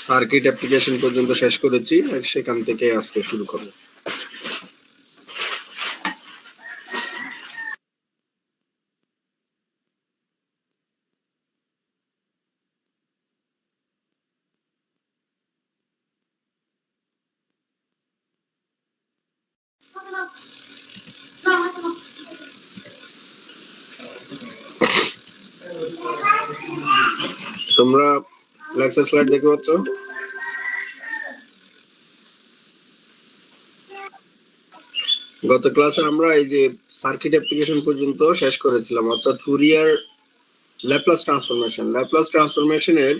Circuit application পর্যন্ত শেষ করেছি, সেখান থেকে আজকে শুরু করব। তোমরা লেকচার স্লাইড দেখতে পাচ্ছ? গত ক্লাসে আমরা এই যে সার্কিট অ্যাপ্লিকেশন পর্যন্ত শেষ করেছিলাম, অর্থাৎ ফুরিয়ার ল্যাপ্লাস ট্রান্সফরমেশনের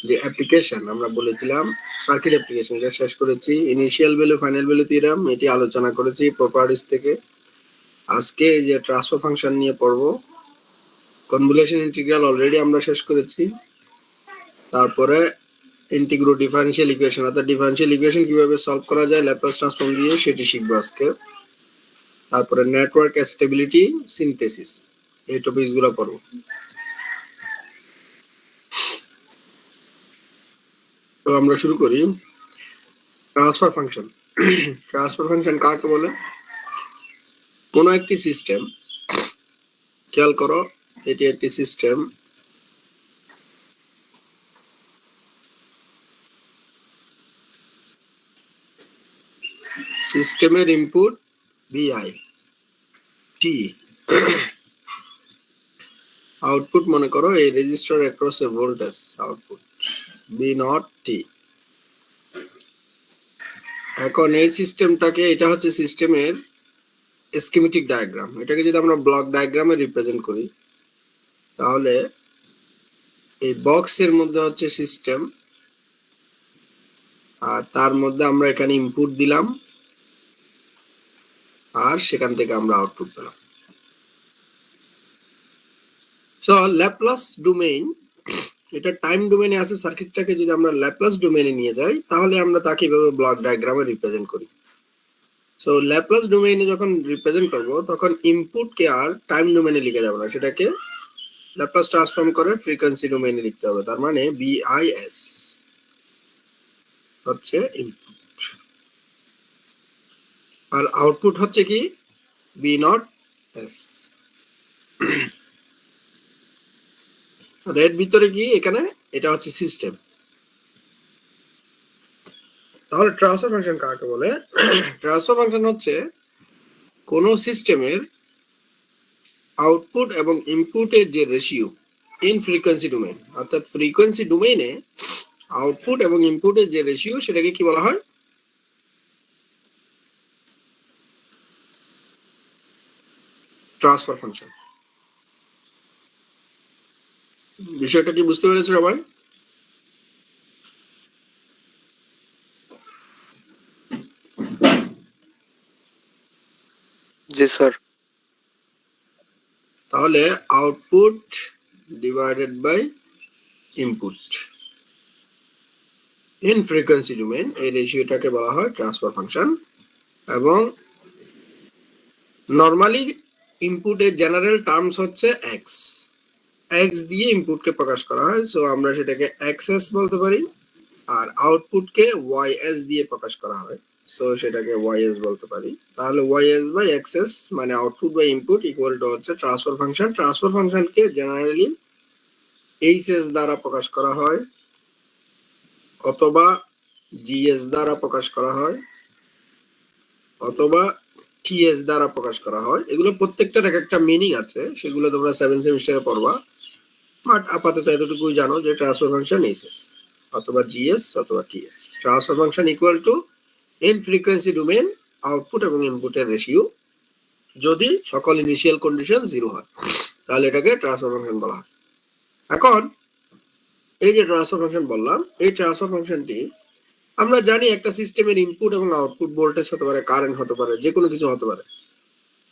যে অ্যাপ্লিকেশন আমরা বলেছিলাম সার্কিট অ্যাপ্লিকেশন, এটা শেষ করেছি। Initial value final value theorem এটি আলোচনা করেছি প্রপার্টিজ থেকে। আজকে এই যে ট্রান্সফার ফাংশন নিয়ে পড়বো। কনভলিউশন ইন্টিগ্রাল অলরেডি আমরা শেষ করেছি। তারপরে ইন্টিগ্রো ডিফারেনশিয়াল ইকুয়েশন, অর্থাৎ ডিফারেনশিয়াল ইকুয়েশন কিভাবে সলভ করা যায় ল্যাপ্লাস ট্রান্সফর্ম দিয়ে, সেটি শিখবো আজকে। তারপরে নেটওয়ার্ক স্টেবিলিটি সিনথেসিস, এই টপিকসগুলো পড়বো। তো আমরা শুরু করি। Transfer function. ট্রান্সফার ফাংশন কাকে বলে? কোন একটি সিস্টেম, খেয়াল করো এটি একটি সিস্টেম, সিস্টেমের ইনপুট VI, টি, আউটপুট মনে করো এই রেজিস্টার অ্যাক্রস এ ভোল্টেজ আউটপুট V0 T। এখন এই সিস্টেমটাকে, এটা হচ্ছে সিস্টেমের স্কিমেটিক ডায়াগ্রাম। এটাকে যদি আমরা ব্লক ডায়াগ্রামে রিপ্রেজেন্ট করি, তাহলে এই বক্সের মধ্যে হচ্ছে সিস্টেম, আর তার মধ্যে আমরা এখানে ইনপুট দিলাম, আর সেখান থেকে আমরা আউটপুট পেলাম। সো ল্যাপ্লাস ডোমেইন, এটা টাইম ডোমেইনে আছে। সার্কিটটাকে যদি আমরা ল্যাপ্লাস ডোমেইনে নিয়ে যাই, তাহলে আমরা তাকে এভাবে ব্লক ডায়াগ্রামে রিপ্রেজেন্ট করি। সো ল্যাপ্লাস ডোমেইনে যখন রিপ্রেজেন্ট করব, তখন ইনপুটকে আর টাইম ডোমেইনে লিখে যাব না, সেটাকে ল্যাপ্লাস ট্রান্সফর্ম করে ফ্রিকোয়েন্সি ডোমেইনে লিখতে হবে। তার মানে BIS হচ্ছে ইনপুট, আর আউটপুট হচ্ছে কি V0S। রেড ভিতরে কি এখানে, এটা হচ্ছে সিস্টেম। তাহলে ট্রান্সফার ফাংশন কাকে বলে? ট্রান্সফার ফাংশন হচ্ছে কোন সিস্টেমের আউটপুট এবং ইনপুটের যে রেশিও ইন ফ্রিকোয়েন্সি ডোমেইন, অর্থাৎ ফ্রিকোয়েন্সি ডোমেইনে আউটপুট এবং ইনপুটের যে রেশিও, সেটাকে কি বলা হয়? Transfer function. বিষয়টা কি বুঝতে পেরেছো সবাই? জি স্যার। তাহলে output divided by input in frequency domain, এই রেশিওটাকে বলা হয় ট্রান্সফার ফাংশন। এবং নরমালি ইনপুটের জেনারেল টার্মস হচ্ছে এক্স দিয়ে ইনপুটকে প্রকাশ করা হয়। সো আমরা সেটাকে XS বলতে পারি, আর আউটপুটকে YS দিয়ে প্রকাশ করা হয়, সো সেটাকে YS বলতে পারি। তাহলে YS বাই XS মানে output by input equal to হচ্ছে ট্রান্সফার ফাংশন। ট্রান্সফার ফাংশনকে জেনারেলি HS দ্বারা প্রকাশ করা হয়, অথবা GS দ্বারা প্রকাশ করা হয়, অথবা TS দ্বারা প্রকাশ করা হয়। এগুলো প্রত্যেকটার এক একটা মিনিং আছে, সেগুলো তোমরা 7 সেমিস্টারে পড়বা। বাট আপাতত এতটুকুই জানো যে ট্রান্সফার ফাংশন SS অথবা GS অথবা TS। Transfer function equal to in frequency domain output এবং ইনপুটের রেশিও যদি সকল ইনিশিয়াল কন্ডিশন 0 হয়, তাহলে এটাকে ট্রান্সফার ফাংশন বলা হয়। এখন এই যে ট্রান্সফার ফাংশন বললাম, এই ট্রান্সফার ফাংশনটি আমরা জানি একটা সিস্টেমের ইনপুট এবং আউটপুট ভোল্টেজ হতে পারে, কারেন্ট হতে পারে, যে কোনো কিছু হতে পারে।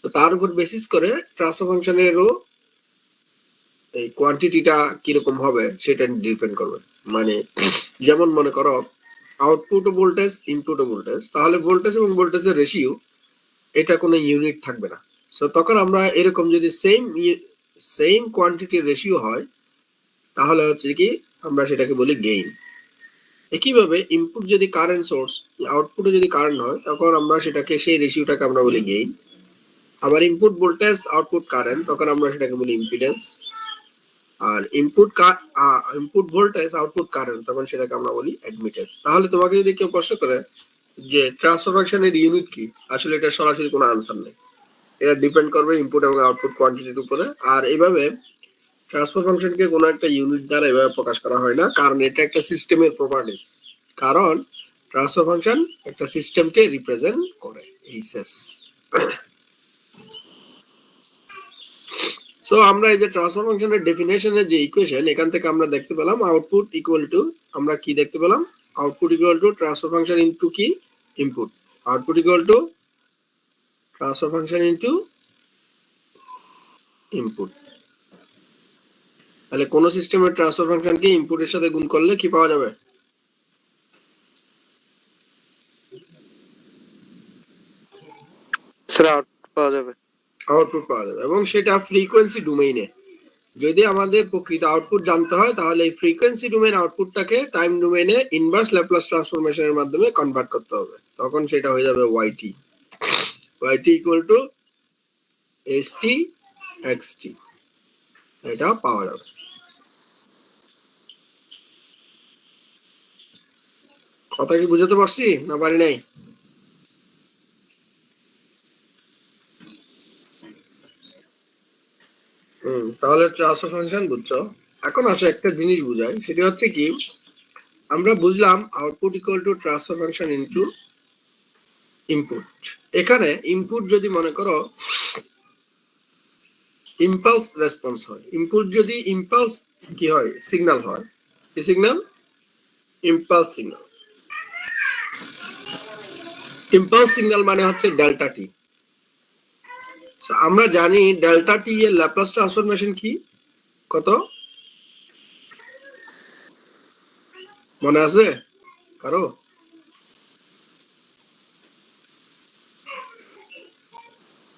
তো তার উপর বেসিস করে ট্রান্সফার ফাংশনেরও এই কোয়ান্টিটিটা কিরকম হবে সেটা ডিপেন্ড করবে। মানে যেমন মনে করো আউটপুট ভোল্টেজ ইনপুট ভোল্টেজ, তাহলে ভোল্টেজ এবং ভোল্টেজের রেশিও এটা কোনো ইউনিট থাকবে না। সো তখন আমরা এরকম যদি সেম কোয়ান্টিটির রেশিও হয়, তাহলে হচ্ছে কি আমরা সেটাকে বলি গেইন। একইভাবে ইনপুট যদি কারেন্ট সোর্স, আউটপুটে যদি কারেন্ট হয় তখন আমরা সেটাকে, সেই রেশিওটাকে আমরা বলি গেইন। আবার ইনপুট ভোল্টেজ আউটপুট কারেন্ট, তখন আমরা সেটাকে বলি ইম্পিডেন্স। আর ইনপুট ভোল্টেজ আউটপুট কারেন্ট, তখন সেটাকে আমরা বলি অ্যাডমিটেন্স। তাহলে তোমাকে যদি কেউ প্রশ্ন করে যে ট্রান্সফার ফাংশনের ইউনিট কি, আসলে এটা সরাসরি কোনো আনসার নেই, এটা ডিপেন্ড করবে ইনপুট এবং আউটপুট কোয়ান্টিটির উপরে। আর এইভাবে ট্রান্সফার ফাংশনকে কোনো একটা ইউনিট দ্বারা এভাবে প্রকাশ করা হয় না, কারণ এটা একটা সিস্টেমের প্রপার্টিস। কারণ ট্রান্সফার ফাংশন একটা সিস্টেমকে রিপ্রেজেন্ট করে, এই শেষ। সো আমরা এই যে ট্রান্সফার ফাংশনের ডেফিনেশনের যে ইকুয়েশন, এখান থেকে আমরা দেখতে পেলাম আউটপুট ইকুয়াল টু, আমরা কি দেখতে পেলাম, output equal to transfer function into কি, input. Output equal to transfer function into input. তাহলে কোন সিস্টেমের ট্রান্সফার ফাংশনকে ইনপুটের সাথে গুণ করলে কি পাওয়া যাবে? স্যার আউটপুট পাওয়া যাবে। আউটপুট পাওয়া যাবে, এবং সেটা ফ্রিকোয়েন্সি ডোমেইনে। যদি আমাদের প্রকৃত আউটপুট জানতে হয় তাহলে এই ফ্রিকোয়েন্সি ডোমেইন আউটপুটটাকে টাইম ডোমেইনে ইনভার্স ল্যাপ্লাস ট্রান্সফরমেশনের মাধ্যমে কনভার্ট করতে হবে, তখন সেটা হয়ে যাবে yt। yt equal to st xt, এটা পাওয়া যাবে। কথা কি বুঝতে পারছি না পারি নাই? তাহলে ট্রান্সফার ফাংশন বুঝছো। এখন আসে একটা জিনিস বুঝাই, সেটা হচ্ছে কি, আমরা বুঝলাম output equal to transfer function into input. এখানে ইনপুট যদি মনে করো ইম্পালস রেসপন্স হয়, ইনপুট যদি ইম্পালস কি হয়, সিগন্যাল হয়, কি signal, impulse signal. Impulse signal মানে হচ্ছে ডেল্টা টি। আমরা জানি ডেল্টা টি এর ল্যাপ্লাস ট্রান্সফরমেশন কি, কত মনে আছে কারো?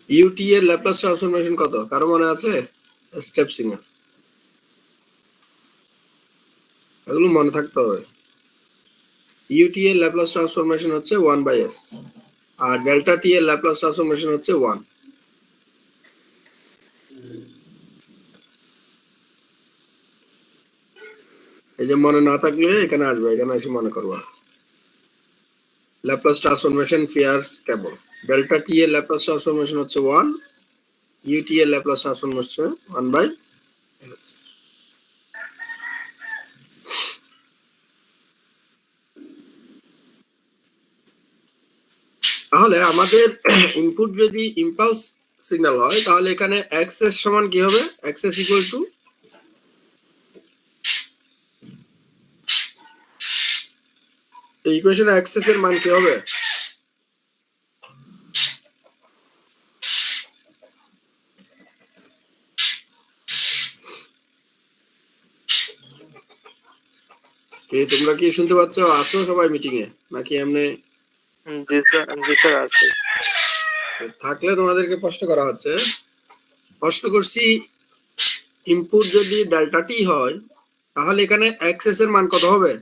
ইউটি এর ল্যাপ্লাস ট্রান্সফরমেশন কত, কারো মনে আছে? স্টেপ সিগন্যাল, এগুলো মনে থাকতে হবে। ইউটি এর ল্যাপ্লাস ট্রান্সফরমেশন হচ্ছে 1/s, আর ডেল্টা টি এর ল্যাপ্লাস ট্রান্সফরমেশন হচ্ছে 1। এই যে মনে না থাকলে এখানে আসবে, এখানে এসে মনে করবা। ল্যাপ্লাস ট্রান্সফরমেশন ফিয়ার্স কেবল ডেল্টা টি এর ল্যাপ্লাস ট্রান্সফরমেশন হচ্ছে 1, ইউটি এর ল্যাপ্লাস ট্রান্সফরমেশন হচ্ছে 1/s। তাহলে আমাদের ইনপুট যদি ইম্পালস সিগন্যাল হয় তাহলে এখানে এক্সএস সমান কি হবে, এক্সএস ইকুয়াল টু এই ইকুয়েশনে এক্সএস এর মান কি হবে, এই তোমরা কি শুনতে পাচ্ছ, আছো সবাই মিটিং এ নাকি এমনি? জি স্যার আছে। থাকলে তোমাদেরকে প্রশ্ন করা হচ্ছে, প্রশ্ন করছি ইনপুট যদি ডেল্টা টি হয় তাহলে এখানে এক্সএস এর মান কত হবে?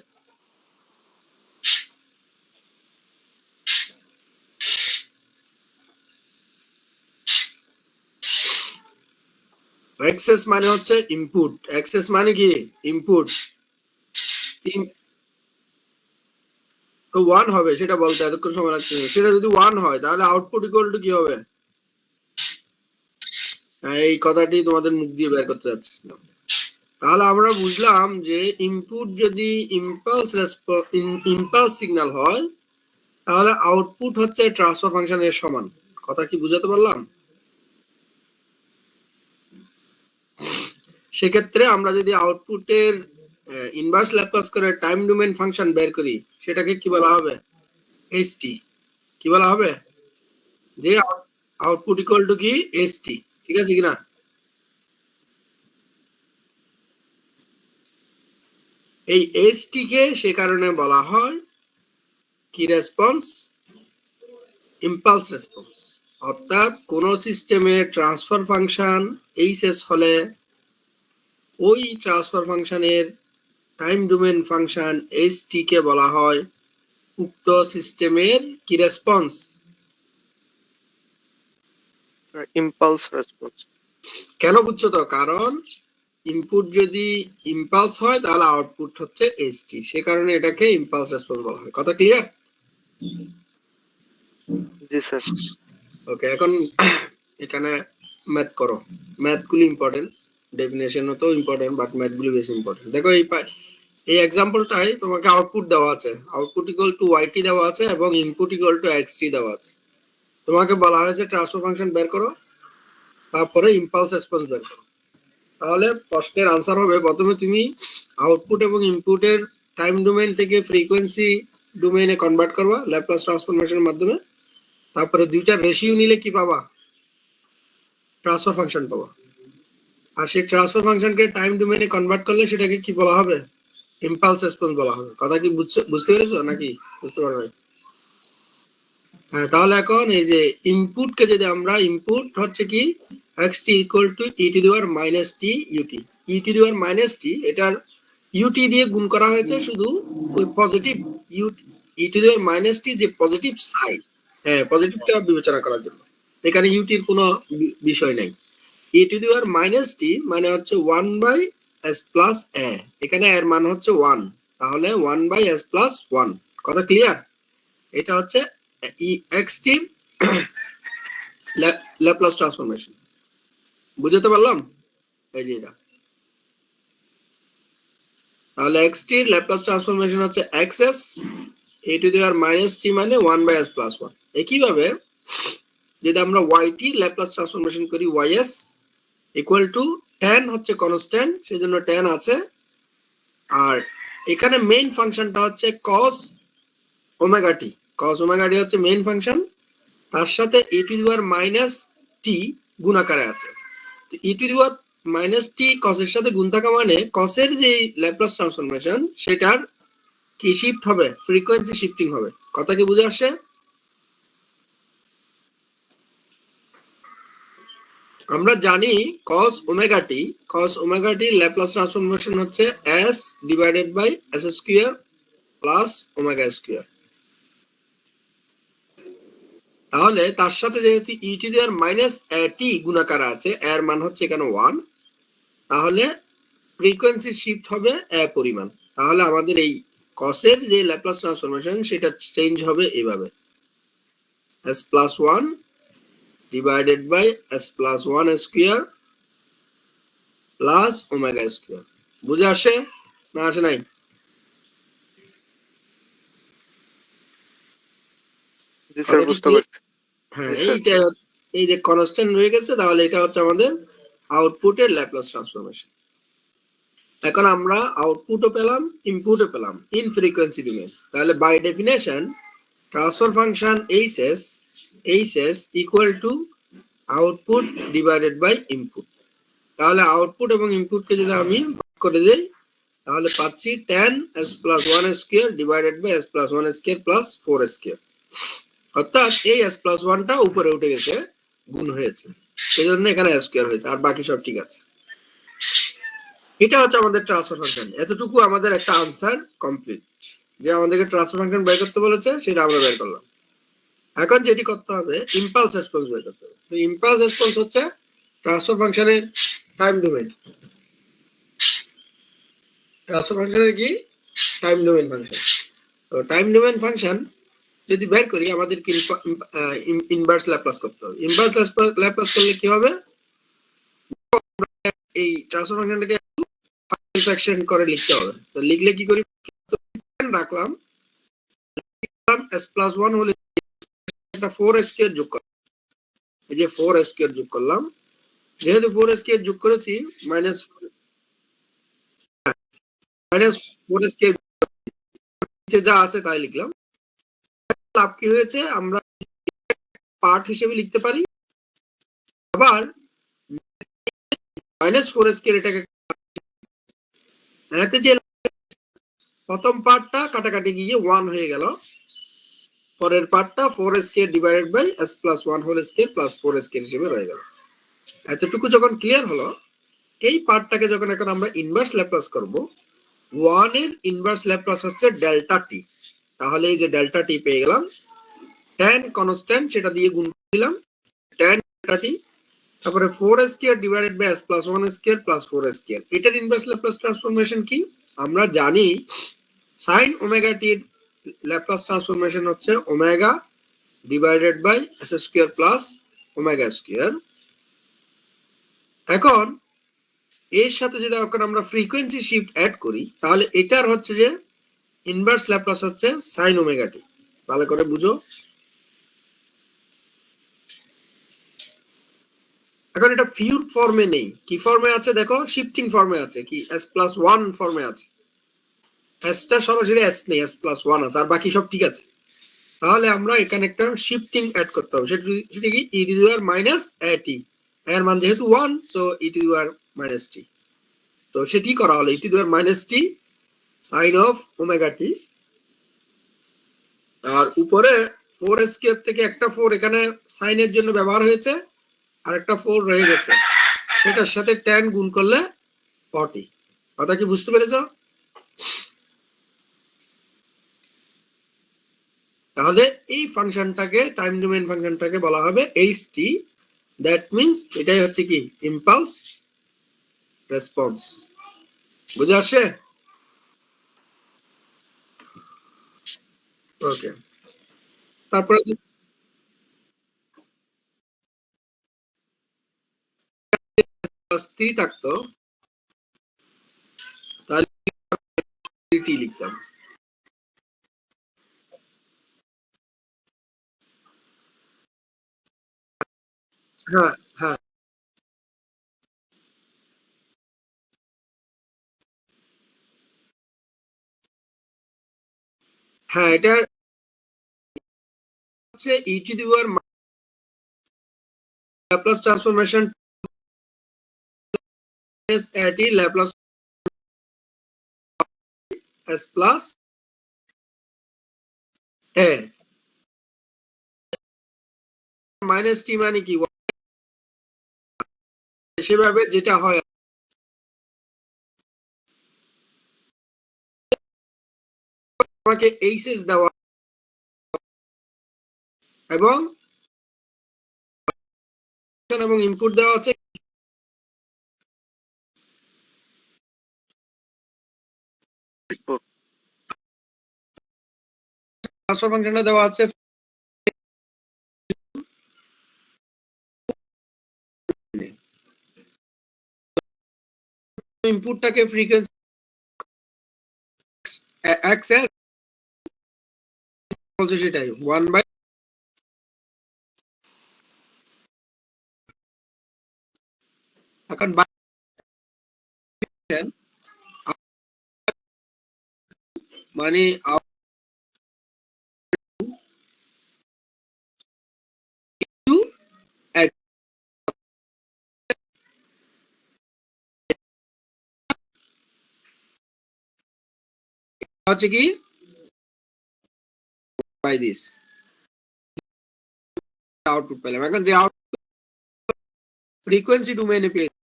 এক্সএস মানে হচ্ছে ইনপুট, এক্সএস মানে কি ইনপুট, তো 1 হবে, সেটা বলতে এতক্ষণ সময় লাগছে। সেটা যদি 1 হয় তাহলে আউটপুট ইকুয়াল টু কি হবে? এই কথাটি তোমাদের মুখ দিয়ে বের করতে যাচ্ছিলাম। তাহলে আমরা বুঝলাম যে ইনপুট যদি ইম্পালস সিগন্যাল হয় তাহলে আউটপুট হচ্ছে ট্রান্সফার ফাংশনের সমান। কথা কি বুঝাতে পারলাম? সেক্ষেত্রে আমরা যদি আউটপুটের ইনভার্স ল্যাপ্লাস করে টাইম ডোমেইন ফাংশন বের করি, সেটাকে কি বলা হবে, এসটি। কি বলা হবে, যে আউটপুট ইকুয়াল টু কি এসটি, ঠিক আছে কিনা? এই এসটি কে সে কারণে বলা হয় কি রেসপন্স, ইম্পালস রেসপন্স। অর্থাৎ কোন সিস্টেমে ট্রান্সফার ফাংশন এইচএস হলে ওই ট্রান্সফার ফাংশনের টাইম ডোমেন ফাংশন ht কে বলা হয় উক্ত সিস্টেমের কি রেসপন্স? Impulse response. কেন বুঝছো তো? কারণ ইনপুট যদি ইম্পালস হয় তাহলে আউটপুট হচ্ছে ht, সে কারণে এটাকে ইম্পালস রেসপন্স বলা হয়। কথা ক্লিয়ার? জি স্যার। ওকে, এখন এখানে ম্যাথ করো। ম্যাথগুলি ইম্পর্টেন্ট, ডেফিনেশনও তো ইম্পর্টেন্ট, বাট ম্যাথগুলি বেশি ইম্পর্টেন্ট। দেখো এই এক্সাম্পলটাই তোমাকে আউটপুট দেওয়া আছে, আউটপুট ইকুয়াল টু yt দেওয়া আছে এবং ইনপুট ইকুয়াল টু xt দেওয়া আছে। তোমাকে বলা হয়েছে ট্রান্সফার ফাংশন বের করো, তারপরে ইম্পালস রেসপন্স বের করো। তাহলে প্রশ্নের আনসার হবে, প্রথমে তুমি আউটপুট এবং ইনপুটের টাইম ডোমেইন থেকে ফ্রিকোয়েন্সি ডোমেইনে কনভার্ট করবা ল্যাপ্লাস ট্রান্সফরমেশনের মাধ্যমে। তারপরে দুইটা রেশিও নিলে কি পাবা? ট্রান্সফার ফাংশন পাবা। আর সেই ট্রান্সফার ফাংশনকে টাইম ডোমেইনে কনভার্ট করলে সেটাকে কি বলা হবে? ইম্পালস রেসপন্স বলা হবে। কথা কি বুঝতে পেরেছো নাকি বুঝতে পারবে? হ্যাঁ, তাহলে এখন এই যে ইনপুটকে যদি আমরা, ইনপুট হচ্ছে কি xt equal to e to the power minus t u t. e to the power minus t, এটার ইউটি দিয়ে গুণ করা হয়েছে শুধু ওই positive e to the power minus t যে পজিটিভ সাইড, হ্যাঁ পজিটিভটা বিবেচনা করার জন্য। এখানে ইউটির কোনো বিষয় নাই। e to the power minus t মানে হচ্ছে 1/s প্লাস a, এখানে এর মান হচ্ছে 1, তাহলে 1/s প্লাস 1। কথা ক্লিয়ার? এটা হচ্ছে xt ল্যাপ্লাস ট্রান্সফরমেশন। বুঝতে পারলাম? এই যে এটা, তাহলে xt এর ল্যাপ্লাস ট্রান্সফরমেশন হচ্ছে xs e to the power minus t মানে 1/s প্লাস 1। একইভাবে যদি আমরা yt ল্যাপ্লাস ট্রান্সফরমেশন করি ys ইকুয়াল টু tan হচ্ছে কনস্ট্যান্ট, সেজন্য tan আছে। আর এখানে মেইন ফাংশনটা হচ্ছে cos omega t. cos omega t হচ্ছে মেইন ফাংশন, তার সাথে e to the power minus t গুণ আকারে আছে। তো e to the power minus t cos এর সাথে গুণ থাকা মানে cos এর যে ল্যাপ্লাস ট্রান্সফরমেশন সেটার কি শিফট হবে? ফ্রিকোয়েন্সি শিফটিং হবে। কথা কি বুঝে আসছে? আমরা জানি cos omega t Laplace transformation হচ্ছে s divided by s square plus omega square. তাহলে তার সাথে যেহেতু e to the power minus t গুণাকার আছে, এর মান হচ্ছে এখানে 1, তাহলে ফ্রিকোয়েন্সি শিফট হবে এ পরিমাণ। তাহলে আমাদের এই cos এর যে ল্যাপ্লাস ট্রান্সফরমেশন সেটা চেঞ্জ হবে এভাবে, s plus 1 divided by s plus 1 square plus omega square. বুঝে আসে না আসে নাই? জি স্যার, বুঝতে পারছি। হ্যাঁ, এইটা এই যে কনস্ট্যান্ট রয়ে গেছে, তাহলে এটা হচ্ছে আমাদের আউটপুটের ল্যাপ্লাস ট্রান্সফরমেশন। এখন আমরা আউটপুটও পেলাম, ইনপুটও পেলাম ইন ফ্রিকোয়েন্সি ডোমেইন। তাহলে by definition transfer function HS equal to output divided by input. তাহলে আউটপুট এবং ইনপুটকে যদি আমি ভাগ করে দেই তাহলে পাচ্ছি tan s plus 1 square divided by s plus 1 square plus 4 square. অর্থাৎ এই s প্লাস 1টা উপরে উঠে গেছে, গুণ হয়েছে, সেজন্য এখানে s স্কয়ার হয়েছে, আর বাকি সব ঠিক আছে। এটা হচ্ছে আমাদের ট্রান্সফার ফাংশন। এতটুকু আমাদের একটা আনসার কমপ্লিট। যে আমাদেরকে ট্রান্সফার ফাংশন বের করতে বলেছে সেটা আমরা বের করলাম। এখন যেটি করতে হবে ইম্পালস রেসপন্স বের করতে হবে। তো ইম্পালস রেসপন্স হচ্ছে ট্রান্সফার ফাংশনের টাইম ডোমেইন। ট্রান্সফার ফাংশনের কি? Time domain function. তো টাইম ডোমেইন ফাংশন যদি বের করি আমাদেরকে ইনভার্স ল্যাপ্লাস করতে হবে। ইনভার্স ল্যাপ্লাস করলে কি হবে? এই ট্রান্সফার ফাংশনটাকে ফ্র্যাকশন করে লিখতে হবে। তো লিখলে কি করি? রাখলাম s প্লাস 1 হলে একটা 4 স্কয়ার যোগ করলাম। এই যে 4 স্কয়ার যোগ করলাম, যেহেতু 4 স্কয়ার যোগ করেছি মাইনাস 4 স্কয়ার নিচে যা আছে তাই লিখলাম। লাভ কি হয়েছে আমরা পার্ট হিসেবে লিখতে পারি, আবার মাইনাস 4 স্কয়ার এটাকে এতে যে প্রথম পার্টটা কাটাকাটি গিয়ে 1 হয়ে গেল, পরের পার্টটা 4 square divided by s plus 1 whole square plus 4 square হিসেবে রয়ে গেল। এতটুকু যখন ক্লিয়ার হলো, এই পার্টটাকে যখন এখন আমরা ইনভার্স ল্যাপ্লাস করব, 1 এর ইনভার্স ল্যাপ্লাস হচ্ছে ডেল্টা টি। তাহলে এই যে ডেল্টা টি পেয়ে গেলাম, tan কনস্ট্যান্ট সেটা দিয়ে গুণ দিলাম, tan ডেল্টা টি, তারপরে 4 square divided by s plus 1 square plus 4 square. এটার ইনভার্স ল্যাপ্লাস ট্রান্সফরমেশন কি? আমরা জানি sin ওমেগা টি এর ল্যাপ্লাস ট্রান্সফরমেশন হচ্ছে omega divided by s square plus omega square. এখন এর সাথে যদি এখন আমরা ফ্রিকোয়েন্সি শিফট অ্যাড করি, তাহলে এটার হচ্ছে যে ইনভার্স ল্যাপ্লাস হচ্ছে sin ওমেগা টি। ভালো করে বুঝো। এখন এটা পিওর ফর্মে নেই, কি ফর্মে আছে দেখো, শিফটিং ফর্মে আছে, কি s+1 ফর্মে আছে। s টা সরাসরি s নেই, s+1 আছে, আর বাকি সব ঠিক আছে। তাহলে আমরা এখানে একটা শিফটিং অ্যাড করতে হবে, সেটা কি e to the power minus at, এর মান যেহেতু 1 so e to the power minus t। তো সেটি করা হলো e to the power minus t sin of omega t। আর উপরে 4 স্কয়ার থেকে একটা 4 এখানে sin এর জন্য ব্যবহার হয়েছে, আর একটা 4 রয়ে গেছে, সেটার সাথে tan গুণ করলে 40। কথা কি বুঝতে পেরেছো? তাহলে এই ফাংশনটাকে, টাইম ডোমেইন ফাংশনটাকে বলা হবে ht। দ্যাট মিন্স এটাই হচ্ছে কি ইম্পালস রেসপন্স। বুঝে আসে? ওকে, তারপরে স্থির থাকতো তাহলে টি লিখতাম। হ্যাঁ হ্যাঁ হ্যাঁ, এটা হচ্ছে e to the power Laplace transformation at Laplace s plus a minus t মানে কি, সেভাবে যেটা হয় আমাকে এইচএস দেওয়া এবং ইনপুট দেওয়া আছে ট্রান্সফার ফাংশনটা দেওয়া আছে, ইনপুটটাকে ফ্রিকোয়েন্সি অ্যাক্সেস বলছে সেটাই 1 বাই। এখন মানে হচ্ছে কি বাই দিস আউটপুট পেলাম। এখন যে ফ্রিকোয়েন্সি ডোমেইনে পেয়েছি,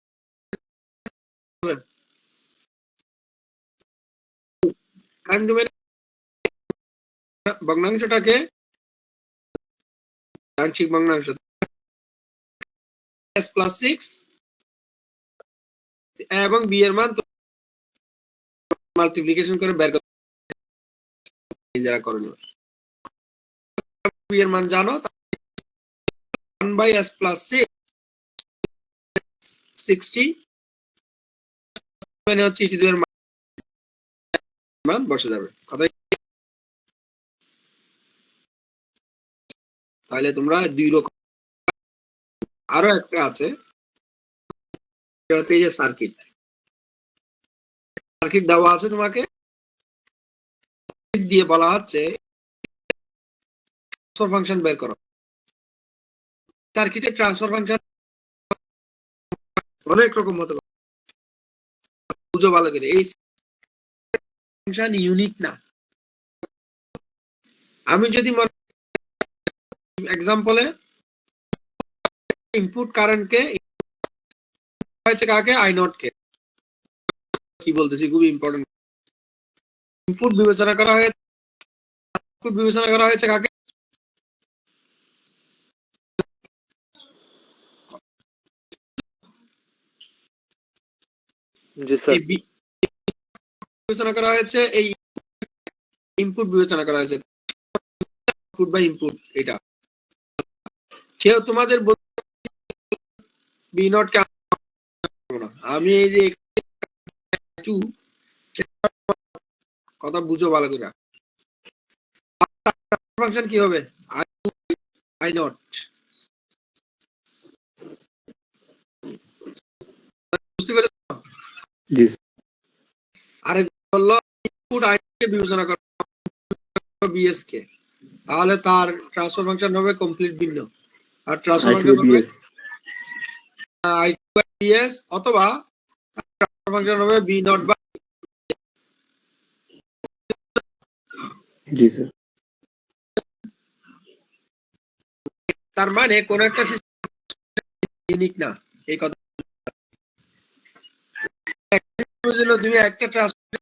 টাইম ডোমেইনে ভগ্নাংশটাকে আংশিক ভগ্নাংশ s+6 এবং b এর মান মাল্টিপ্লিকেশন করে বের করতে, যারা করণীয় b এর মান জানো, 1 বাই s+6 60 মানে হচ্ছে e টু দি পাওয়ার মান বসে যাবে। কথা, তাহলে তোমরা দুই রকম। আরো একটা আছে, এই যে সার্কিট সার্কিট দেওয়া আছে, তোমাকে দিয়ে বলা হচ্ছে ট্রান্সফার ফাংশন বের করো। সার্কিটের ট্রান্সফার ফাংশন অনেক রকম হতে পারে, বুঝো ভালো করে। এই ফাংশন ইউনিক না। আমি যদি এক্সাম্পলে ইনপুট কারেন্টকে হয়েছে কাকে, আই নট কে, কি বলতেছি খুবই ইম্পর্টেন্ট। ইনপুট বিবেচনা করা হয়েছে, আউটপুট বিবেচনা করা হয়েছে কাকে? জি স্যার। এই বিবেচনা করা হয়েছে, এই ইনপুট বিবেচনা করা হয়েছে, আউটপুট বা ইনপুট। এটা কেউ তোমাদের বি নট কে না, আমি এই যে কথা বুঝো ভালো করে। ফাংশন কি হবে? I not. বুঝতে পেরেছো? জি আরেক বললো ইনপুট আই কে বিবেচনা করো বিএস কে, তাহলে তার ট্রান্সফার ফাংশন হবে কমপ্লিট ভিন্ন। আর ট্রান্সফার ফাংশন হবে আই টু বাই বিএস, অথবা ট্রান্সফার ফাংশন হবে বি নট বাই। জি স্যার। তার মানে কোন একটা সিস্টেম ইউনিক না, এই কথা। তুমি একটা ট্রান্সফার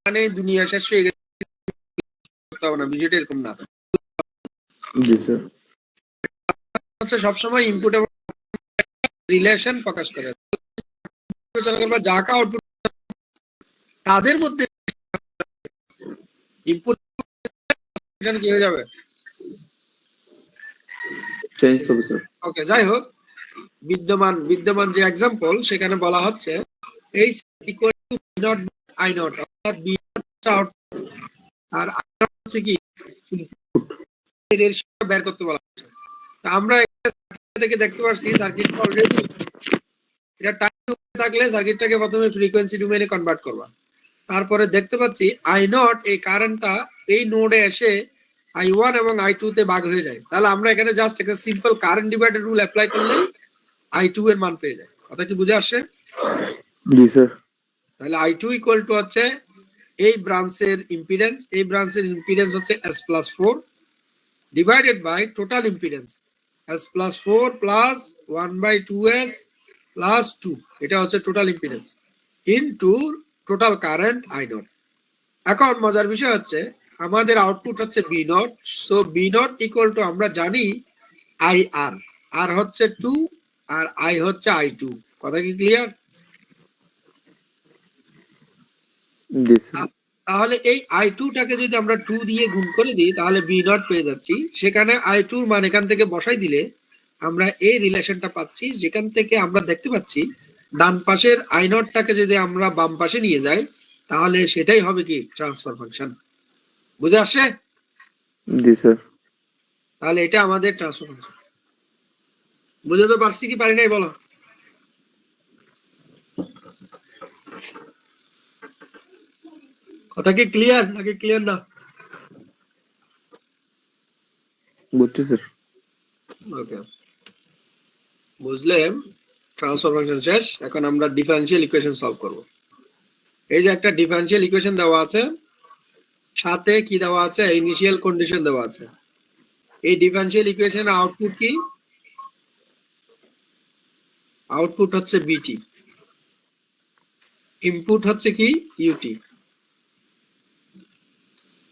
মানে দুনিয়া শেষ হয়ে গেছে না, বিষয়টা এরকম না। জি স্যার। হচ্ছে সবসময় ইনপুট এবং রিলেশন প্রকাশ করে, যাকে আউটপুট তাদের মধ্যে ইনপুট কি হয়ে যাবে, চেঞ্জ হবে স্যার। ওকে। যাই হোক, বিদ্যমান যে এক্সাম্পল সেখানে বলা হচ্ছে এই equal to B naught I naught, অর্থাৎ বি নট আর আই নট হচ্ছে কি এর সংখ্যা বের করতে বলা হচ্ছে। আমরা থেকে দেখতে পাচ্ছি সার্কিটটা অলরেডি, এটা টাইম ডোমেইনে থাকলে সার্কিটটাকে প্রথমে ফ্রিকোয়েন্সি ডোমেইনে কনভার্ট করবা। তারপরে দেখতে পাচ্ছি আই নট এই কারেন্টটা এই নোডে এসে I1 এবং I2 তে ভাগ হয়ে যায়। তাহলে আমরা এখানে জাস্ট একটা simple current divider rule apply করলেই I2 এর মান পেয়ে যায়। কথা কি বুঝে আসছে? জি স্যার। তাহলে I2 ইকুয়াল টু হচ্ছে এই ব্রাঞ্চের ইম্পিডেন্স, এই ব্রাঞ্চের ইম্পিডেন্স হচ্ছে S+4 divided by total impedance S+4 plus 1/2S plus 2, এটা হচ্ছে total impedance into total current I0। এখন মজার বিষয় হচ্ছে আমাদের আউটপুট হচ্ছে B naught, so B naught equal to আমরা জানি IR, আর হচ্ছে 2 আর I হচ্ছে I2। কথা কি ক্লিয়ার? জি স্যার। তাহলে এই I2 টাকে যদি আমরা 2 দিয়ে গুণ করে দিই তাহলে বি নট পেয়ে যাচ্ছি। সেখানে I2 এর মান এখান থেকে বসাই দিলে আমরা এই রিলেশনটা পাচ্ছি, যেখান থেকে আমরা দেখতে পাচ্ছি ডান পাশের I0 টাকে যদি আমরা বাম পাশে নিয়ে যাই তাহলে সেটাই হবে কি ট্রান্সফার ফাংশন। বুঝে আসছে? জি স্যার। তাহলে এটা আমাদের ট্রান্সফার ফাংশন। বুঝে তো পারছি কি পারি নাই বলো? কথা কি ক্লিয়ার নাকি ক্লিয়ার না? বুঝছি স্যার। ওকে, বুঝলে ট্রান্সফার ফাংশন শেষ। এখন আমরা ডিফারেনশিয়াল ইকুয়েশন সলভ করব। এই যে একটা ডিফারেনশিয়াল ইকুয়েশন দেওয়া আছে, সাথে কি দেওয়া আছে, ইনিশিয়াল কন্ডিশন দেওয়া আছে। এই ডিফারেনশিয়াল ইকুয়েশনের আউটপুট কি? আউটপুট হচ্ছে বিটি, ইনপুট হচ্ছে কি ইউটি।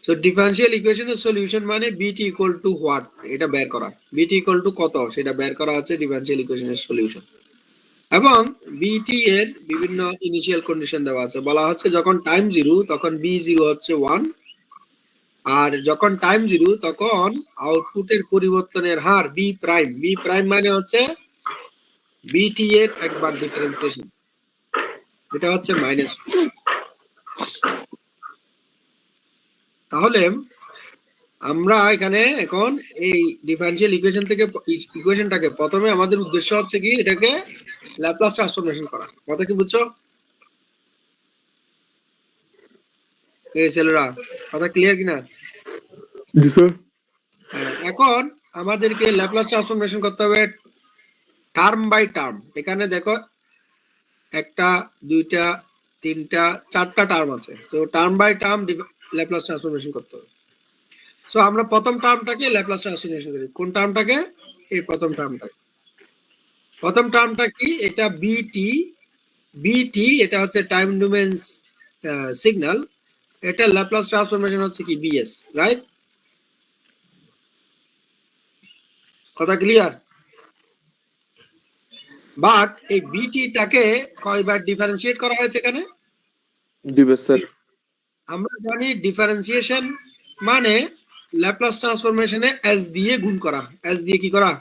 সো ডিফারেনশিয়াল ইকুয়েশনের সলিউশন মানে বিটি ইকুয়াল টু হোয়াট, এটা বের করা। বিটি ইকুয়াল টু কত সেটা বের করা হচ্ছে ডিফারেনশিয়াল ইকুয়েশনের সলিউশন। এবং বিটি এর বিভিন্ন ইনিশিয়াল কন্ডিশন দেওয়া আছে, বলা হচ্ছে যখন টাইম 0 তখন b0 হচ্ছে 1, আর যখন টাইম 0 তখন আউটপুটের পরিবর্তনের হার বি প্রাইম। বি প্রাইম মানে হচ্ছে বিটি এর একবার ডিফারেন্সিয়েশন, এটা হচ্ছে -2। তাহলে আমরা এখানে এখন এই ডিফারেনশিয়াল ইকুয়েশন থেকে ইকুয়েশনটাকে প্রথমে আমাদের উদ্দেশ্য হচ্ছে কি এটাকে ল্যাপ্লাস ট্রান্সফরমেশন করা। কথা কি বুঝছো এই ছেলেরা? কথা ক্লিয়ার কিনা? জি স্যার। এখন আমাদেরকে ল্যাপ্লাস ট্রান্সফরমেশন করতে হবে টার্ম বাই টার্ম। এখানে দেখো একটা, দুইটা, তিনটা, চারটা টার্ম আছে, তো term by term Laplace transformation করতে হবে। সো আমরা প্রথম টার্মটাকে ল্যাপ্লাস ট্রান্সফরমেশন করি। কোন টার্মটাকে? এই প্রথম টার্মটাকে। প্রথম টার্মটা কি? এটা বিটি, বিটি এটা হচ্ছে টাইম ডোমেন সিগন্যাল, এটা ল্যাপ্লাস ট্রান্সফরমেশন হচ্ছে কি বিএস, রাইট? কথা ক্লিয়ার? বাট এই বিটিটাকে কয়বার ডিফারেন্সিয়েট করা হয়েছে এখানে? দুইবার স্যার। আমরা জানি ডিফারেন্সিয়েশন মানে ল্যাপ্লাস ট্রান্সফরমেশনে এস দিয়ে গুণ করা, এস দিয়ে কি করা?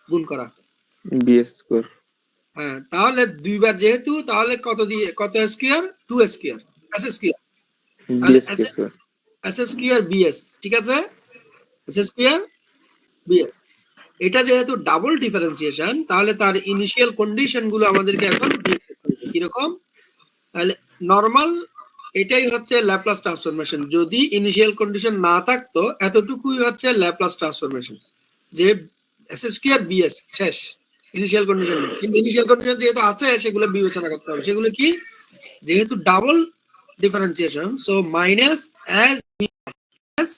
গুণ করা। BS square. হ্যাঁ, তাহলে দুইবার যেহেতু, তাহলে কত দিয়ে, কত square? 2 square, S square, BS square. S square BS, ঠিক আছে? S square BS. এটা যেহেতু ডাবল ডিফারেন্সিয়েশন, তাহলে তার ইনিশিয়াল কন্ডিশন গুলো আমাদেরকে এখন কিরকম? তাহলে নরমাল এটাই হচ্ছে ল্যাপ্লাস ট্রান্সফরমেশন। যদি ইনিশিয়াল কন্ডিশন না থাকতো, এতটুকুই হচ্ছে ল্যাপ্লাস ট্রান্সফরমেশন, যে এস স্কয়ার বিএস শেষ, ইনিশিয়াল কন্ডিশন নেই। কিন্তু ইনিশিয়াল কন্ডিশন যেহেতু আছে, সেগুলো বিবেচনা করতে হবে। সেগুলো কি? যেহেতু double differentiation, so minus S BS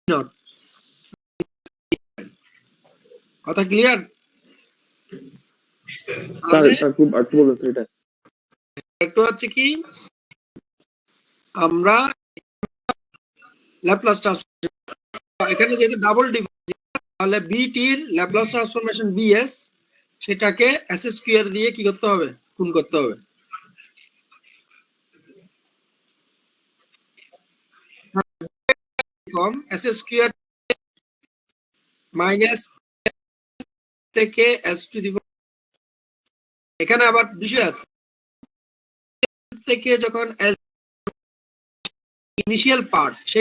not. কথা ক্লিয়ার? স্যার একটু বলুন স্যার এটা। একটু হচ্ছে কি, আমরা ল্যাপ্লাস ট্রান্সফরমেশন এখানে যেহেতু ডাবল ডিফারেন্সিয়েশন, তাহলে বিটির ল্যাপ্লাস ট্রান্সফরমেশন বিএস, সেটাকে এস স্কয়ার দিয়ে কি করতে হবে? গুণ করতে হবে। কম এস স্কয়ার মাইনাস থেকে এস টু দি, এখানে আবার বিষয় আছে, থেকে যখন এস ইনিশিয়াল পার্ট সে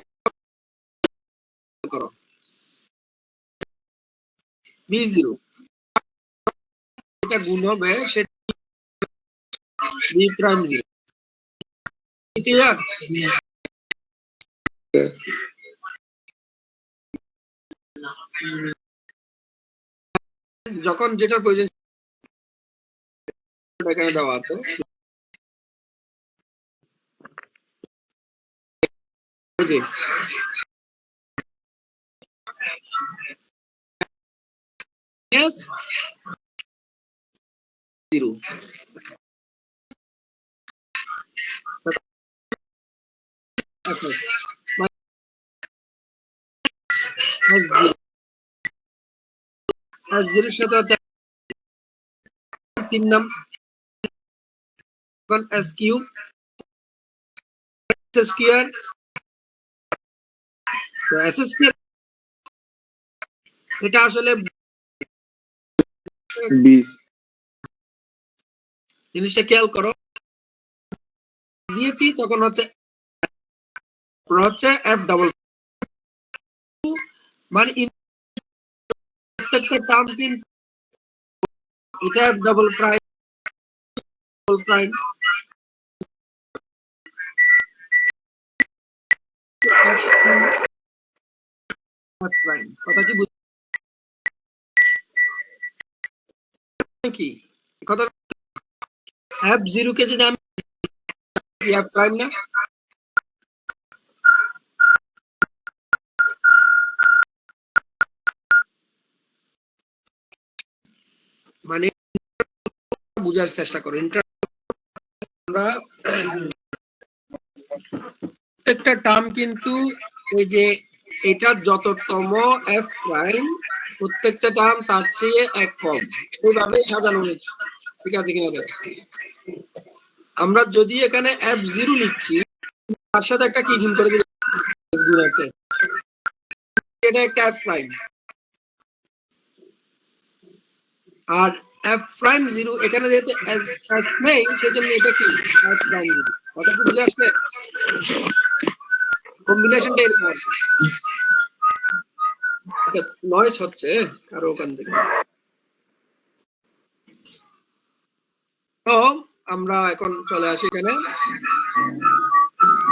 করো b0, এটা গুণ হবে সেটা b প্রাইম 0। ক্লিয়ার? যখন যেটার প্রয়োজন এখানে দেওয়া আছে, yes 0 0 এর সাথে আছে 3 নাম s কিউব s স্কয়ার, তো s স্কয়ার এটা আসলে বি জিনিসটা খেয়াল করো, দিয়েছি তখন হচ্ছে f ডাবল, মানে প্রত্যেকটা টার্ম কিন্তু এটা f double prime prime prime. কথা কি কি কথা? f0 কে যদি আমি f প্রাইম না, মানে বুঝার চেষ্টা করো। আমরা প্রত্যেকটা টার্ম কিন্তু এই যে এটা যততম f প্রাইম, প্রত্যেকটা টার্ম তার চেয়ে এক কম, এইভাবে সাজানো হয়েছে। ঠিক আছে কিনা? আমরা যদি এখানে f0 লিখছি, তার সাথে একটা কি গুণ করে দিলাম, গুণ আছে, এটা একটা f প্রাইম, আর f প্রাইম 0 এখানে যেহেতু s নেই, সেজন্য এটা কি f প্রাইম 0। কথা কি বুঝে আসলে? কম্বিনেশনটা এরকম আছে। নয়েজ হচ্ছে কারো ওখান থেকে। তো আমরা এখন চলে আসি এখানে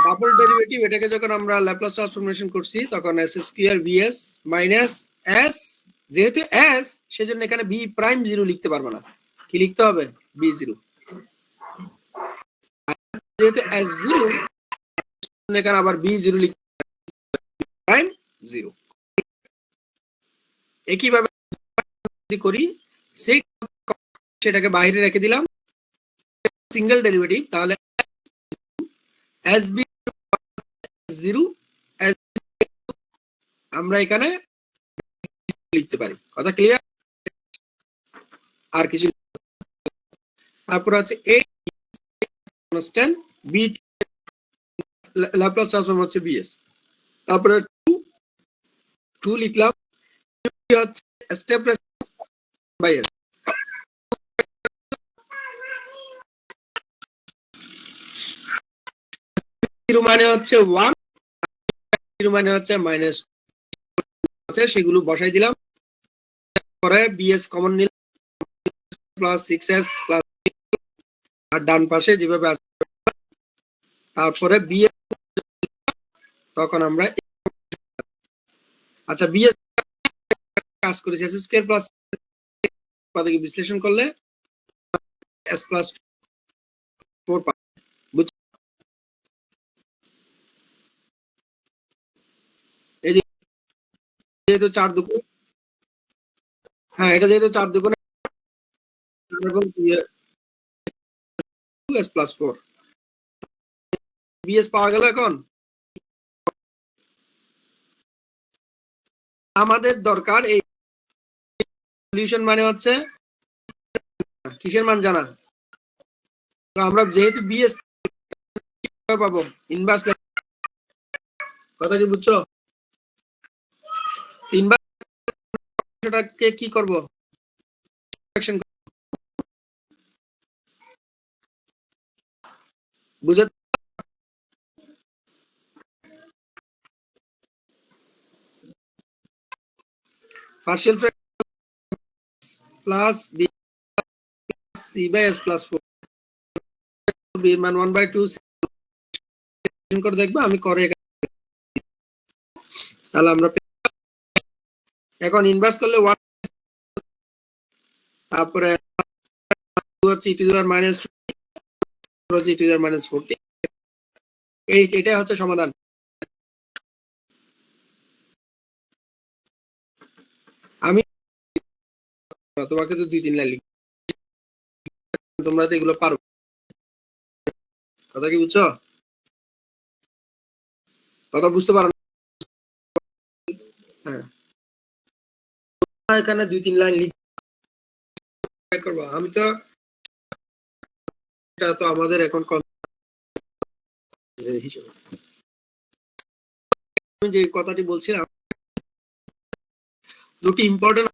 ডাবল ডেরিভেটিভ। এটাকে যখন আমরা ল্যাপ্লাস ট্রান্সফরমেশন করছি, তখন s square vs minus s, যেহেতু s সেজন্য এখানে b প্রাইম 0 লিখতে পারবো না, কি লিখতে হবে? b0। যেহেতু s0 এখানে আবার b0 লিখতে প্রাইম 0। একইভাবে যদি করি, সেটাকে বাইরে রেখে দিলাম সিঙ্গেল ডেরিভেটিভ, তাহলে sb জিরো আমরা এখানে লিখতে পারি। কথা ক্লিয়ার? আর কিছু তারপর আছে a constant b Laplace transform হচ্ছে bs, তারপরে 2 লিখলাম হচ্ছে step response by s। Zero মানে হচ্ছে 1, জিরো মানে হচ্ছে মাইনাস আছে, সেগুলো বসাই দিলাম। পরে bs কমন নিলাম প্লাস 6s প্লাস আর ডান পাশে যেভাবে আছে তারপরে bs তখন আমরা আচ্ছা bs কাজ করেছি s স্কয়ার প্লাস পদকে বিশ্লেষণ করলে s প্লাস 4 পাই। বুঝছো? এই যে যেহেতু 4 দুগুণ, হ্যাঁ এটা যেহেতু 4 দুগুণ এবং s প্লাস 4 bs পাওয়া গেল। এখন আমাদের দরকার এই সলিউশন মানে হচ্ছে কিসের মান জানা। তো আমরা যেহেতু bs পাবো ইনভার্স, কথা কি বুঝছো? ইনভার্সটাকে কি করব? বুঝে partial fraction plus b c by s plus 4 b এর মান 1/2 করে দেখবা আমি করে। তাহলে আমরা এখন ইনভার্স করলে 1, তারপরে 2 হচ্ছে e to the power minus 2 হচ্ছে e to the power minus 40। এটাই হচ্ছে সমাধান। আমি তোমাকে তো 2-3 লাইন লিখ, তোমরা তো এগুলো পারো। কথা কি বুঝছো? কথা বুঝতে পারো? হ্যাঁ এখানে 2-3 লাইন লিখ করবো। আমি তো এটা তো আমাদের এখন হিসেবে আমি যে কথাটি বলছিলাম দুটি ইম্পর্টেন্ট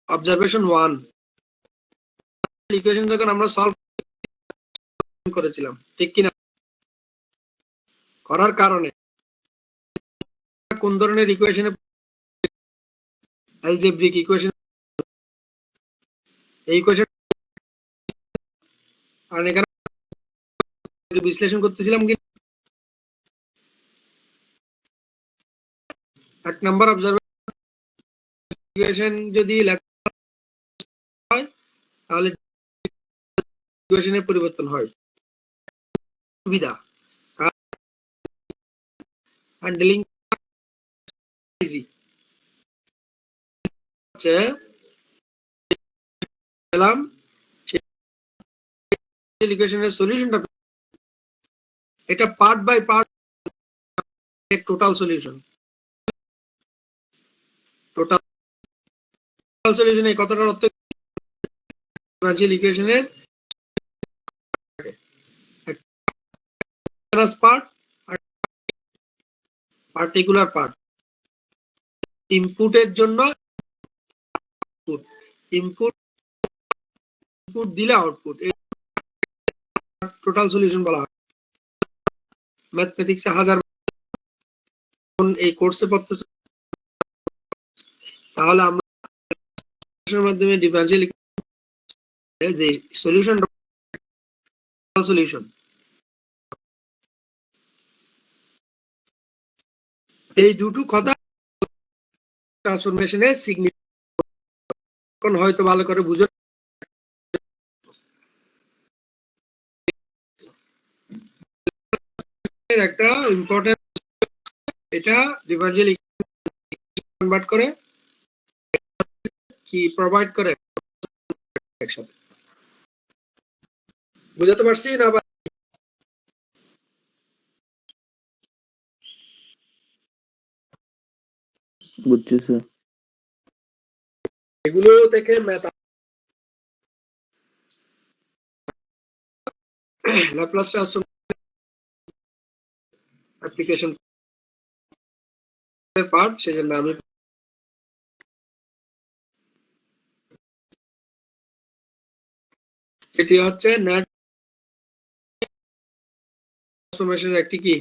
অবজারভেশন 1 ইকুয়েশন যখন আমরা সলভ করেছিলাম ঠিক কিনা, করার কারণে কোন ধরনের ইকুয়েশনে অ্যালজেব্রিক ইকুয়েশন এই ইকুয়েশন আর এখানে বিশ্লেষণ করতেছিলাম কি 1 নাম্বার অবজারভেশন ইকুয়েশন যদি হয় তাহলে ইকুয়েশনের পরিবর্তন হয়। সুবিধা হ্যান্ডলিং ইজি হচ্ছে পেলাম সেই ইকুয়েশনের সলিউশনটা, এটা part by part total solution. Total solution এই কথাটার অর্থ ডিফারেনশিয়াল ইকুয়েশনের পার্ট আর পার্টিকুলার পার্ট। ইনপুটের জন্য ইনপুট ইনপুট দিলে আউটপুট, টোটাল সলিউশন বলা হয়। ম্যাথমেটিক্সে হাজার এই কোর্সে পড়তেছে, তাহলে আমরা মাধ্যমে ডিফারেনশিয়াল যে সলিউশন সলিউশন এই দুটো কথা ট্রান্সফরমেশনের সিগনিফিকেন্স হয়তো ভালো করে বুঝো। একটা ইম্পর্টেন্ট এটা ডিফারেনশিয়াল কনভার্ট করে কি প্রোভাইড করে একসাথে। বুঝাতে পারছি না? বুঝছি স্যার। এগুলো থেকে ম্যাথ ল্যাপ্লাস ট্রান্সফর্ম অ্যাপ্লিকেশন এর পার্ট, সেজন্য আমি এটি হচ্ছে নেট ট্রান্সফরমেশনের একটি কি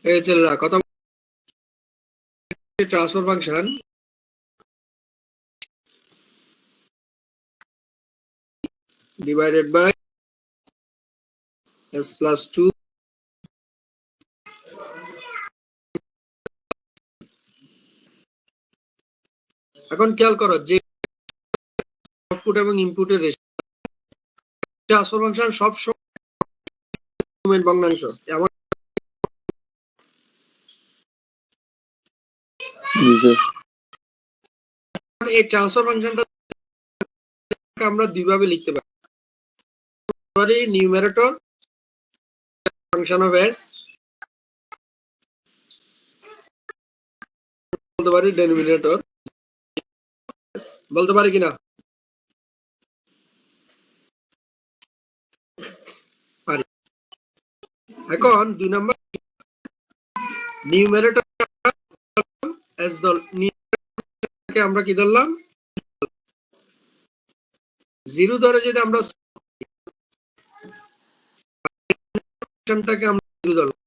এই ছেলেরা কথা transfer function divided by s plus 2 এখন খেয়াল করো যে আউটপুট এবং ইনপুটের রেশিও ট্রান্সফার ফাংশন সব সময় ভগ্নাংশ এমন জি স্যার। এই ট্রান্সফার ফাংশনটা আমরা দুইভাবে লিখতে পারি নিউমারেটর ফাংশন অফ s বলতে পারি ডেনোমিনেটর বলতে পারি কিনা পারি। এখন 2 নাম্বার নিউমারেটর s নিউমারেটরকে আমরা কি ধরলাম 0 ধরে যদি আমরা ফাংশনটাকে আমরা 0 ধরলাম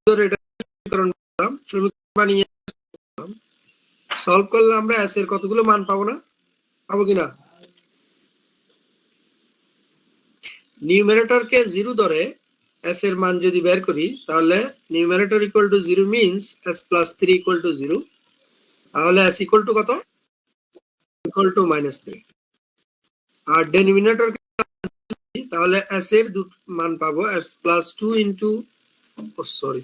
ধরে এটা সমীকরণ করলাম, সমীকরণ বানিয়ে সলভ করলে আমরা s এর কতগুলো মান পাবো না পাবো কিনা নিউমারেটরকে 0 ধরে s এর মান যদি বের করি তাহলে numerator equal to 0 means s plus 3 equal to 0 তাহলে s ইকুয়াল টু কত ইকুয়াল টু -3 আর ডেনোমিনেটর তাহলে s এর মান পাবো s plus 2 into sorry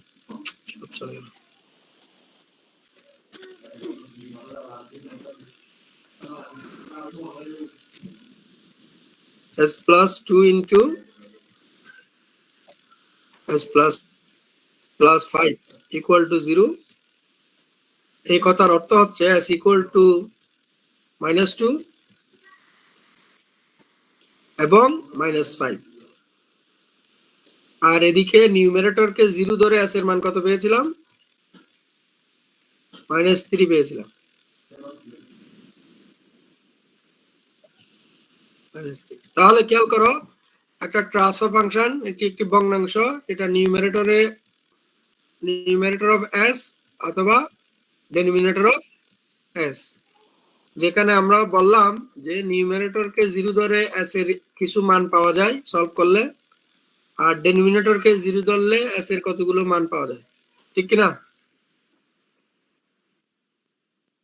s plus 2 into s plus 5 equal to 0 এই কথার অর্থ হচ্ছে s equal to -2 এবং -5 আর এদিকে নিউমারেটরকে 0 ধরে s এর মান কত পেয়েছিলাম -3 পেয়েছিলাম তাহলে খেয়াল করো একটা ট্রান্সফার ফাংশন এটি একটি ভগ্নাংশ এটা নিউমারেটর অফ s অথবা ডেনোমিনেটর অফ s যেখানে আমরা বললাম যে নিউমারেটরকে 0 ধরে s এর কিছু মান পাওয়া যায় সলভ করলে আর ডেনোমিনেটরকে 0 ধরলে s এর কতগুলো মান পাওয়া যায় ঠিক কি না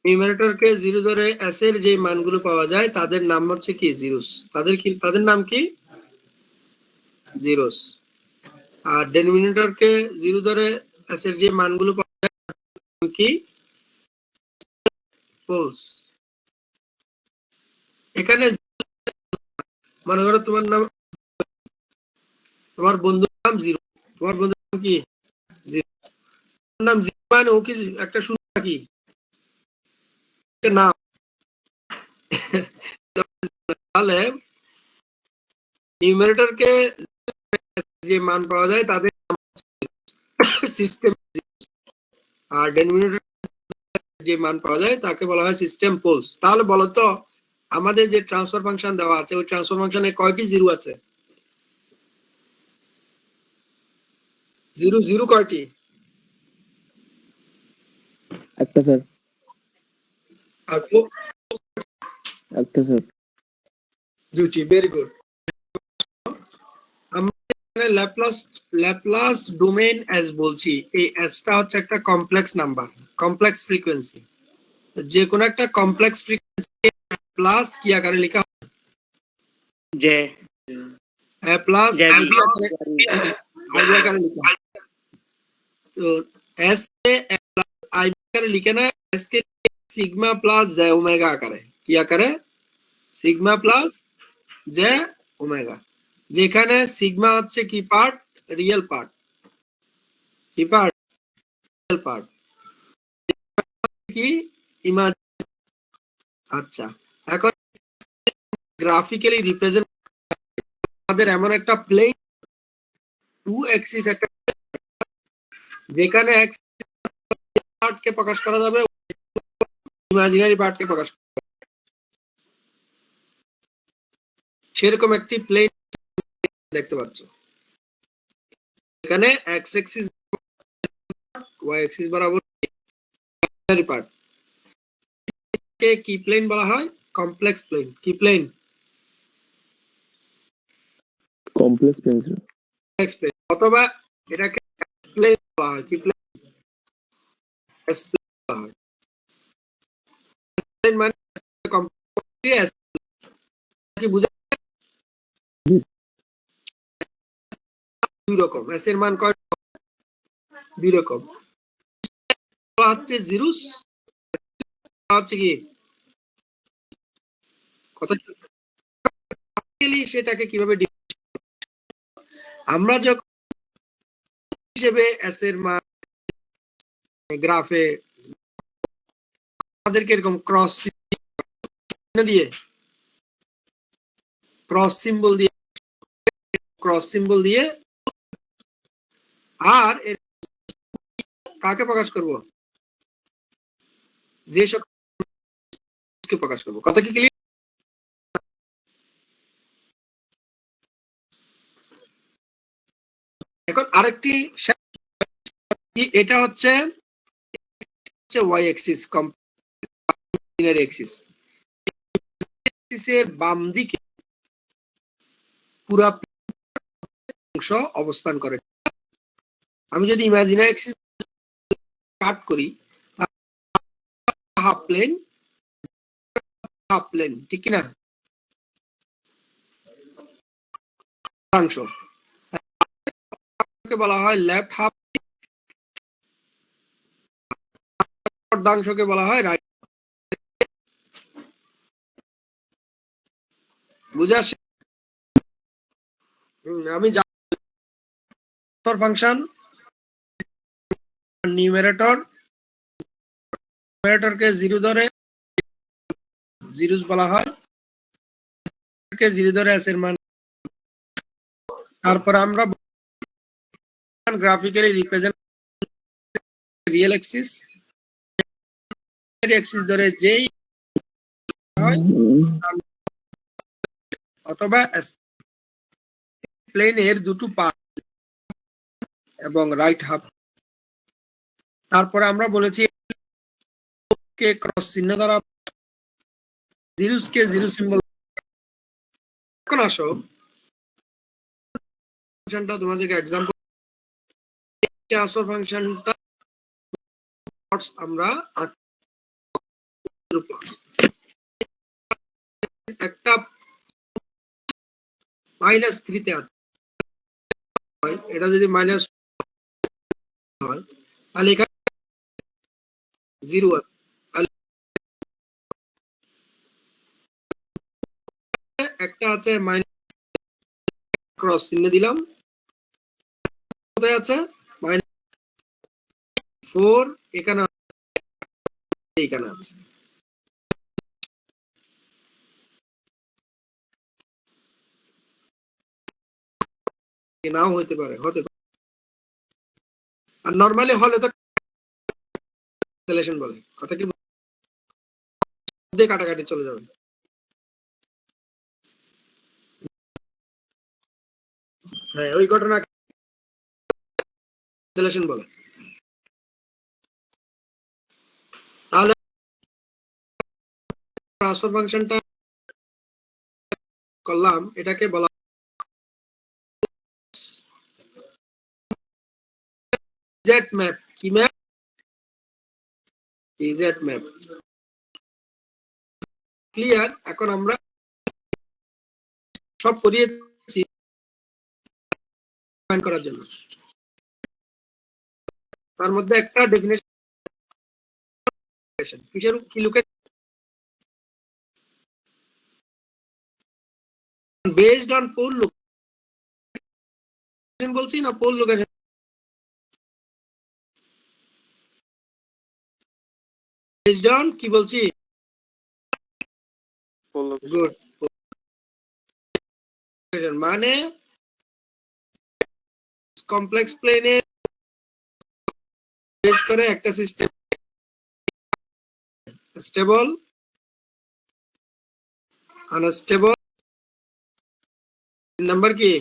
নিউমারেটরকে 0 ধরে s এর যে মানগুলো পাওয়া যায় তাদের নাম হচ্ছে কি জিরোস তাদের নাম কি জিরোস আর ডেনোমিনেটরকে 0 ধরে s এর যে মানগুলো পাওয়া যায় কি পোলস এখানে মনে করো তোমার বন্ধুর নাম 0 তোমার বন্ধুর নাম কি 0 নাম 0 মানে ও কি একটা শূন্য কি নাম তাহলে নিউমারেটরকে যে মান পাওয়া যায় তাদের সিস্টেম আর ডেনোমিনেটর যে মান পাওয়া যায় তাকে বলা হয় সিস্টেম পোলস তাহলে বলো তো আমাদের যে ট্রান্সফার ফাংশন দেওয়া আছে ওই ট্রান্সফার ফাংশনে কয়টি জিরো আছে 0 0 কয়টি একটা স্যার। আর একটা স্যার। দুটি ভেরি গুড আমরা এখানে ল্যাপ্লাস ডোমেইন s বলছি এই s টা হচ্ছে একটা কমপ্লেক্স নাম্বার কমপ্লেক্স ফ্রিকোয়েন্সি যে কোন একটা কমপ্লেক্স ফ্রিকোয়েন্সি প্লাস কি আকারে লেখা যে প্লাস আইবি আকারে লেখা তো s কে প্লাস আইবি আকারে লিখে না s কে সিগমা প্লাস j ওমেগা আকারে কি আকারে সিগমা প্লাস জে ওমেগা, যেখানে সিগমা হচ্ছে কি পার্ট, রিয়েল পার্ট, কি পার্ট, রিয়েল পার্ট, কি ইমাজিন। আচ্ছা, এখন গ্রাফিক্যালি রিপ্রেজেন্ট আমাদের এমন একটা প্লেন টু অ্যাক্সিস, একটা যেখানে এক্স পার্টকে প্রকাশ করা যাবে, ইমাজিনারি পার্টকে প্রকাশ করা যাবে। সেরকম একটি প্লেন দেখতে পাচ্ছ, এখানে এক্স অ্যাক্সিস ওয়াই অ্যাক্সিস বরাবর ইমাজিনারি পার্ট কে কি প্লেন বলা হয়, কমপ্লেক্স প্লেন। কি plane, complex plane sir. Complex plane, অথবা এটাকে প্লেন বলা হয়। কি প্লেন, এস প্লেন বলা হয়। প্লেন মানে কমপ্লেক্স, কি বুঝা, দুই রকম, এস এর মান কয়, দুই রকম, বলা হচ্ছে জিরুস, হচ্ছে কি কথা, সেটাকে কিভাবে আমরা যখন হিসেবে এস এর মান গ্রাফে আমাদেরকে এরকম ক্রস দিয়ে, ক্রস সিম্বল দিয়ে, ক্রস সিম্বল দিয়ে, আর কাকে প্রকাশ করব, যে সকলকে প্রকাশ করব। কথা কি ক্লিয়ার? এখন আরেকটি, এটা হচ্ছে ওয়াই অ্যাক্সিস, কম্বিনারি অ্যাক্সিস, অ্যাক্সিসের বাম দিকে পুরা অংশ অবস্থান করে। আমি যদি ইমাজিনারি অ্যাক্সিস কাট করি, হাফ প্লেন, হাফ প্লেন, ঠিক কি না, অংশ বলা হয় লেফট হাফ, অর্ধাংশকে বলা হয় রাইট। বুঝে আসে? আমি ফাংশন নিউমারেটরকে জিরো ধরে জিরোস বলা হয়, কে জিরো ধরে এস এর মান। তারপর আমরা graphically represent real Axis, Axis ধরে যেই হয়, অথবা প্লেনের দুটো পার্ট এবং রাইট হাফ। তারপরে আমরা বলেছি কে ক্রস চিহ্ন দ্বারা, জিরোস কে জিরো সিম্বল। এখন আসো ফাংশনটা তোমাদেরকে एग्जांपल, ট্রান্সফার ফাংশনটা আমরা একটা -3 তে আছে, এটা যদি মাইনাস হয় তাহলে এখানে 0 আছে, তাহলে একটা আছে মাইনাস, ক্রস চিহ্ন দিলাম, কোথায় আছে -4, এখানে এখানে আছে। নাও হতে পারে, হতে পারে, আর নরমালি হলে তো ক্যান্সেলেশন বলে। কথা কি দিয়ে কাটাকাটি চলে যাবে। হ্যাঁ, ওই ঘটনা ক্যান্সেলেশন বলে। তাহলে ট্রান্সফার ফাংশনটা করলাম, এটাকে বলা জেড ম্যাপ। কি ম্যাপ? Z map. ক্লিয়ার? এখন আমরা সব করিয়েছি ফাইন্ড করার জন্য। তার মধ্যে একটা ডেফিনেশন, কিসের কি location, based on pole location বলছি না পোল লোকেশন? বেসড অন কি বলছি? বললো গুড। মানে কমপ্লেক্স প্লেনে বেস করে একটা সিস্টেম স্টেবল, আনস্টেবল। নাম্বার কি?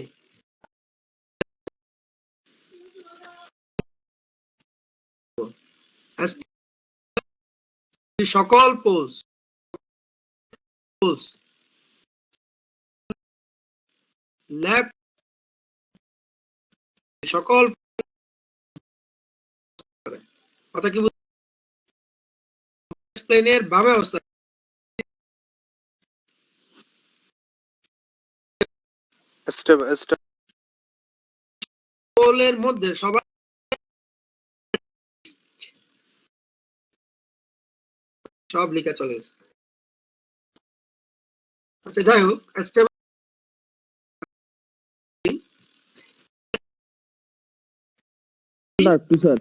সকল পোলস লেফট, সকল কথা কি প্লেনের বামে অবস্থা স্টেবল পোলের মধ্যে সবাই সব লেখা চলে গেছে। আচ্ছা যাই হোক, স্টেবল টু স্যার।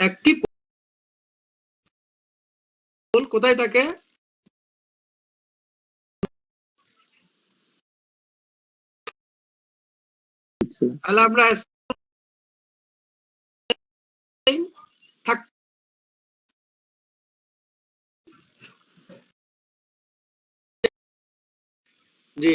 একটি পোল কোথায় থাকে? তাহলে আমরা থাক জি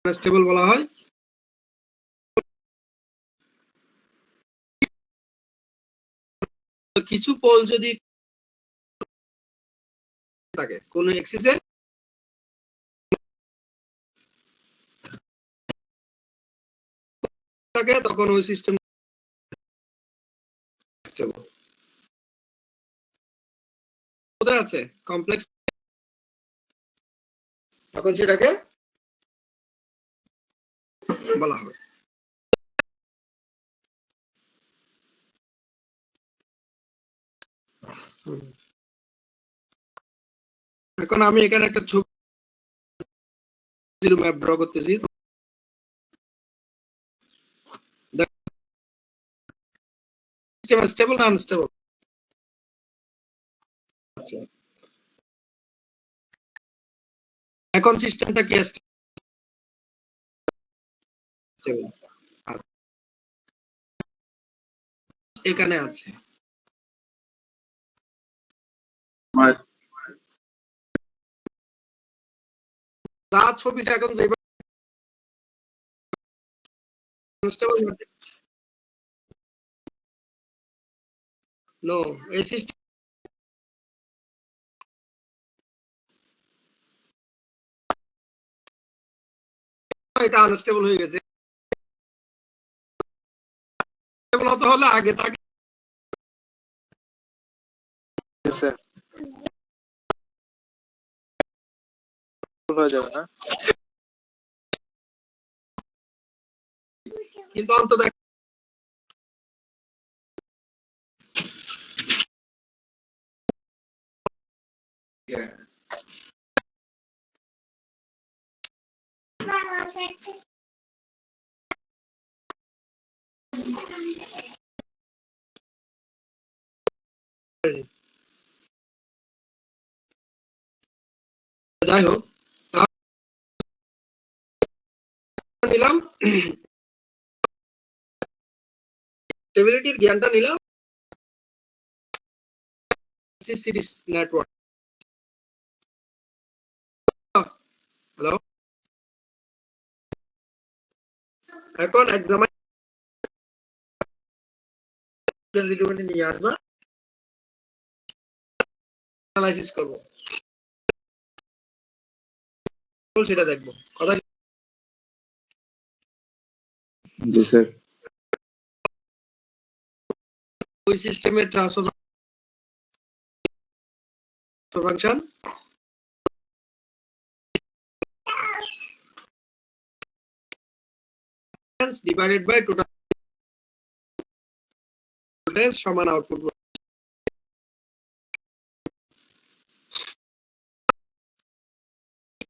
স্টেবল বলা হয়। কিছু পোল যদি থাকে কোন এক্সিসে থাকে, তখন ওই সিস্টেম স্টেবল। কোথায় আছে কমপ্লেক্স, তখন সেটাকে বলা হবে। এখন আমি এখানে একটা ছবি ম্যাপ ড্র করতেছি। স্টেবল না আনস্টেবল? আচ্ছা, এখন সিস্টেমটা কি আছে? এখানে আছে যা ছবিটা এখন যেভাবে আনস্টেবল নো, এই সিস্টেম এটা আনস্টেবল হয়ে গেছে। স্টেবল হতে হলে আগে তাকে স্যার হয়ে যাবে না? কিন্তু অন্তত যাই হোক নিলাম স্টেবিলিটির জ্ঞানটা নিলাম সিরিজ নেটওয়ার্ক হ্যালো, এখন এক্সাম নিয়ে আসবা, অ্যানালাইসিস করবো, সেটা দেখবো। কথা जी सर। ওই সিস্টেমের transfer function divided by total সমান আউটপুট।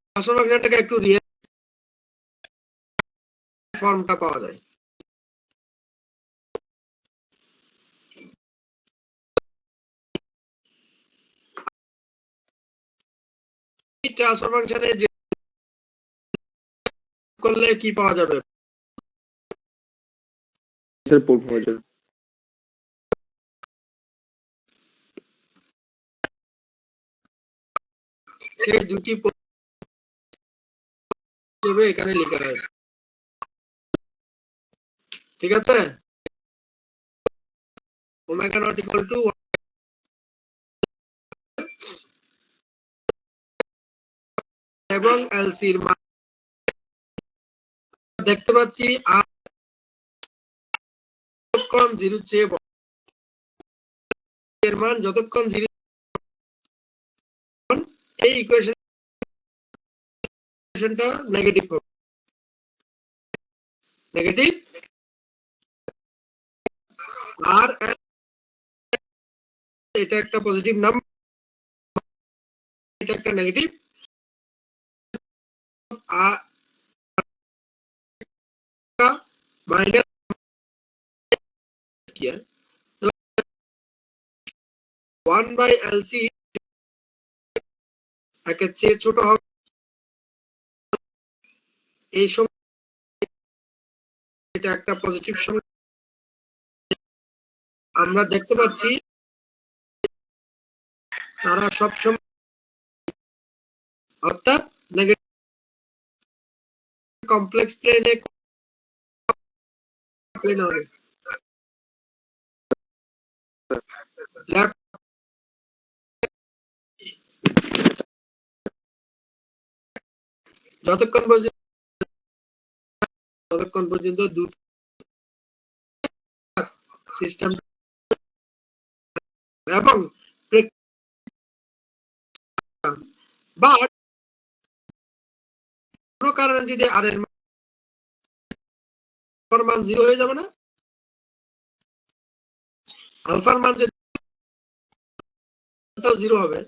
ট্রান্সফার ফাংশনটাকে একটু রিয়েল ফর্মটা পাওয়া যায়। এই ট্রান্সফার ফাংশনে যে করলে কি পাওয়া যাবে? सर पोर्टफोलियो সেই দুটি এখানে লেখা আছে, ঠিক আছে? ওমেগা নট ইকুয়াল টু এবং এলসি এর মান দেখতে পাচ্ছি, আর যতক্ষণ 0 চেয়ে বড় এর মান যতক্ষণ 0, এই ইকুয়েশনটা নেগেটিভ হবে, নেগেটিভ। আর এটা একটা পজিটিভ নাম্বার, এটা একটা নেগেটিভ, আর মাইনাস কি 1/LC একের চেয়ে ছোট হবে। এই সময় এটা একটা পজিটিভ সংখ্যা। আমরা দেখতে পাচ্ছি তারা সবসময়, অর্থাৎ নেগেটিভ কমপ্লেক্স প্লেনে হবে। যতক্ষণ পর্যন্ত দুটো সিস্টেম এবং বা কোনো কারণে যদি আর এর মান 0 হয়ে যাবে না, আলফার মান যদি 0 হবে,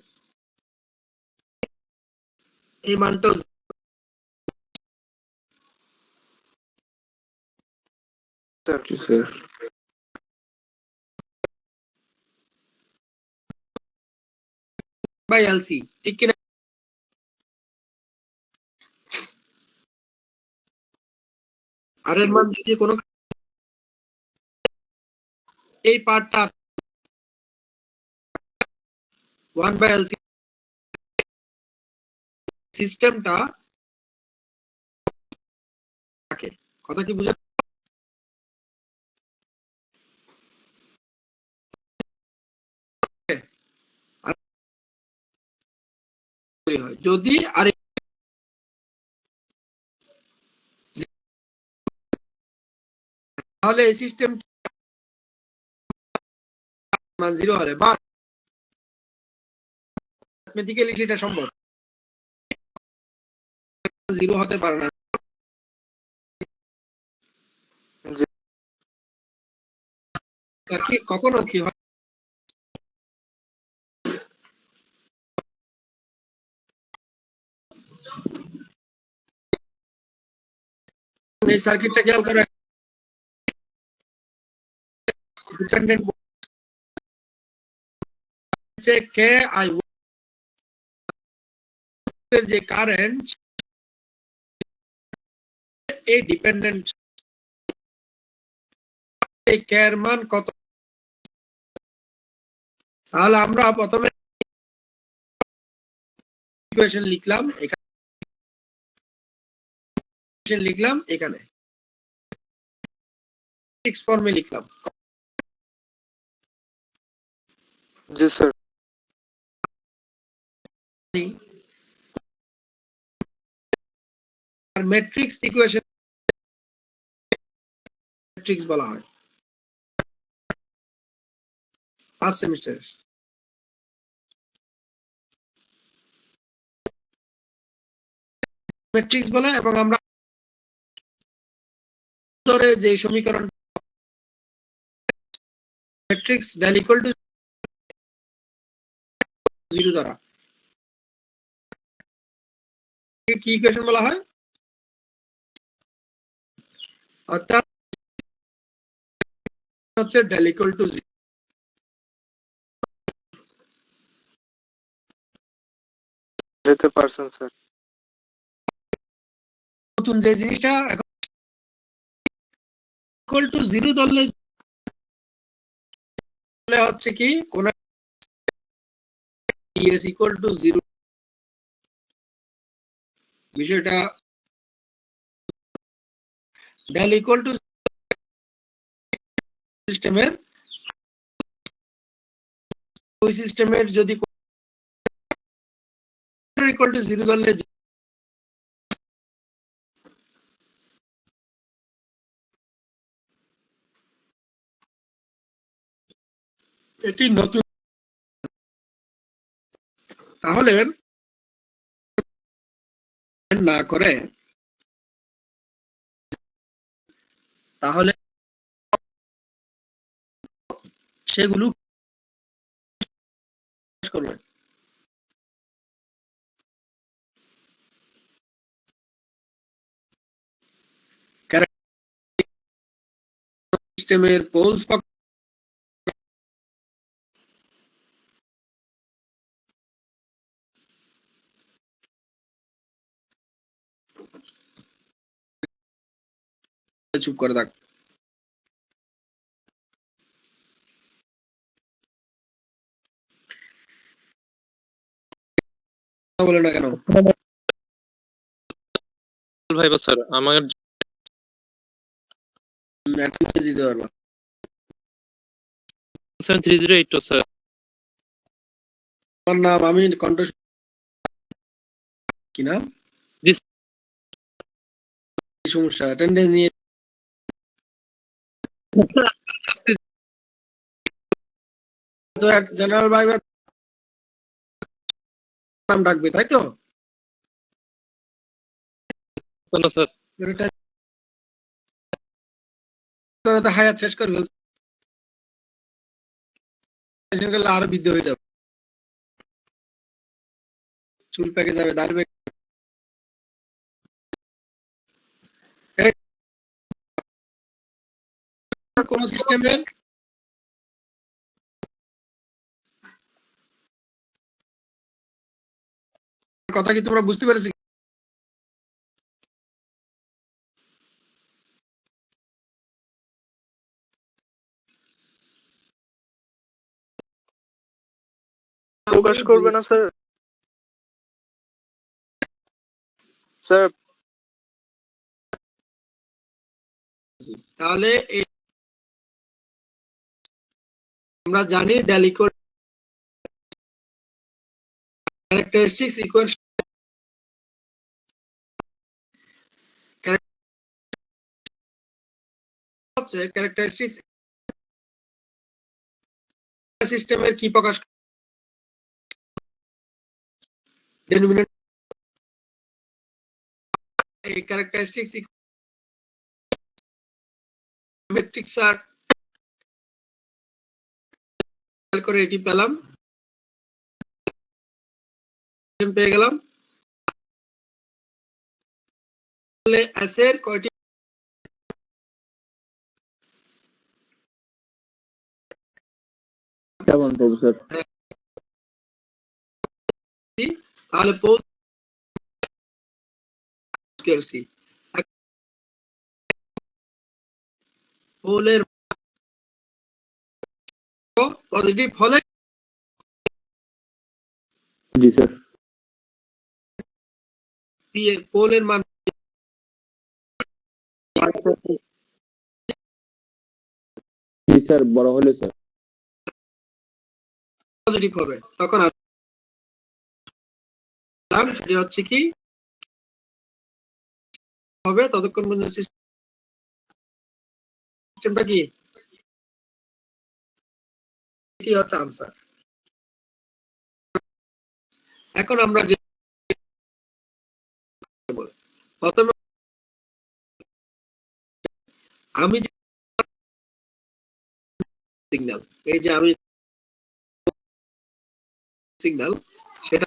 এই মানটাও जी सर। বাই এলসি, ঠিক কিনা? আর এর মান যদি কোনো এই পার্টটা 1/LC সিস্টেমটা থাকে। কথা কি বুঝা? যদি আর তাহলে এই সিস্টেম মান 0 হলে বা ম্যাথমেটিক্যালি সেটা সম্ভব, 0 হতে পারে না। স্যার কি কখনো কি হয় এই সার্কিটটা খেয়াল করে, ডিপেন্ডেন্ট হচ্ছে কে আই এর যে কারেন্ট, এই ডিপেন্ডেন্ট এই কে এর মান কত। তাহলে আমরা প্রথমে ইকুয়েশন লিখলাম, এখানে লিখলাম এখানে ম্যাট্রিক্স ফর্মে লিখলাম जी सर আর ম্যাট্রিক্স ইকুয়েশন ম্যাট্রিক্স বলা হয় ফার্স্ট সেমিস্টার ম্যাট্রিক্স বলে এবং আমরা ধরে যে সমীকরণ ম্যাট্রিক্স ডেল ইকুয়াল টু 0 দ্বারা কি ইকুয়েশন বলা হয় অর্থাৎ হচ্ছে ডেল ইকুয়াল টু 0 যেতে পারছেন স্যার নতুন যে জিনিসটা এখন ইকুয়াল টু 0 ধরলে হচ্ছে কি কোন ইএস ইকুয়াল টু 0 বিষয়টা ডেল ইকুয়াল টু সিস্টেমের ওই সিস্টেমের যদি ইকুয়াল টু 0 ধরলে এটি নতুন তাহলে না করে তাহলে সেগুলো করবে সিস্টেমের পোলস চুপ করে থাক বলে না কেন ভাই স্যার আমার অ্যাটেন্ডেন্স দিতে পারবা 7308 স্যার আমার নাম আমি কণ্ঠ কি নাম জি কি সমস্যা অ্যাটেন্ডেন্স নিয়ে তো এক জেনারেল ভাইবা নাম ডাকবে তাই তো স্যার এটা করে তো হায়াত শেষ করবে টেনশন করলে আরো বৃদ্ধ হয়ে যাবে চুল পেকে যাবে দাড়ি পেকে কোন সিস্টেমের কথা কি তোমরা বুঝতে পেরেছো প্রকাশ করবে না স্যার স্যার তাহলে আমরা জানি ডেল ইকুয়াল ক্যারেক্টারিস্টিক্স ইকুয়াল হচ্ছে ক্যারেক্টারিস্টিক্স সিস্টেমের কি প্রকাশ ডেনোমিনেটর এই ক্যারেক্টারিস্টিক্স ম্যাট্রিক্স আর করে এটি পেলাম পেয়ে গেলাম তাহলে এস এর কয়টি কেমন প্রফেসর তাহলে পোস্ট করছি পোলের পজিটিভ হলে জি স্যার পোলের মান জি স্যার বড় হলে স্যার পজিটিভ হবে তখন সেটি হচ্ছে কি হবে ততক্ষণ পর্যন্ত সিস্টেমটা কি এটি হচ্ছে আনসার। এখন আমরা যে প্রথমে আমি যে সিগন্যাল এই যে আমি সিগন্যাল সেটা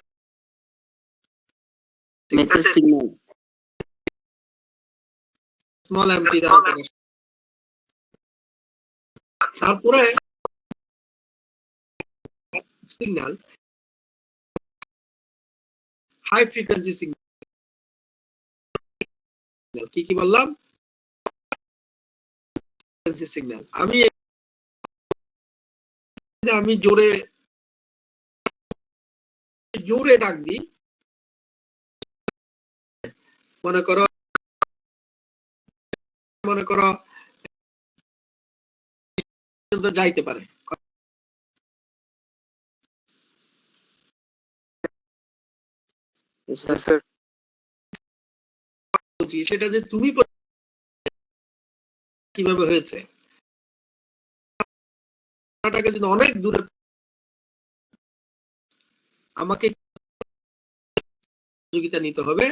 মেসেজ সিগন্যাল স্মল এমটি দ্বারা প্রকাশ তারপরে সিগন্যাল হাই ফ্রিকোয়েন্সি সিগন্যাল কি কি বললাম সিগন্যাল আমি জোরে জোরে ডাক দিই মনে করো যাইতে পারে স্যার সেটা যে তুমি কিভাবে হয়েছে যদি অনেক দূরে আমাকে সহযোগিতা নিতে হবে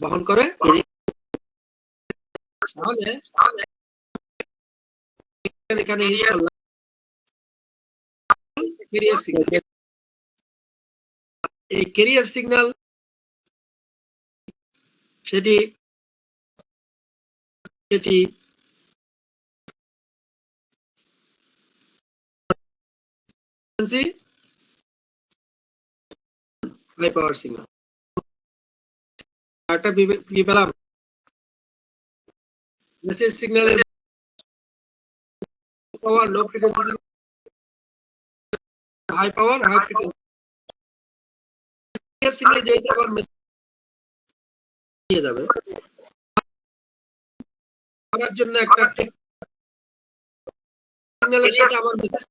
বহন করে তাহলে এখানে ইউজ করলাম ক্যারিয়ার সিগন্যাল এই ক্যারিয়ার সিগন্যাল সেটি হাই পাওয়ার সিগন্যাল একটা কি পেলাম মেসেজ সিগন্যালের power low frequency high power high frequency signal যেটা আবার মেসেজ নিয়ে যাবে করার জন্য একটা সিগন্যালের সাথে আমার মেসেজ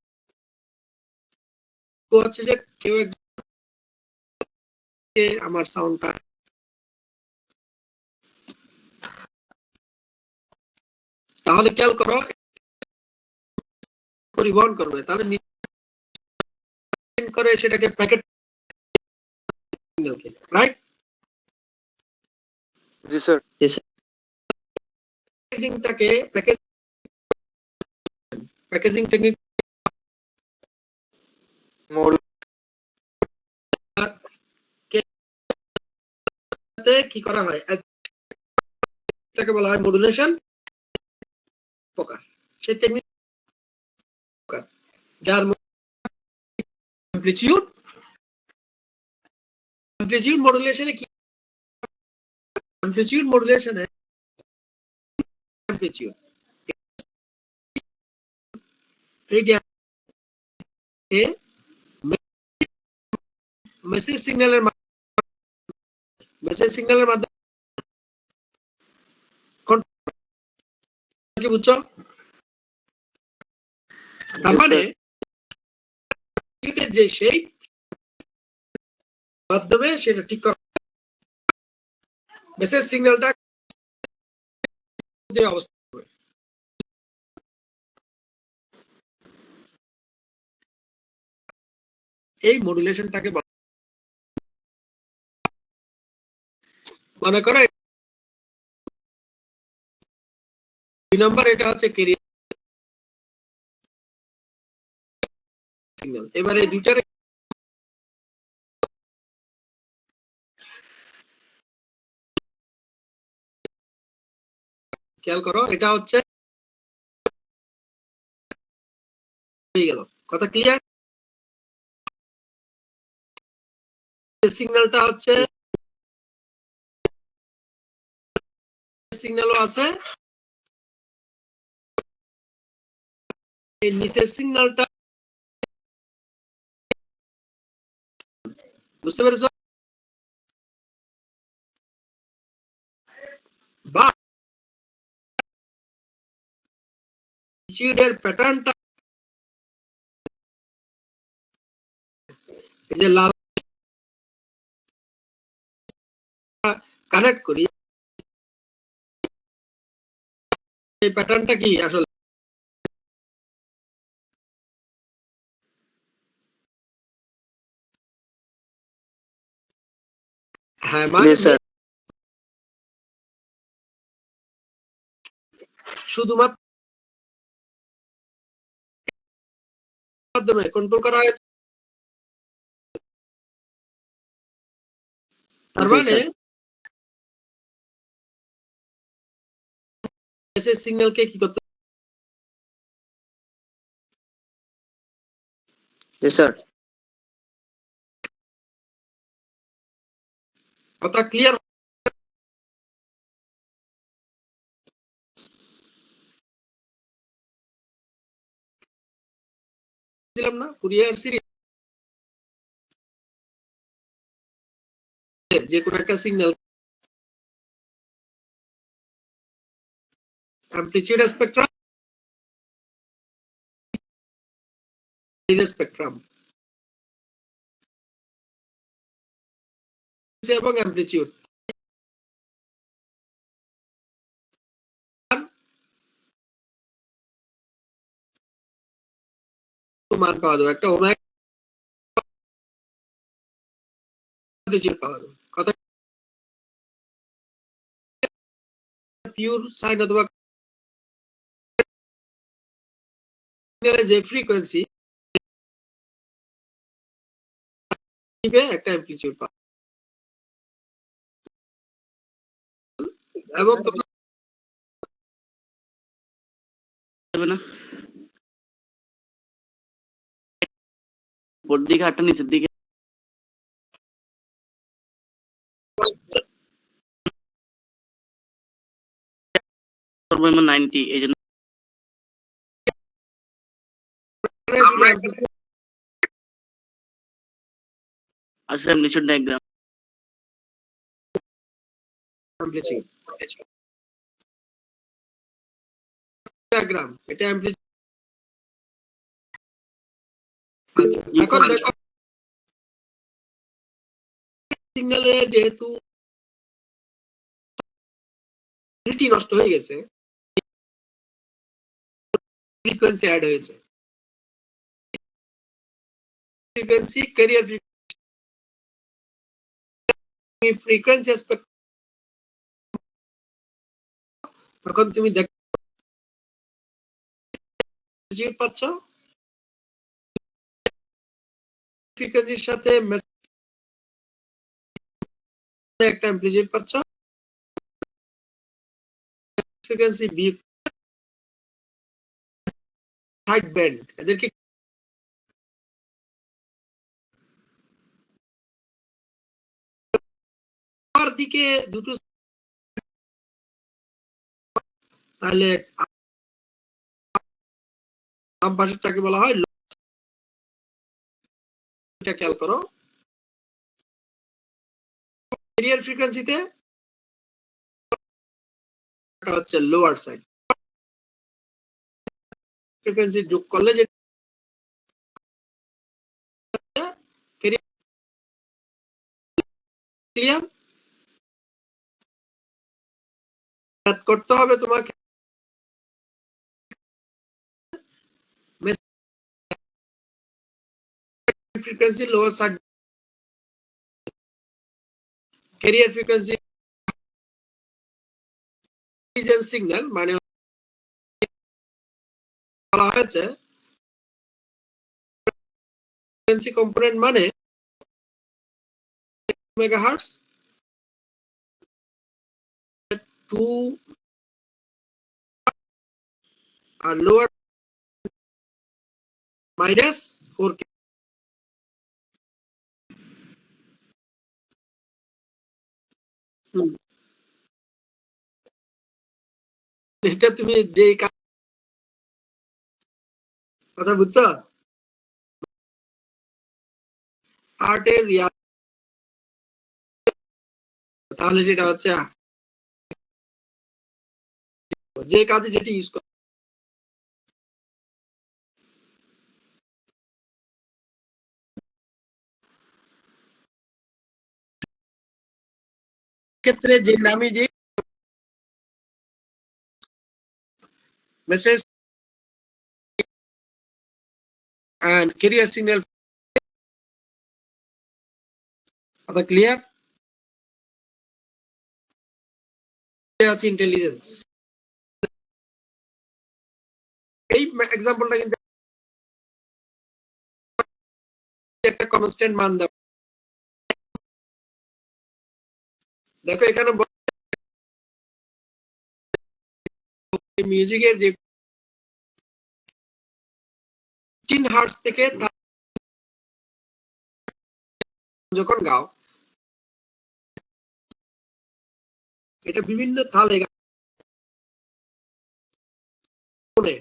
হচ্ছে যে কেউ আমার সাউন্ডটা তাহলে খেয়াল করো পরিবহন করবে তাহলে করে সেটাকে প্যাকেট সিগন্যালকে রাইট জি স্যার প্যাকেজিংটাকে প্যাকেজিং টেকনিক কি করা হয় এটাকে বলা হয় মডুলেশন প্রকার সেই টেকনিক যার অ্যামপ্লিটিউড মডুলেশনে কি অ্যামপ্লিটিউড মডুলেশনে অ্যামপ্লিটিউড এই যে মেসেজ সিগন্যালের মাধ্যমে কি বুঝছো তার মানে যে সেই মাধ্যমে সেটা ঠিক করা মেসেজ সিগন্যালটা অবস্থা এই মডুলেশনটাকে মনে করো 2 নাম্বার এটা হচ্ছে ক্যারিয়ার সিগন্যাল এবারে এই দুইটার খেয়াল করো এটা হচ্ছে হয়ে গেল কথা ক্লিয়ার সিগন্যালটা হচ্ছে সিগন্যালও আছে এই নিচের সিগন্যালটা বুঝতে পেরেছো অ্যামপ্লিটিউডের প্যাটার্নটা এই যে লাল কানেক্ট করি, এই প্যাটার্নটা কি আসলে? হ্যাঁ, মানে জি স্যার। শুধুমাত্র মাধ্যমে কন্ট্রোল করা হয়েছে। তার জি মানে স্যার। সিগন্যালকে কি করতে জি স্যার। কথা ক্লিয়ার? দিলাম না ফুরিয়ার সিরিজ যে কোনো একটা signal amplitude spectrum, phase spectrum এবং অ্যামপ্লিটিউড মান পাওয়া যাবে, একটা ওমেগা অ্যামপ্লিটিউড পাওয়া যাবে। কথা পিওর সাইন অথবা যে ফ্রিকোয়েন্সি দিবে একটা অ্যামপ্লিটিউড পাবে এবং তোমরা না উপর দিকে হাতটা নিচের দিকে সর্বনিম্ন 90 এই জন্য আসলে নিচের ডায়াগ্রাম অ্যামপ্লিটিউড ডায়াগ্রাম এটা অ্যামপ্লিটিউড। আচ্ছা, এখন দেখো সিগন্যালে যেহেতু কোয়ালিটি নষ্ট হয়ে গেছে, ফ্রিকোয়েন্সি অ্যাড হয়েছে, ফ্রিকোয়েন্সি ক্যারিয়ার ফ্রিকোয়েন্সি অ্যাসপেক্ট, তখন তুমি দেখো পাচ্ছ ফ্রিকোয়েন্সির সাথে একটা অ্যামপ্লিটিউড পাচ্ছ, ফ্রিকোয়েন্সি বি সাইড ব্যান্ড, এদেরকে আর দিকে দুটো, তাহলে বাম পাশেরটাকে বলা হয়, এটা খেয়াল করো ক্যারিয়ার ফ্রিকোয়েন্সিতে এটা হচ্ছে লোয়ার সাইড, ফ্রিকোয়েন্সি যোগ করলে যে ক্লিয়ার করতে হবে তোমাকে frequency lower side career frequency signal মানে বলা হয়েছে ফ্রিকোয়েন্সি কম্পোনেন্ট মানে মেগাহার্টজ টু আর লোয়ার -4 এটা তুমি যে কথা বুঝছো আর্টের তাহলে সেটা হচ্ছে যে কাজে যেটি ইউজ ক্ষেত্রে যে নামই যে মেসেজ and carrier signal কথা ক্লিয়ার আছে ইন্টেলিজেন্স এই এক্সাম্পলটা কিন্তু একটা কনস্ট্যান্ট মান দাও দেখো এখানে মিউজিকের যে 15 হার্টজ থেকে যখন গাও এটা বিভিন্ন তালে গানে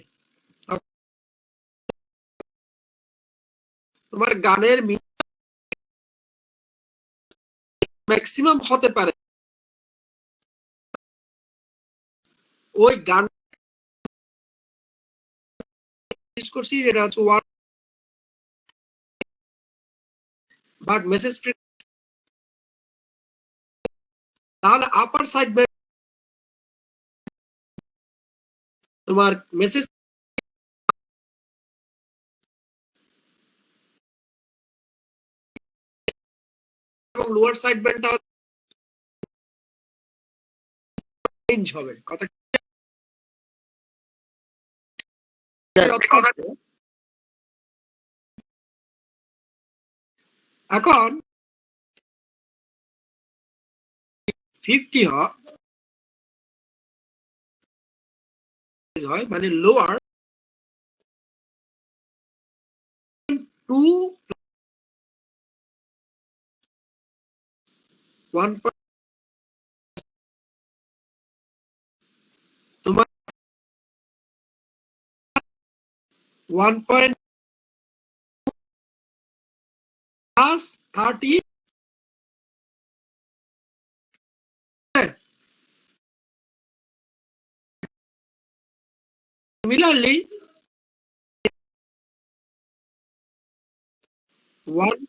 তোমার গানের ম্যাক্সিমাম হতে পারে ওই গান করছি যেটা হচ্ছে ওয়ান বাট মেসেজ তাহলে আপার সাইড তোমার মেসেজ এবং লোয়ার সাইড ব্যান্ডটা চেঞ্জ হবে কথা এখন 50 হয় মানে লোয়ার 2 1 তোমার 1 plus 30 similarly 1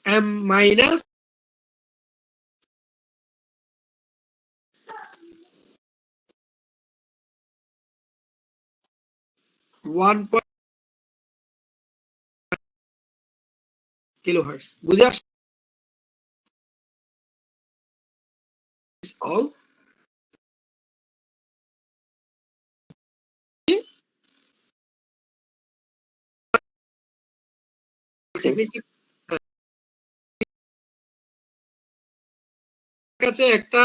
m minus one kilohertz বুঝে আসছে all কাছে একটা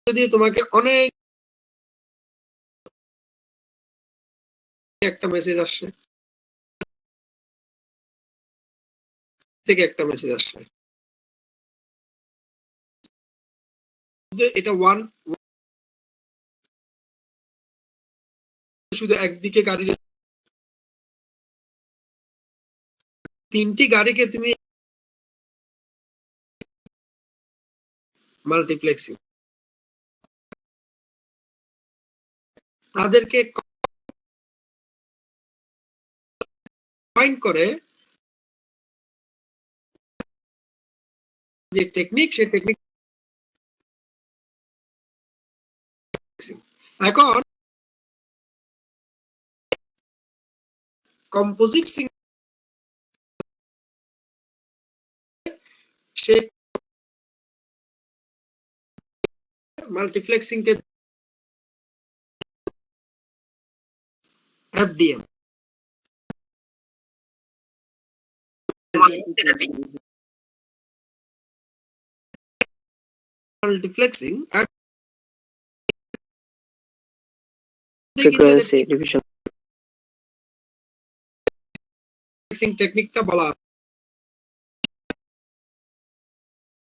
যদি তোমাকে অনেক একটা মেসেজ আসছে থেকে একটা মেসেজ আসছে এটা ওয়ান শুধু একদিকে গাড়ি তিনটি গাড়িকে তুমি মাল্টিপ্লেক্সিং তাদেরকে কম্বাইন করে যে টেকনিক সেই টেকনিক এখন কম্পোজিট সে মাল্টিপ্লেক্সিং কে এফডিএম মাল্টিপ্লেক্সিং frequency division টেকনিকটা বলা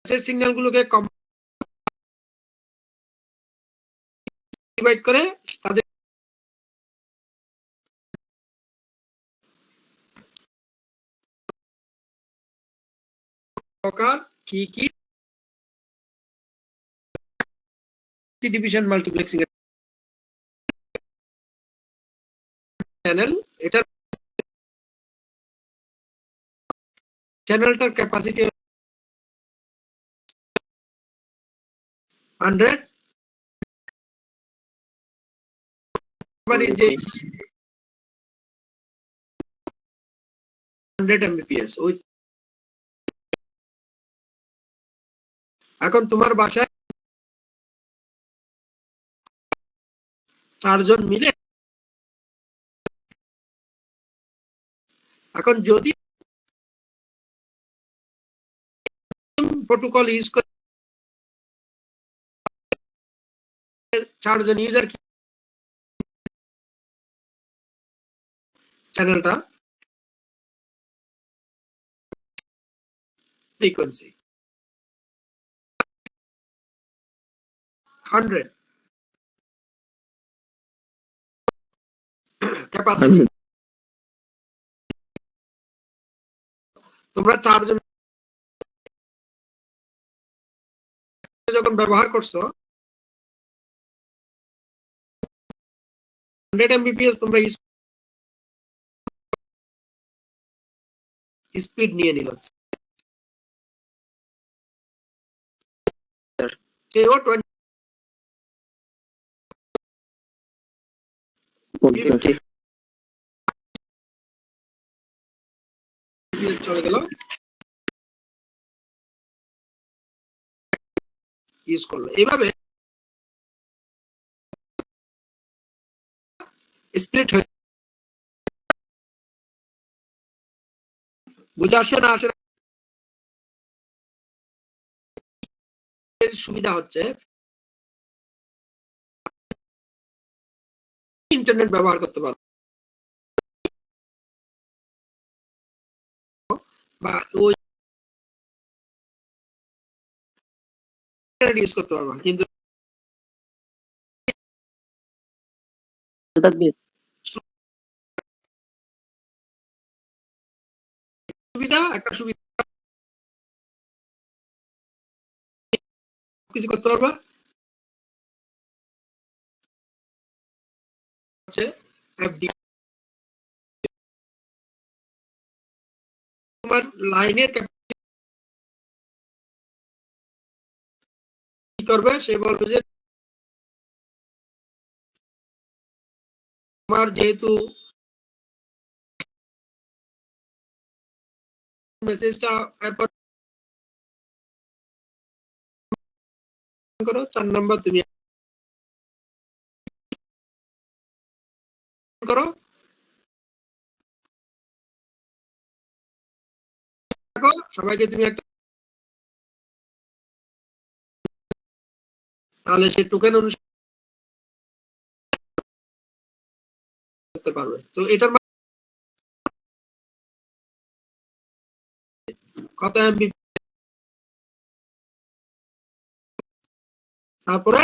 সেই সিগন্যালগুলোকে ডিভাইড করে তাদের প্রকার কি কি ডিভিশন মাল্টিপ্লেক্সিং চ্যানেল এটা চ্যানেলটার ক্যাপাসিটি 100 মানে যে 100 mbps ওই এখন তোমার বাসায় 4 জন মিলে এখন যদি প্রোটোকল ইউজ করে 4 জন ইউজার চ্যানেলটা ফ্রিকোয়েন্সি 100 ক্যাপাসিটি তোমরা 4 জন যখন ব্যবহার করছো 100 mbps তোমরা স্পিড নিয়ে নিল সেও 20 50 mbps চলে গেল ইউজ করলো এইভাবে স্প্লিট হয়ে বুঝে আসে না আসে না? এর সুবিধা হচ্ছে ইন্টারনেট ব্যবহার করতে পারো বা ওই ইন্টারনেট ইউজ করতে পারবা কিন্তু সুবিধা একটা সুবিধা কিছু করতে পারবা হচ্ছে এফডি তোমার লাইনের কি করবে সে বলবে যে তোমার যেহেতু মেসেজটা করো 4 নাম্বার তুমি করো দেখো সবাইকে তুমি একটা তাহলে সে টোকেন অনুসারে করতে পারবে তো এটার কত এমবি তারপরে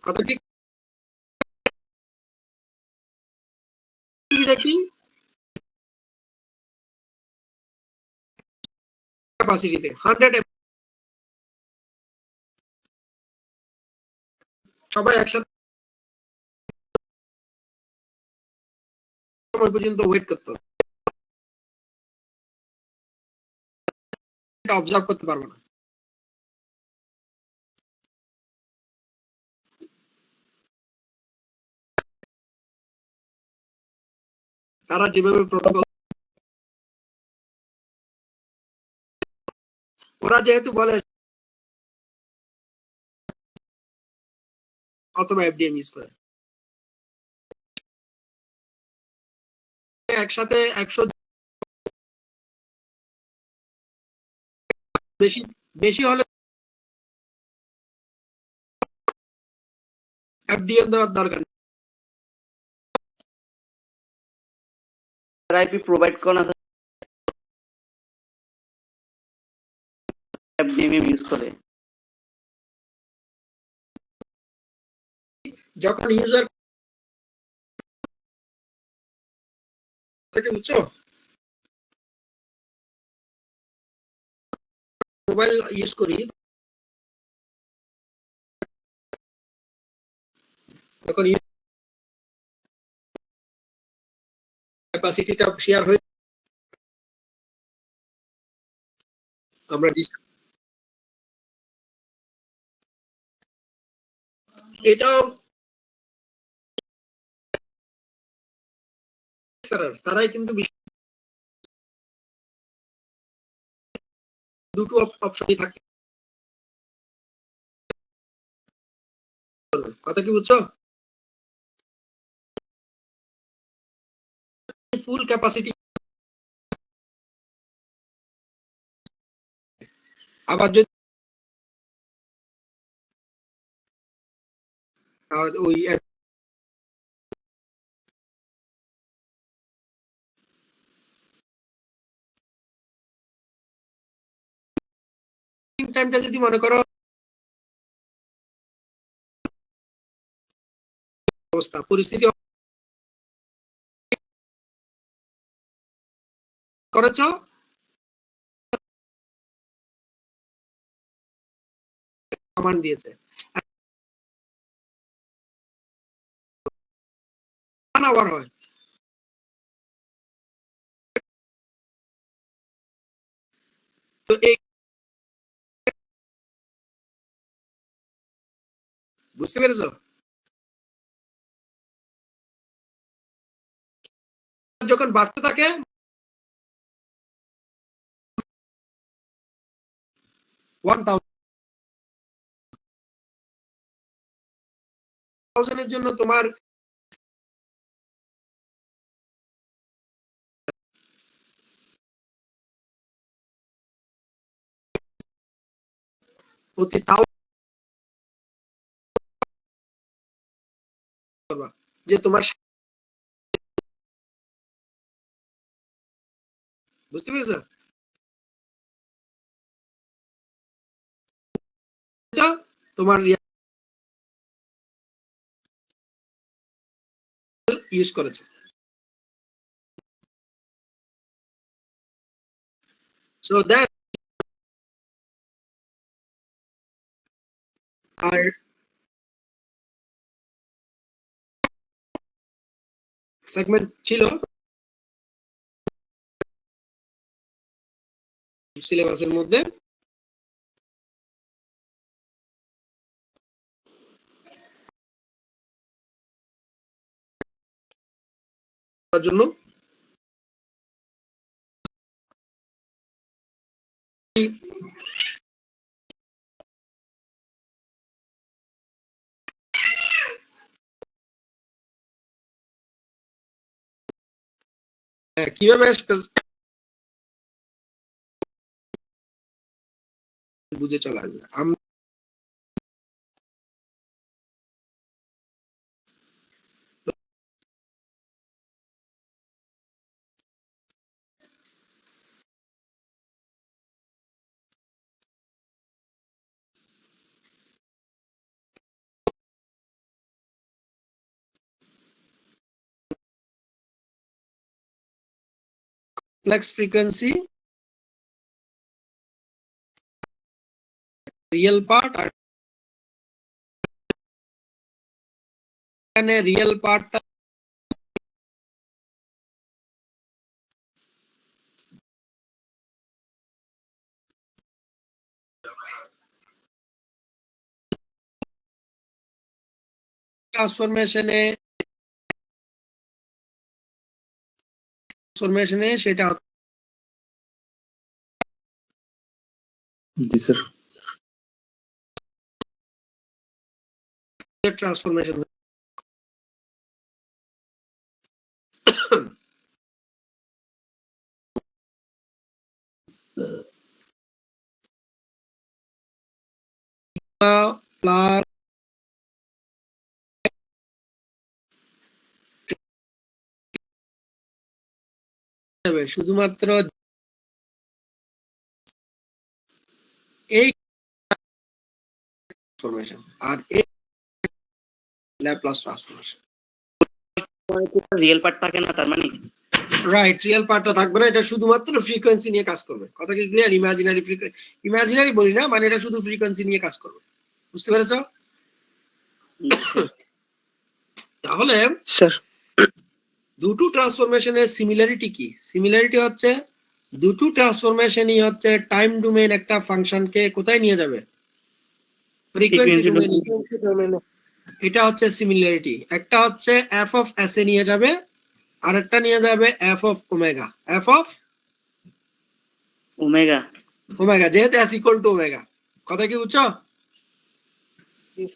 কত কি সুবিধা কি ক্যাপাসিটিতে 100 সবাই একসাথে সময় পর্যন্ত ওয়েট করতে হবে এটা অবজার্ভ করতে পারবো না তারা যেভাবে প্রোটোকল ওরা যেহেতু বলে অথবা এফডিএম ইউজ করে একসাথে 100 বেশি বেশি হলে এফডিএম দেওয়ার দরকার নেই আইপি প্রোভাইড করা এফডিএম ইউজ করে যখন ইউজার থেকে বুঝছো মোবাইল ইউজ করি তখন ক্যাপাসিটিটা শেয়ার হয়ে আমরা এটাও তারাই কিন্তু দুটো অপশনই থাকে। কথা কি বুঝছো? ফুল ক্যাপাসিটি আবার যদি ওই টাইমটা যদি মনে করো অবস্থা পরিস্থিতি করেছো কমান্ড দিয়েছে আবার হয় তো এই বুঝতে পেরেছো? যখন বাড়তে থাকে এর জন্য তোমার প্রতি যে তোমার বুঝতে পেরেছো? তোমার ইউজ করেছে so that আর সেগমেন্ট ছিল সিলেবাসের মধ্যে জন্য কিভাবে বুঝে চলা আসবে complex frequency real part আর এখানে রিয়েল পার্টটা ট্রান্সফরমেশনে সেটা जी सर ট্রান্সফরমেশন প্লাস শুধুমাত্র এই ট্রান্সফরমেশন আর এই ল্যাপ্লাস ট্রান্সফরমেশন রিয়েল পার্ট থাকে না তার মানে রাইট রিয়েল পার্টটা থাকবে না, এটা শুধুমাত্র ফ্রিকোয়েন্সি নিয়ে কাজ করবে। কথা কি ক্লিয়ার? ইমাজিনারি বলি না, মানে এটা শুধু ফ্রিকোয়েন্সি নিয়ে কাজ করবে। বুঝতে পেরেছো? তাহলে স্যার দুটো ট্রান্সফরমেশনের সিমিলারিটি কি? সিমিলারিটি হচ্ছে দুটো ট্রান্সফরমেশনই হচ্ছে টাইম ডোমেইন একটা ফাংশনকে কোথায় নিয়ে যাবে? ফ্রিকোয়েন্সি Frequency ডোমেইনে। এটা হচ্ছে সিমিলারিটি। একটা হচ্ছে এফ অফ এস এ নিয়ে যাবে, আর একটা নিয়ে যাবে F of omega. F of omega. Omega, যেহেতু এস ইকুয়াল টু ওমেগা। কথা কি বুঝছো?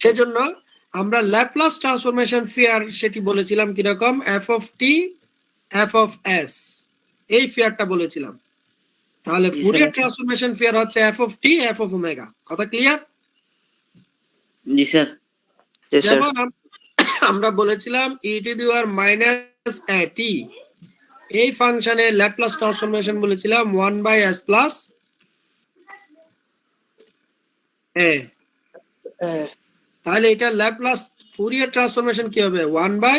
সেজন্য আমরা ল্যাপ্লাস ট্রান্সফরমেশন ফিয়ার সেটি বলেছিলাম কিরকম, F of T F of S, এই ফিয়ারটা বলেছিলাম। তাহলে ফুরিয়ার ট্রান্সফরমেশন ফিয়ার হচ্ছে f of T F of omega. কথা ক্লিয়ার? জি স্যার। যেমন আমরা বলেছিলাম ই টু দি পাওয়ার মাইনাস এ টি, এই ফাংশনের ল্যাপ্লাস ট্রান্সফরমেশন বলেছিলাম 1 বাই এস প্লাস এ। তাহলে এটা ল্যাপ্লাস ফুরিয়ার ট্রান্সফরমেশন কি হবে? 1 by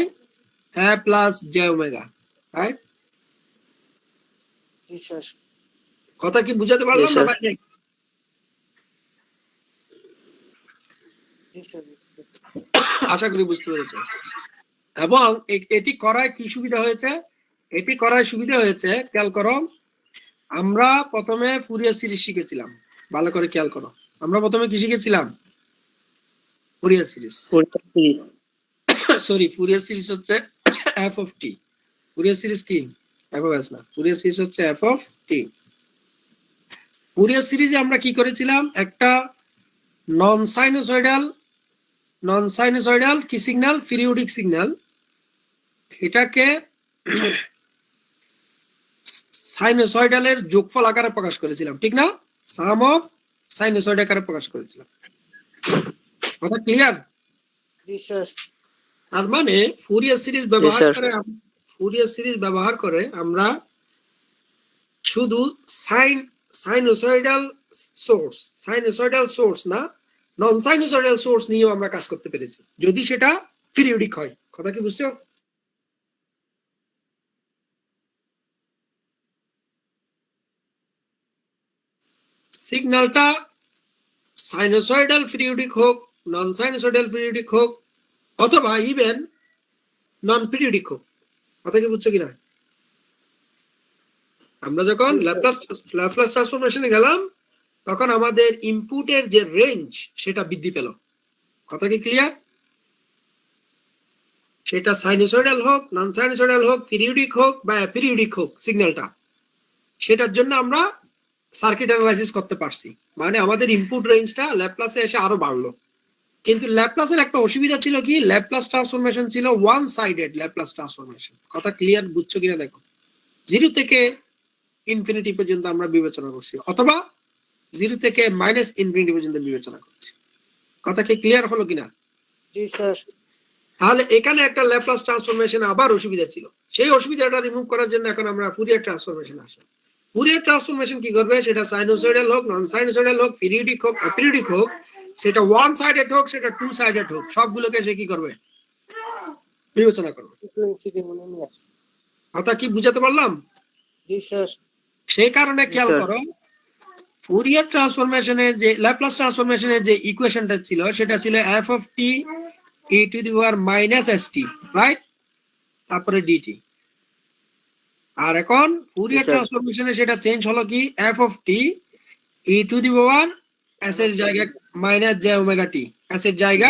A plus J omega, right? জি স্যার। কথা কি বুঝাতে পারলাম না ভাই? জি স্যার। আশা করি বুঝতে পেরেছো। এবং এটি করায় কি সুবিধা হয়েছে? এটি করায় সুবিধা হয়েছে, খেয়াল করো, আমরা প্রথমে ফুরিয়ার সিরিজ শিখেছিলাম। ভালো করে খেয়াল করো, আমরা প্রথমে কি শিখেছিলাম? Fourier series. Sorry, Fourier series হচ্ছে f of t. Fourier series কি? এফ অফ এস না, ফুরিয়ার সিরিজ হচ্ছে এফ অফ টি। ফুরিয়ার সিরিজে আমরা কি করেছিলাম? একটা নন সাইনোসয়েডাল কি সিগন্যাল? Periodic signal. এটাকে সাইনোসয়েডালের যোগফল আকারে প্রকাশ করেছিলাম, ঠিক না? সাম অফ সাইনোসয়েড আকারে প্রকাশ করেছিলাম। কথা ক্লিয়ার? জি স্যার। তার মানে ফুরিয়ার সিরিজ ব্যবহার করে আমরা শুধু সাইনোসয়েডাল সোর্স না, নন সাইনোসয়েডাল সোর্স নিয়েও আমরা কাজ করতে পেরেছি, যদি সেটা পিরিয়ডিক হয়। কথা কি বুঝছো? সিগন্যালটা সাইনোসয়েডাল পিরিয়ডিক হোক, নন সাইনোসয়েডাল পিরিয়ডিক হোক, অথবা ইভেন নন পিরিয়ডিক হোক। কথা কি বুঝছো কিনা? আমরা যখন ল্যাপ্লাস ট্রান্সফরমেশনে গেলাম, তখন আমাদের ইনপুটের যে রেঞ্জ সেটা বৃদ্ধি পেল। কথা কি ক্লিয়ার? সেটা সাইনোসয়েডাল হোক, নন সাইনোসয়েডাল হোক, পিরিয়ডিক হোক বা অ্যাপিরিয়ডিক হোক, সিগন্যালটা, সেটার জন্য আমরা সার্কিট অ্যানালাইসিস করতে পারছি। মানে আমাদের ইনপুট রেঞ্জটা ল্যাপ্লাসে এসে আরো বাড়লো। কিন্তু ল্যাপ্লাসের একটা অসুবিধা ছিল কি? ল্যাপ্লাস ট্রান্সফরমেশন ছিল ওয়ান সাইডেড ল্যাপ্লাস ট্রান্সফরমেশন। কথা ক্লিয়ার বুঝছো কিনা দেখো। 0 থেকে ইনফিনিটি পর্যন্ত আমরা বিবেচনা করছি, অথবা 0 থেকে মাইনাস ইনফিনিটি পর্যন্ত বিবেচনা করছি। কথা কি ক্লিয়ার হলো কিনা? জি স্যার। তাহলে এখানে একটা ল্যাপ্লাস ট্রান্সফরমেশন আবার অসুবিধা ছিল। সেই অসুবিধাটা রিমুভ করার জন্য এখন আমরা ফুরিয়ার ট্রান্সফরমেশন আসে। ফুরিয়ার ট্রান্সফরমেশন কি করবে? সেটা সাইনোসয়েডাল হোক, নন সাইনোসয়েডাল হোক, পিরিয়ডিক হোক, অ্যাপিরিয়ডিক হোক, সেটা ওয়ান সাইডেড হোক, সেটা টু সাইডেড হোক, সবগুলোকে সে কি করবে? বিবেচনা করবে। কথা কি বুঝাতে পারলাম? জি স্যার। সেই কারণে খেয়াল করো, ফুরিয়ার ট্রান্সফরমেশনে যে ল্যাপ্লাস ট্রান্সফরমেশনের যে ইকুয়েশনটা ছিল, সেটা ছিল F of T E to the power minus S T, right? তারপরে ডিটি। আর এখন ফুরিয়ার ট্রান্সফরমেশনে সেটা চেঞ্জ হলো কি? F of T E to the power S এর জায়গায় মাইনাস জে ওমেগা টি, এস এর জায়গা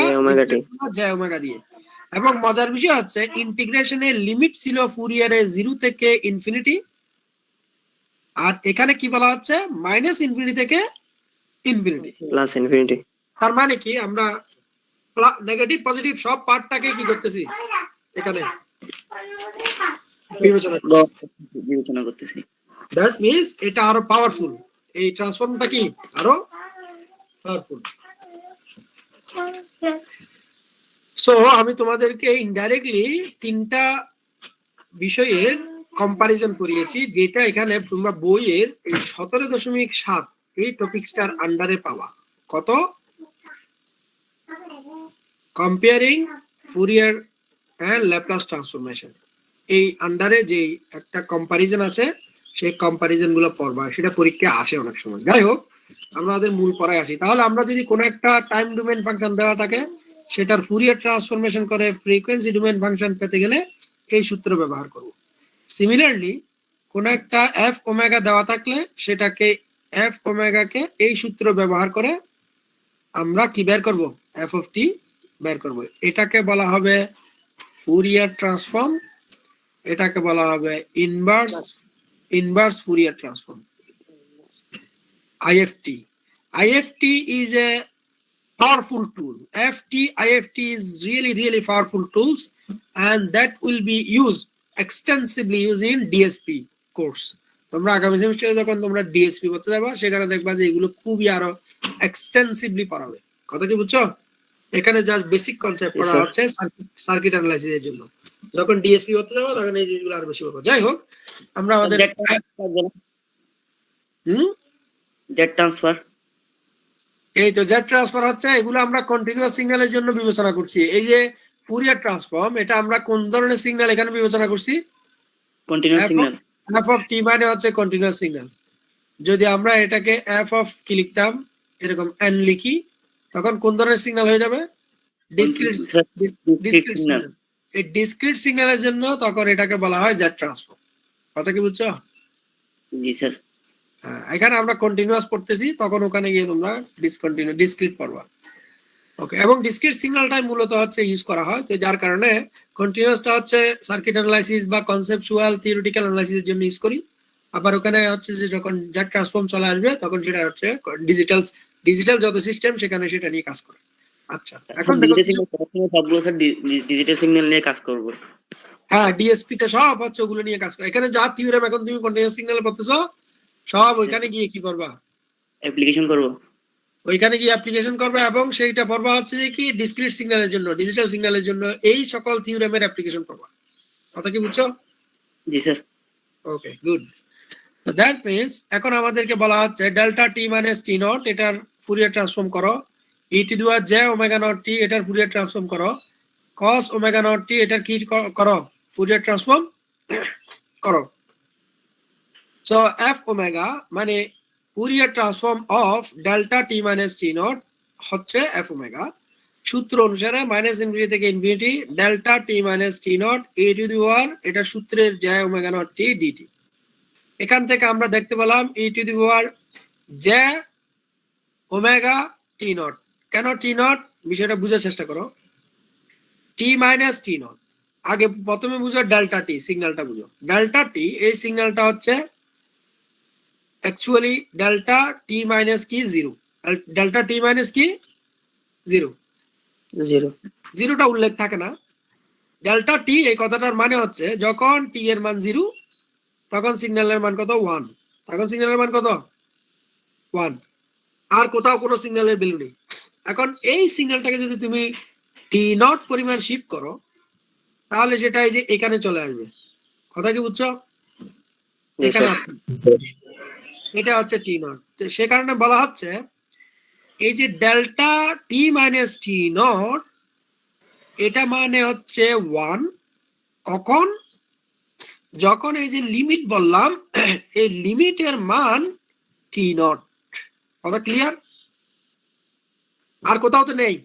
জে ওমেগা দিয়ে। এবং মজার বিষয় হচ্ছে ইন্টিগ্রেশনের লিমিট ছিল ফুরিয়ারে 0 থেকে ইনফিনিটি, আর এখানে কি বলা হচ্ছে? মাইনাস ইনফিনিটি থেকে ইনফিনিটি, প্লাস ইনফিনিটি। তার মানে কি? আমরা নেগেটিভ পজিটিভ সব পার্টটাকে কি করতেছি? এখানে বিবেচনা করতেছি। দ্যাট মিন্স এটা আরো পাওয়ারফুল। এই ট্রান্সফর্মটা কি আরো পাওয়ারফুল। সো আমি তোমাদেরকে ইনডাইরেক্টলি 3টা বিষয়ের কম্পারিজন করিয়েছি, যেটা এখানে তোমরা বইয়ের এই 17.7 এই টপিকসটার আন্ডারে পাওয়া। কত? Comparing Fourier and Laplace transformation, এই আন্ডারে যে একটা কম্পারিজন আছে, সেই কম্পারিজন গুলো পড়বা। সেটা পরীক্ষা আসে অনেক সময়। যাই হোক, আমরা আমাদের মূল পড়ায় আসি। তাহলে আমরা যদি কোনো একটা টাইম ডোমেন ফাংশন দেওয়া থাকে, সেটার ফুরিয়ার ট্রান্সফরমেশন করে ফ্রিকোয়েন্সি ডোমেন ফাংশন পেতে গেলে এই সূত্র ব্যবহার করব। সিমিলারলি কোন একটা এফ ওমেগা দেওয়া থাকলে সেটাকে এফ ওমেগাকে এই সূত্র ব্যবহার করে আমরা কি বের করব, এফ অফ টি বের করব। এটাকে বলা হবে ফুরিয়ার ট্রান্সফর্ম, এটাকে বলা হবে inverse Fourier transform, IFT. IFT is a powerful tool. IFT is really powerful tools, and that will be used extensively used in DSP course. তোমরা আগামী সেমিস্টারে যখন তোমরা ডিএসপি পড়তে যাবা সেখানে দেখবা যে এগুলো খুবই আরো এক্সটেন্সিভলি পড়াবে। কথা কি বুঝছো? এখানে জাস্ট বেসিক কনসেপ্ট পড়া হচ্ছে সার্কিট অ্যানালাইসিসের জন্য। যখন ডিএসপি পড়তে যাবা তখন এই জিনিসগুলো আরো বেশি পড়বো। যাই হোক, আমরা আমাদের জেট ট্রান্সফার, এই তো জেট ট্রান্সফার হচ্ছে, এগুলো আমরা কন্টিনিউয়াস সিগন্যালের জন্য বিবেচনা করছি। এই যে ফুরিয়ার ট্রান্সফর্ম, এটা আমরা কোন ধরনের সিগন্যাল এখানে বিবেচনা করছি? Continuous signal. এফ অফ টি মানে হচ্ছে কন্টিনিউয়াস সিগন্যাল। যদি আমরা এটাকে এফ অফ কি লিখতাম, এরকম এন লিখি, তখন কোন ধরনের সিগন্যাল হয়ে যাবে? Discrete signal. এই ডিসক্রিট সিগন্যালের জন্য তখন এটাকে বলা হয় জেট ট্রান্সফর্ম। কথা কি বুঝছো? জি স্যার। হ্যাঁ, এখানে আমরা কন্টিনিউয়াস পড়তেছি, তখন ওখানে গিয়ে তোমরা ডিসক্রিট পড়বা। ওকে, এবং ডিসক্রিট সিগন্যালটাই মূলত হচ্ছে ইউজ করা হয়, তো যার কারণে কন্টিনিউয়াসটা হচ্ছে সার্কিট অ্যানালাইসিস বা কনসেপচুয়াল থিওরিটিক্যাল অ্যানালাইসিসের জন্য ইউজ করি। আবার ওখানে হচ্ছে যে যখন জেট ট্রান্সফর্ম চলে আসবে তখন সেটা হচ্ছে ডিজিটাল যত সিস্টেম সেখানে সেটা নিয়ে কাজ করে। আচ্ছা, এখন সবগুলো স্যার ডিজিটাল সিগন্যাল নিয়ে কাজ করব। হ্যাঁ, ডিএসপি তে সব হচ্ছে ওগুলো নিয়ে কাজ করে। এখানে যা থিওরেম এখন তুমি কন্টিনিউয়াস সিগন্যাল পড়তেছো সব ওইখানে গিয়ে কি করবা? অ্যাপ্লিকেশন করব। ওইখানে গিয়ে অ্যাপ্লিকেশন করবে এবং সেইটা পড়বা হচ্ছে যে কি ডিসক্রিট সিগন্যালের জন্য, ডিজিটাল সিগন্যালের জন্য এই সকল থিওরেমের অ্যাপ্লিকেশন করবা। কথা কি বুঝছো? জি স্যার। Okay, good. তো দ্যাট মিন্স এখন আমাদেরকে বলা হচ্ছে delta t minus t naught এটার ফুরিয়ার ট্রান্সফর্ম করো, e to the power j omega naught t এটার ফুরিয়ার ট্রান্সফর্ম করো, কস ওমেগা নট টি এটার কি করো? ফুরিয়ার ট্রান্সফর্ম করো। সো এফ ওমেগা মানে Fourier transform of delta t minus t naught হচ্ছে এফ ওমেগা। সূত্র অনুসারে মাইনাস ইনফিনিটি থেকে infinity delta t minus t naught e to the power এটা সূত্রের j omega naught t dt. এখান থেকে আমরা দেখতে পেলাম e to the power j omega t naught. কেন টি নট? বিষয়টা বুঝার চেষ্টা করো। টি মাইনাস টি নট, আগে প্রথমে বুঝো ডেল্টা টি, সিগন্যালটা বুঝো। ডেল্টা টি এই সিগন্যালটা হচ্ছে অ্যাকচুয়ালি ডেল্টা টি মাইনাস কি জিরো, ডেল্টা টি মাইনাস কি জিরো, জিরোটা উল্লেখ থাকে না। ডেল্টা টি এই কথাটার মানে হচ্ছে যখন টি এর মান জিরো তখন সিগন্যালের মান কত? 1। তখন সিগন্যালের মান কত? 1। আর কোথাও কোনো সিগন্যালের ভ্যালু নেই। এখন এই সিগন্যালটাকে যদি তুমি টি নট পরিমাণ শিফট করো তাহলে সেটা এই যে এখানে চলে আসবে। কথা কি বুঝছো? এখানে এটা হচ্ছে টি নট। তো সে কারণে বলা হচ্ছে এই যে delta t minus t not এটা মানে হচ্ছে 1 কখন? যখন এই যে লিমিট বললাম এই লিমিটের মান টি নট। কথা ক্লিয়ার? আর কোথাও তো নেই।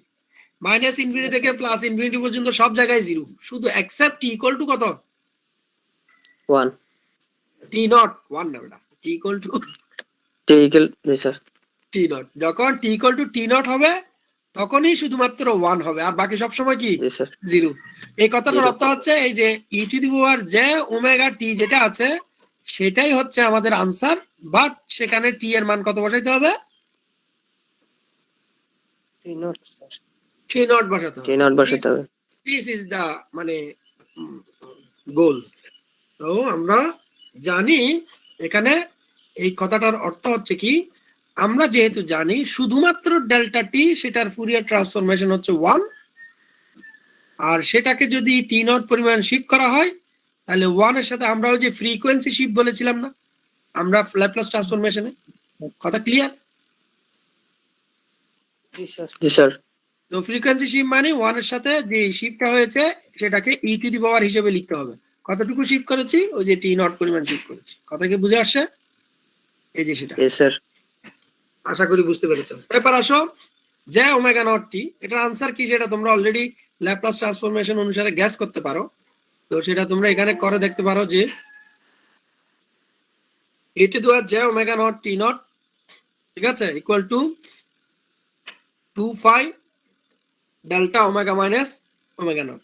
মাইনাস ইনফিনিটি থেকে প্লাস ইনফিনিটি পর্যন্ত সব জায়গায় জিরো, শুধু এক্সেপ্ট টি ইকুয়াল টু কত? 1 টি নট 1 না বেটা, T equal to T equal sir T naught. যখন T equal to T naught হবে তখনই শুধুমাত্র 1 হবে, আর বাকি সব সময় কি জিরো। এই কথাটার অর্থ হচ্ছে এই যে e to the power j omega t যেটা আছে সেটাই হচ্ছে আমাদের আনসার, বাট সেখানে টি এর মান কত বসাইতে হবে? টি নট বসাতে হবে। টি নট বসাতে হবে। দিস ইজ দা মানে গোল। তো আমরা জানি এখানে এই কথাটার অর্থ হচ্ছে কি, আমরা যেহেতু জানি শুধুমাত্র ডেল্টা টি সেটার ফুরিয়ার ট্রান্সফরমেশন হচ্ছে 1, আর সেটাকে যদি টি নট পরিমাণ শিফট করা হয় তাহলে 1 এর সাথে আমরা ওই যে ফ্রিকোয়েন্সি শিফট বলেছিলাম না আমরা ল্যাপ্লাস ট্রান্সফরমেশনে। কথা ক্লিয়ার? জি স্যার। তো ফ্রিকোয়েন্সি শিফট মানে 1 এর সাথে যে শিফটটা হয়েছে সেটাকে ই টু দি পাওয়ার হিসেবে লিখতে হবে। কতটুকু শিফট করেছি? ওই যে টি নট পরিমাণ শিফট করেছি। কথা কি বুঝে আসছে? এই যে সেটা। Yes sir. আশা করি বুঝতে পেরেছো। এবার আসো জে ওমেগা নট টি, এটার আনসার কি সেটা তোমরা অলরেডি ল্যাপ্লাস ট্রান্সফরমেশন অনুসারে গ্যাস করতে পারো। তো তো সেটা তোমরা এখানে করে দেখতে পারো যে e to the power j omega naught t naught, ঠিক আছে, equal to 2 phi delta omega minus omega naught,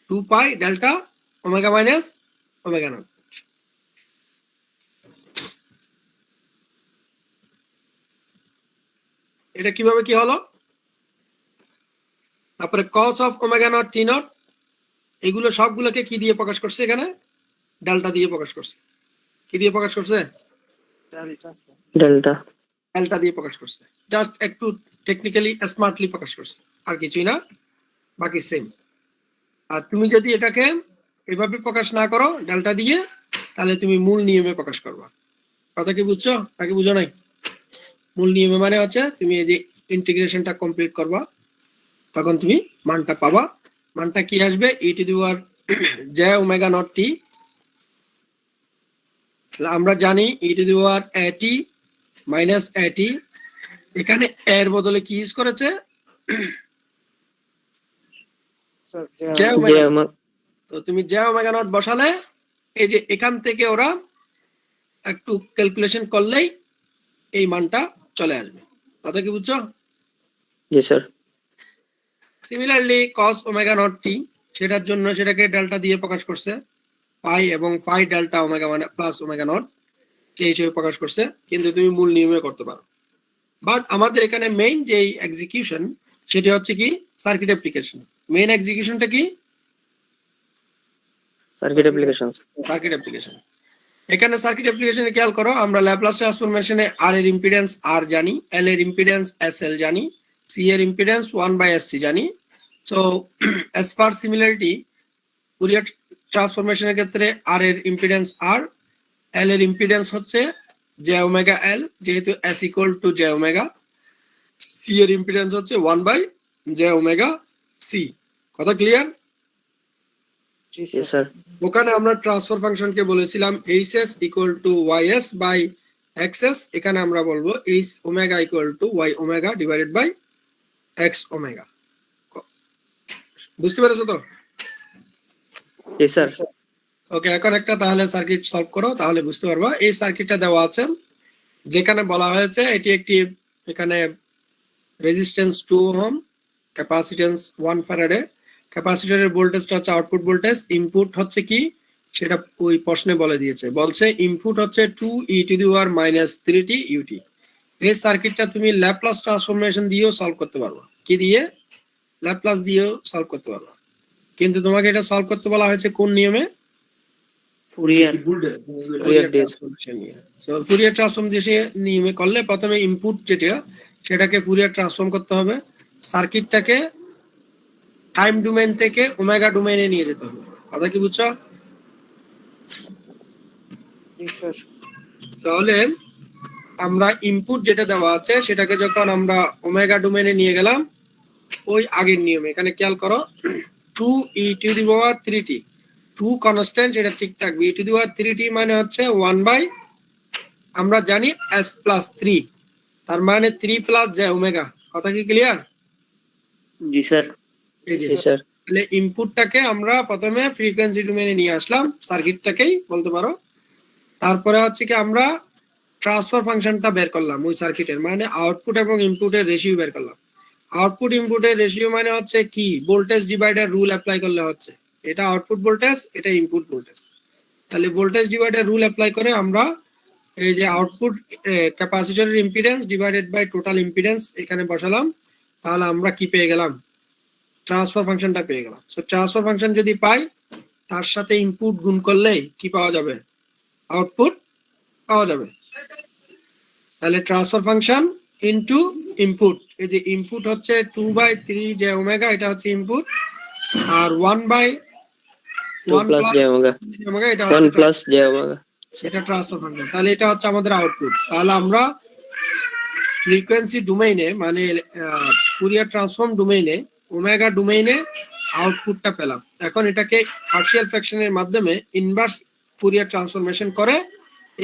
2 pi delta omega minus omega naught। এটা কিভাবে কি হলো? তারপরে cos of omega naught t naught, এগুলো সবগুলোকে কি দিয়ে প্রকাশ করছে? এখানে ডেল্টা দিয়ে প্রকাশ করছে। কি দিয়ে প্রকাশ করছে? Delta sir. ডেল্টা ডেল্টা দিয়ে প্রকাশ করছে। জাস্ট একটু টেকনিক্যালি স্মার্টলি প্রকাশ করছে, আর কিছুই না, বাকি সেম। আর তুমি যদি এটাকে এভাবে প্রকাশ না করো ডেল্টা দিয়ে, তাহলে তুমি মূল নিয়মে প্রকাশ করবা। কথা কি বুঝছো নাকি বুঝো নাই? মূল নিয়মে মানে হচ্ছে তুমি এই যে ইন্টিগ্রেশনটা কমপ্লিট করবা, তখন তুমি মানটা পাবা। মানটা কি আসবে? e to the power j omega naught t। আমরা জানি e to the power at minus at, এখানে এর বদলে কি ইউজ করেছে? স্যার j যে omega। আমার তো তুমি j omega naught বসালে এই যে এখান থেকে ওরা একটু ক্যালকুলেশন করলেই এই মানটা চলে আসবে। কথা কি বুঝছো? জি sir. Similarly cos omega naught t, সেটার জন্য সেটাকে ডেল্টা দিয়ে প্রকাশ করছে, পাই এবং phi ডেল্টা ওমেগা মানে প্লাস ওমেগা নট এই হিসেবে প্রকাশ করছে। কিন্তু তুমি মূল নিয়মে করতে পারো। বাট আমাদের এখানে মেইন যে এক্সিকিউশন সেটা হচ্ছে কি সার্কিট অ্যাপ্লিকেশন। মেইন এক্সিকিউশনটা কি? Circuit application. Circuit application. এখানে সার্কিট অ্যাপ্লিকেশনে খেয়াল করো, আমরা ল্যাপ্লাস ট্রান্সফরমেশনে আর এর ইম্পিডেন্স আর জানি, এল এর ইম্পিডেন্স এস এল জানি, সি এর ইম্পিডেন্স 1/sc জানি। So as per similarity Fourier ট্রান্সফরমেশনের ক্ষেত্রে আর এর ইম্পিডেন্স আর, এল এর ইম্পিডেন্স হচ্ছে জে ওমেগা এল, যেহেতু s equal to j omega, C এর ইম্পিডেন্স হচ্ছে 1/জে ওমেগা সি। কথা ক্লিয়ার? জি জি স্যার। স্যার। ওখানে আমরা ট্রান্সফার ফাংশনকে বলেছিলাম H S equal to Y S by X S. এখানে আমরা বলবো H omega equal to Y omega divided by X omega. বুঝতে পেরেছো তো? জি স্যার। ওকে, এখন একটা তাহলে সার্কিট সলভ করো, তাহলে বুঝতে পারবা। এই সার্কিটটা দেওয়া আছে, যেখানে বলা হয়েছে এটি একটি, এখানে রেজিস্ট্যান্স 2 ওহম, ক্যাপাসিট্যান্স 1 ফ্যারাডে, ক্যাপাসিটরের ভোল্টেজটা হচ্ছে আউটপুট ভোল্টেজ, ইনপুট হচ্ছে কি সেটা ওই প্রশ্নে বলে দিয়েছে, বলছে ইনপুট হচ্ছে 2 e to the power minus 3t ut। এই সার্কিটটা তুমি ল্যাপ্লাস ট্রান্সফরমেশন দিয়েও সলভ করতে পারবা। কি দিয়ে? ল্যাপ্লাস দিয়েও সলভ করতে পারবা। কিন্তু তোমাকে এটা সলভ করতে বলা হয়েছে কোন নিয়মে? ফুরিয়ার। ফুরিয়ার ট্রান্সফরমেশন নিয়ে। সো ফুরিয়ার ট্রান্সফরমেশন নিয়মে করলে প্রথমে ইনপুট যেটা সেটাকে ফুরিয়ার ট্রান্সফর্ম করতে হবে, সার্কিটটাকে টাইম ডোমেইন থেকে ওমেগা ডোমেইনে নিয়ে যেতে হবে। কথা কি বুঝছো? জি স্যার। তাহলে আমরা ইনপুট যেটা দেওয়া আছে সেটাকে যখন আমরা ওমেগা ডোমেইনে নিয়ে গেলাম ওই আগের নিয়মে, এখানে খেয়াল করো 2 e to the power 3t, 2 constant, এটা ঠিক থাকবে। e to the power 3t মানে হচ্ছে 1 বাই, আমরা জানি s প্লাস 3, তার মানে 3 প্লাস j ওমেগা। কথা কি ক্লিয়ার? জি স্যার। এই যে জি স্যার। তাহলে ইনপুটটাকে আমরা প্রথমে ফ্রিকোয়েন্সি ডোমেইনে নিয়ে আসলাম, সার্কিটটাকেই বলতে পারো। তারপরে হচ্ছে কি আমরা ট্রান্সফার ফাংশনটা বের করলাম ওই সার্কিটের, মানে আউটপুট এবং ইনপুটের রেশিও বের করলাম। আউটপুট ইনপুটের রেশিও মানে হচ্ছে কি ভোল্টেজ ডিভাইডার রুল অ্যাপ্লাই করলে হচ্ছে, এটা আউটপুট ভোল্টেজ, এটা ইনপুট ভোল্টেজ। তাহলে ভোল্টেজ ডিভাইডার রুল অ্যাপ্লাই করে আমরা এই যে আউটপুট ক্যাপাসিটরের impedance divided by total impedance এখানে বসালাম, তাহলে আমরা কি পেয়ে গেলাম? ট্রান্সফার ফাংশনটা পেয়ে গেলাম। সো ট্রান্সফার ফাংশন যদি পাই, তার সাথে ইনপুট গুণ করলেই কি পাওয়া যাবে? আউটপুট পাওয়া যাবে। তাহলে ট্রান্সফার ফাংশন ইনটু ইনপুট, এই যে ইনপুট হচ্ছে 2/3 জে ওমেগা, এটা হচ্ছে ইনপুট, আর 2 প্লাস জে ওমেগা, ওমেগা এটা 1 হচ্ছে প্লাস জে ওমেগা। এটা ট্রান্সফার ফাংশন। তাহলে এটা হচ্ছে আমাদের আউটপুট। তাহলে আমরা ফ্রিকোয়েন্সি ডোমেইনে মানে ফুরিয়ার ট্রান্সফর্ম ডোমেইনে ওমেগা ডোমেইনে আউটপুটটা পেলাম। এখন এটাকে পার্শিয়াল ফ্র্যাকশনের মাধ্যমে ইনভার্স ফুরিয়ার ট্রান্সফরমেশন করে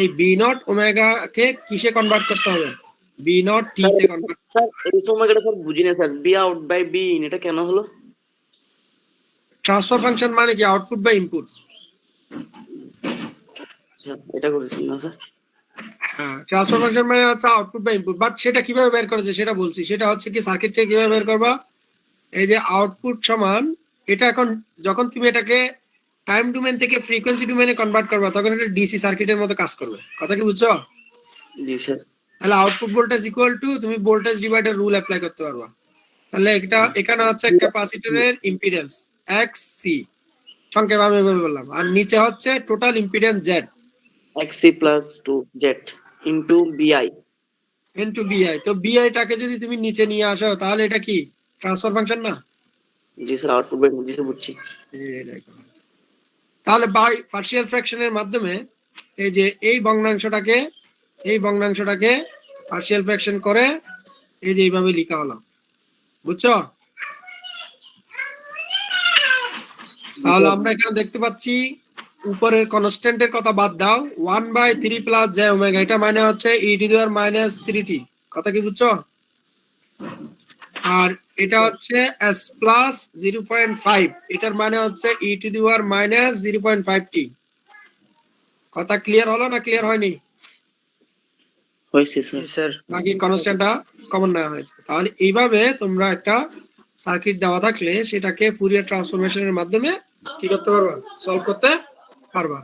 এই বি নট ওমেগা কে কিসে কনভার্ট করতে হবে? বি নট টি তে কনভার্ট। স্যার এই ওমেগাটা স্যার বুঝি না sir, B out by B in এটা কেন হলো? ট্রান্সফার ফাংশন মানে কি আউটপুট বা ইনপুট? আচ্ছা এটা করেছেন না স্যার? হ্যাঁ, ট্রান্সফার ফাংশন মানে হচ্ছে আউটপুট বা ইনপুট, বাট সেটা কিভাবে বের করেছে সেটা বলছি। সেটা হচ্ছে কি সার্কিট থেকে কিভাবে বের করবা, এই যে আউটপুট সমান এটা, এখন যখন তুমি এটাকে টাইম ডোমেন থেকে ফ্রিকোয়েন্সি ডোমেনে কনভার্ট করবা তখন এটা ডিসি সার্কিটের মতো কাজ করবে। কথা কি বুঝছো? জি স্যার। তাহলে আউটপুট ভোল্টেজ ইকুয়াল টু তুমি ভোল্টেজ ডিভাইডার রুল অ্যাপ্লাই করতে পারবা। তাহলে এটা এখানে হচ্ছে ক্যাপাসিটরের ইম্পিডেন্স এক্স সি, সংক্ষেপে আমি এভাবে বললাম, আর নিচে হচ্ছে total impedance Z XC plus 2Z into BI। Into বিআই। তো বিআই টাকে যদি তুমি নিচে নিয়ে আসো তাহলে এটা কি ট্রান্সফার ফাংশন না? জি স্যার, আউটপুট বের বুঝছি বুঝছি। তাহলে বাই পার্শিয়াল ফ্র্যাকশনের মাধ্যমে এই যে এই ভগ্নাংশটাকে পার্শিয়াল ফ্র্যাকশন করে এই যে এইভাবে লেখা হলো, বুঝছো? তাহলে আমরা এখানে দেখতে পাচ্ছি উপরের কনস্ট্যান্টের কথা বাদ দাও, 1/3 প্লাস জে ওমেগা, এটা মানে হচ্ছে e to the power minus 3t। কথা কি বুঝছো? আর এটা হচ্ছে s প্লাস 0.5, এটার মানে হচ্ছে e to the power minus 0.5t। কথা ক্লিয়ার হলো না ক্লিয়ার হয়নি? হয়েছে স্যার। জি স্যার। বাকি কনস্ট্যান্টটা কমন নেওয়া হয়েছে। তাহলে এইভাবে তোমরা একটা সার্কিট দেওয়া থাকলে সেটাকে ফুরিয়ার ট্রান্সফরমেশনের মাধ্যমে কি করতে পারবা, সলভ করতে পারবা।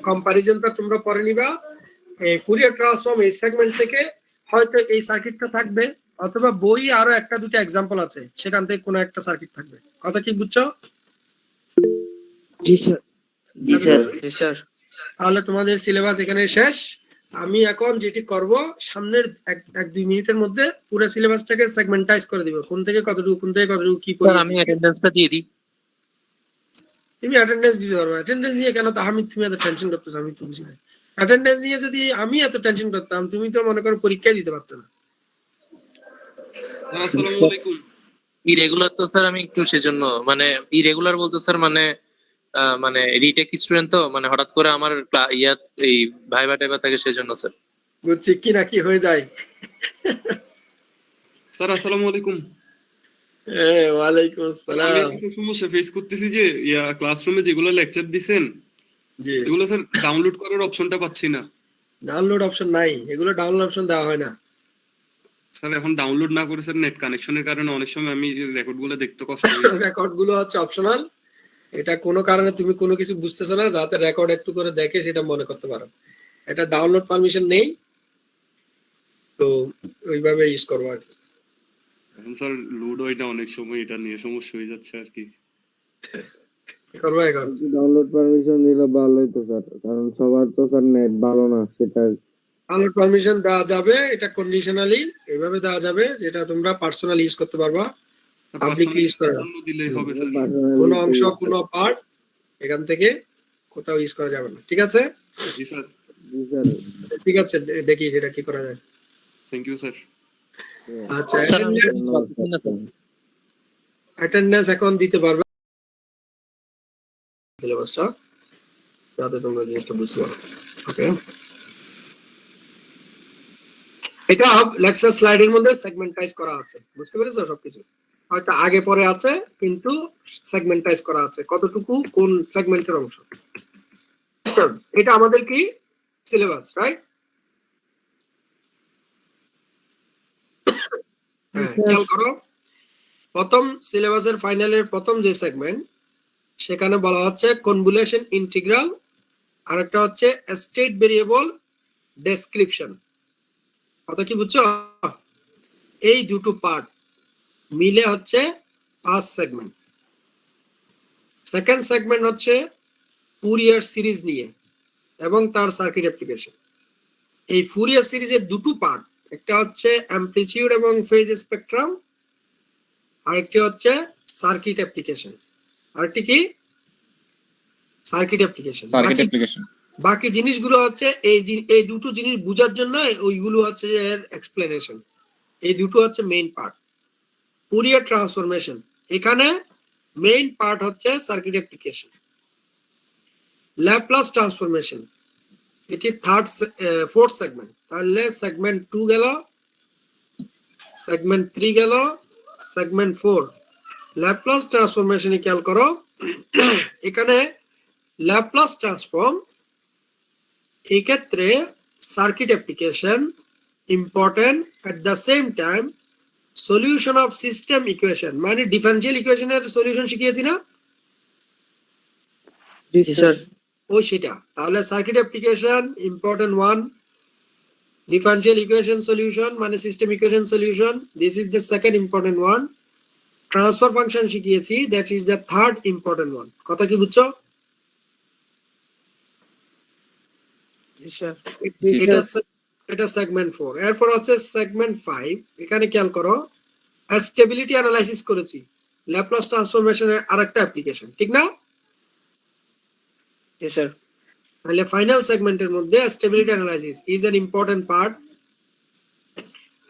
কম্পারিজনটা তোমরা পরে নিবা। এই ফুরিয়ার ট্রান্সফর্ম এই সেগমেন্ট থেকে হয়তো এই সার্কিটটা থাকবে, অথবা বই আরো একটা দুটো एग्जांपल আছে সেখান থেকে কোনো একটা সার্কিট থাকবে। কথা কি বুঝছো? জি স্যার। জি স্যার। জি স্যার। তাহলে তোমাদের সিলেবাস এখানে শেষ। আমি এখন যেটি করব, সামনের 1-2 মিনিটের মধ্যে পুরো সিলেবাসটাকে সেগমেন্টাইজ করে দিব, কোন থেকে কতটুকু কি স্যার আমি পড়েছি। অ্যাটেন্ডেন্সটা দিয়ে দিই। তুমি অ্যাটেন্ডেন্স দিতে পারবে। অ্যাটেন্ডেন্স নিয়ে কেন তাহমিদ তুমি এত টেনশন করতেছো? আমি তো বুঝি না। অ্যাটেন্ডেন্স নিয়ে যদি আমি এত টেনশন করতাম তুমি তো মনে করো পরীক্ষায় দিতে পারতে না। আসসালামু আলাইকুম। ইরেগুলার তো স্যার আমি একটু সেজন্য মানে ইরেগুলার বলতে স্যার মানে রিটেক স্টুডেন্ট তো মানে হঠাৎ করে আমার এই ভাইবা টাইবা থাকে সেজন্য স্যার। বুঝছি কি না কি হয়ে যায়। স্যার আসসালামু আলাইকুম। ওয়ালাইকুম আমি আসসালাম। একটা সমস্যা ফেস করতেছি যে ক্লাসরুমে যেগুলো লেকচার দিছেন জি, এগুলো স্যার ডাউনলোড করার অপশনটা পাচ্ছি না। ডাউনলোড অপশন নাই, এগুলো ডাউনলোড অপশন দেওয়া হয় না। স্যার এখন ডাউনলোড না করে স্যার নেট কানেকশনের কারণে অনেক সময় আমি রেকর্ডগুলো দেখতে কষ্ট হয়। রেকর্ড গুলো হচ্ছে অপশনাল, এটা কোনো কারণে তুমি কোনো কিছু বুঝতেছো না, যাতে রেকর্ড একটু করে দেখে সেটা মনে করতে পারো। এটা ডাউনলোড পারমিশন নেই, তো ওইভাবে ইউজ করবো আর কি। এখন স্যার লোড হয় না অনেক সময়, এটা নিয়ে সমস্যা হয়ে যাচ্ছে আর কি। কি করবো এখন? ডাউনলোড পারমিশন দিলে ভালোই তো স্যার, কারণ সবার তো স্যার নেট ভালো না, সেটা ডাউনলোড পারমিশন দেওয়া যাবে, এটা কন্ডিশনালি এইভাবে দেওয়া যাবে, যেটা তোমরা পার্সোনাল ইউজ করতে পারবা, পাবলিকলি ইউজ করা যাবে। দিলেই হবে স্যার। কোনো অংশ কোনো পার্ট এখান থেকে কোথাও ইউজ করা যাবে না, ঠিক আছে? জি স্যার। জি স্যার। ঠিক আছে, দেখি সেটা কি করা যায়। Thank you sir. আচ্ছা, স্যার অ্যাটেন্ডেন্স এখন দিতে পারবে সিলেবাসটা, যাতে তোমরা জিনিসটা বুঝতে পারো। ওকে, এটা লেকচার স্লাইডের মধ্যে সেগমেন্টাইজ করা আছে, বুঝতে পেরেছো? সবকিছু হয়তো আগে পরে আছে কিন্তু সেগমেন্টাইজ করা আছে, কতটুকু কোন সেগমেন্টের অংশ। এটা আমাদের কি সিলেবাস, রাইট? হ্যাঁ, খেয়াল করো, প্রথম সিলেবাসের ফাইনালের প্রথম যে সেগমেন্ট, সেখানে বলা হচ্ছে কনভলিউশন ইন্টিগ্রাল, আর একটা হচ্ছে স্টেট ভেরিয়েবল ডেসক্রিপশন। কথা কি বুঝছো? এই দুটো পার্ট মিলে হচ্ছে ফার্স্ট সেগমেন্ট। সেকেন্ড সেগমেন্ট হচ্ছে ফুরিয়ার সিরিজ নিয়ে এবং তার সার্কিট অ্যাপ্লিকেশন। এই ফুরিয়ার সিরিজের দুটো পার্ট, একটা হচ্ছে অ্যামপ্লিটিউড এবং ফেজ স্পেকট্রাম, আরেকটি হচ্ছে সার্কিট অ্যাপ্লিকেশন। আরেকটি কি? Circuit application. বাকি জিনিসগুলো হচ্ছে এই দুটো জিনিস বোঝার জন্য ওইগুলো হচ্ছে এর এক্সপ্লেনেশন। এই দুটো হচ্ছে মেইন পার্ট। ফুরিয়ার ট্রান্সফরমেশন, এখানে মেইন পার্ট হচ্ছে সার্কিট অ্যাপ্লিকেশন। ল্যাপ্লাস ট্রান্সফরমেশন, এটি ফোর্থ সেগমেন্ট। তাহলে সেগমেন্ট 2 গেল, সেগমেন্ট 3 গেল, সেগমেন্ট 4, ল্যাপ্লাস ট্রান্সফরমেশনে খেয়াল করো এখানে ল্যাপ্লাস ট্রান্সফর্ম এই ক্ষেত্রে circuit application important at the same time solution of system equation মানে ডিফারেনশিয়াল ইকুয়েশনের সলিউশন শিখিয়েছি না জি জি স্যার স্যার ওই সেটা তাহলে circuit application important one differential equation solution মানে system equation solution this is the second important one transfer function শিখিয়েছি that is the third important one কথা কি বুঝছো জি স্যার এটা সেগমেন্ট 4 এরপর আছে সেগমেন্ট 5 এখানে খেয়াল করো স্টেবিলিটি অ্যানালাইসিস করেছি ল্যাপ্লাস ট্রান্সফরমেশনের আরেকটা অ্যাপ্লিকেশন ঠিক না জি স্যার তাহলে ফাইনাল সেগমেন্টের মধ্যে stability analysis is an important part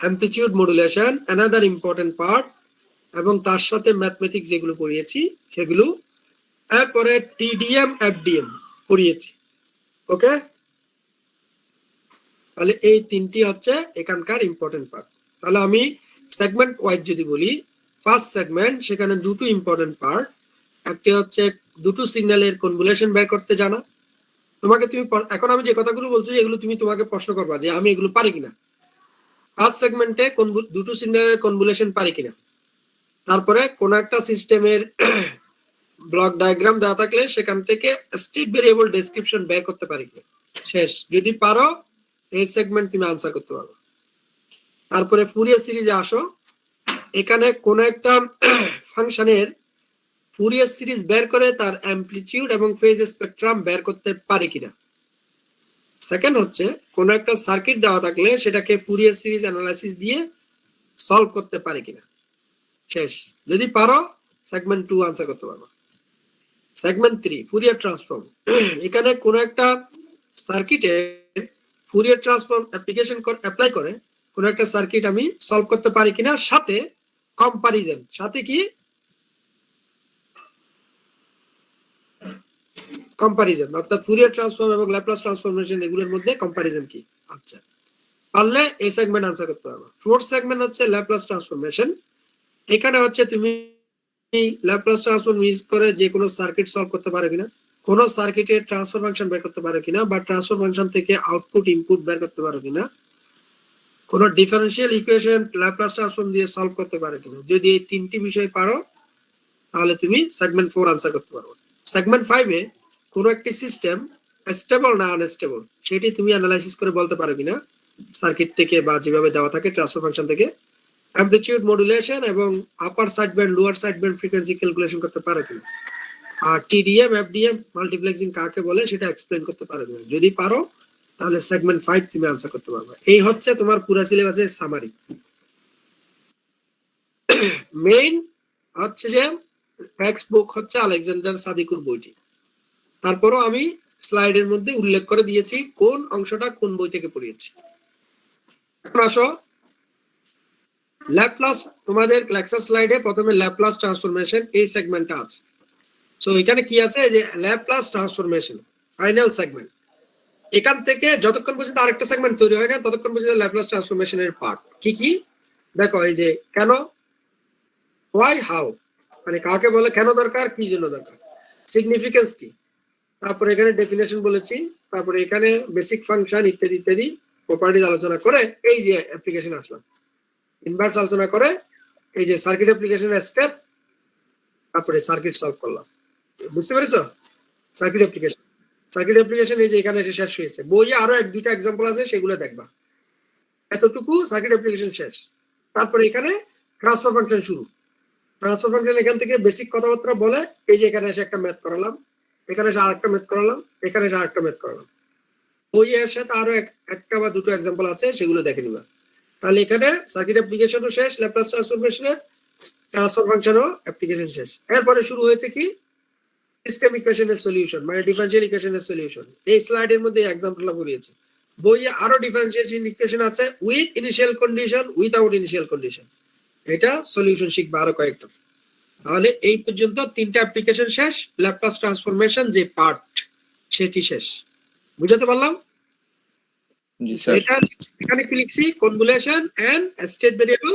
amplitude modulation another important part এবং তার সাথে ম্যাথমেটিক্স যেগুলো পড়িয়েছি সেগুলো এরপরে টিডিএম এফডিএম পড়িয়েছি ওকে তাহলে এই তিনটি হচ্ছে এখানকার ইম্পর্টেন্ট পার্ট তাহলে আমি সেগমেন্ট ওয়াইজ যদি বলি ফার্স্ট সেগমেন্ট সেখানে দুটো ইম্পর্টেন্ট পার্ট একটি হচ্ছে দুটো সিগন্যালের কনভলিউশন বের করতে জানা তোমাকে তুমি এখন আমি যে কথাগুলো বলছি এগুলো তুমি তোমাকে প্রশ্ন করবা যে আমি এগুলো পারি কিনা ফার্স্ট সেগমেন্টে দুটো সিগন্যালের কনভলিউশন পারি কিনা তারপরে কোন একটা সিস্টেমের ব্লক ডায়াগ্রাম দেওয়া থাকলে সেখান থেকে স্টেট ভেরিয়েবল ডেসক্রিপশন বের করতে পারি কিনা শেষ যদি পারো এই সেগমেন্ট তুমি আনসার করতে পারবে তারপরে ফুরিয়ার সিরিজে আসো এখানে কোন একটা ফাংশনের ফুরিয়ার সিরিজ বের করে তার অ্যামপ্লিটিউড এবং ফেজ স্পেকট্রাম বের করতে পারে কিনা সেকেন্ড হচ্ছে কোন একটা সার্কিট দেওয়া থাকলে সেটাকে ফুরিয়ার সিরিজ অ্যানালাইসিস দিয়ে সলভ করতে পারে কিনা শেষ যদি পারো সেগমেন্ট 2 আনসার করতে পারবে সেগমেন্ট 3 ফুরিয়ার ট্রান্সফর্ম এখানে কোন একটা সার্কিটে ফুরিয়ার ট্রান্সফর্ম অ্যাপ্লিকেশন অ্যাপ্লাই করে কোন একটা সার্কিট আমি সলভ করতে পারি কিনা সাথে কম্পারিজন সাথে কি কম্পারিজন অর্থাৎ ফুরিয়ার ট্রান্সফর্ম এবং ল্যাপ্লাস ট্রান্সফরমেশন এগুলোর মধ্যে কম্পারিজন কি আচ্ছা পারলে এই সেগমেন্ট আনসার করতে পারবে ফোর্থ সেগমেন্ট হচ্ছে ল্যাপ্লাস ট্রান্সফরমেশন এখানে হচ্ছে তুমি ল্যাপ্লাস ট্রান্সফর্ম ইউজ করে যে কোনো সার্কিট সলভ করতে পারো কিনা কোন সার্কিটের ট্রান্সফার ফাংশন বের করতে পারো কিনা বা ট্রান্সফার ফাংশন থেকে আউটপুট ইনপুট বের করতে পারো কিনা কোন ডিফারেনশিয়াল ইকুয়েশন ল্যাপ্লাস ট্রান্সফর্ম দিয়ে সলভ করতে পারো কিনা যদি এই তিনটি বিষয় পারো তাহলে তুমি সেগমেন্ট 4 আনসার করতে পারবে সেগমেন্ট 5 এ কোন একটি সিস্টেম স্টেবল না আনস্টেবল সেটি তুমি অ্যানালাইসিস করে বলতে পারো কিনা সার্কিট থেকে বা যেভাবে দেওয়া থাকে ট্রান্সফার ফাংশন থেকে অ্যামপ্লিটিউড মডুলেশন এবং আপার side band lower side band frequency calculation করতে পারো কিনা আর টিডিএম এফডিএম মাল্টিপ্লেক্সিং কাকে বলে সেটা এক্সপ্লেইন করতে পারো কিনা যদি পারো তাহলে সেগমেন্ট 5 তুমি আনসার করতে পারবে এই হচ্ছে তোমার পুরো সিলেবাসের সামারি মেইন হচ্ছে যে টেক্সট বুক হচ্ছে আলেকজান্ডার সাদিকুর বইটি তারপরও আমি স্লাইডের মধ্যে উল্লেখ করে দিয়েছি কোন অংশটা কোন বই থেকে পড়িয়েছি এখন আসো ল্যাপ্লাস তোমাদের লেকচার স্লাইডে প্রথমে ল্যাপ্লাস ট্রান্সফরমেশন এই সেগমেন্টটা আছে সো এখানে কি আছে যে ল্যাপ্লাস ট্রান্সফরমেশন ফাইনাল সেগমেন্ট এখান থেকে যতক্ষণ পর্যন্ত আরেকটা সেগমেন্ট তৈরি হয় না ততক্ষণ পর্যন্ত ল্যাপ্লাস ট্রান্সফরমেশনের পার্ট কি কি দেখো এই যে কেন হোয়াই হাউ মানে কাকে বলে কেন দরকার কি জন্য দরকার সিগনিফিকেন্স কি তারপরে এখানে ডেফিনেশন বলেছি তারপরে এখানে বেসিক ফাংশন ইত্যাদি ইত্যাদি প্রপার্টিজ আলোচনা করে এই যে অ্যাপ্লিকেশন আসলাম ইনভার্স আলোচনা করে এই যে সার্কিট অ্যাপ্লিকেশনের স্টেপ তারপরে সার্কিট সলভ করলাম বুঝতে পেরেছো সার্কিট অ্যাপ্লিকেশন এই যে এখানে এসে শেষ হয়েছে বইয়ে আরো এক দুইটা এক্সাম্পল আছে সেগুলো দেখবা এতটুকু সার্কিট অ্যাপ্লিকেশন শেষ তারপরে এখানে ট্রান্সফার ফাংশন শুরু ট্রান্সফার ফাংশন এখান থেকে বেসিক কথাবার্তা বলে এই যে এখানে এসে একটা ম্যাথ করালাম এখানে এসে আরেকটা ম্যাথ করালাম এখানে এসে আরেকটা ম্যাথ করালাম বইয়ে এর সাথে আরো একটা বা দুটো এক্সাম্পল আছে সেগুলো দেখে নিবা তাহলে এখানে সার্কিট অ্যাপ্লিকেশনও শেষ ল্যাপ্লাস ট্রান্সফরমেশনের ট্রান্সফার ফাংশনও অ্যাপ্লিকেশন শেষ এরপরে শুরু হয়েছে কি সিস্টেম ইকুয়েশনের সলিউশন মানে ডিফারেনশিয়াল ইকুয়েশনের সলিউশন এই স্লাইডের মধ্যে এক্সাম্পলটা পড়িয়েছি বইয়ে আরো ডিফারেনশিয়েশন ইকুয়েশন আছে with initial condition without initial condition এটা সলিউশন শিখবা আরো কয়েকটা তাহলে এই পর্যন্ত তিনটা অ্যাপ্লিকেশন শেষ ল্যাপ্লাস ট্রান্সফরমেশন যে পার্ট সেটি শেষ বুঝাতে পারলাম জি স্যার এটা এখানে কি লিখছি convolution and state variable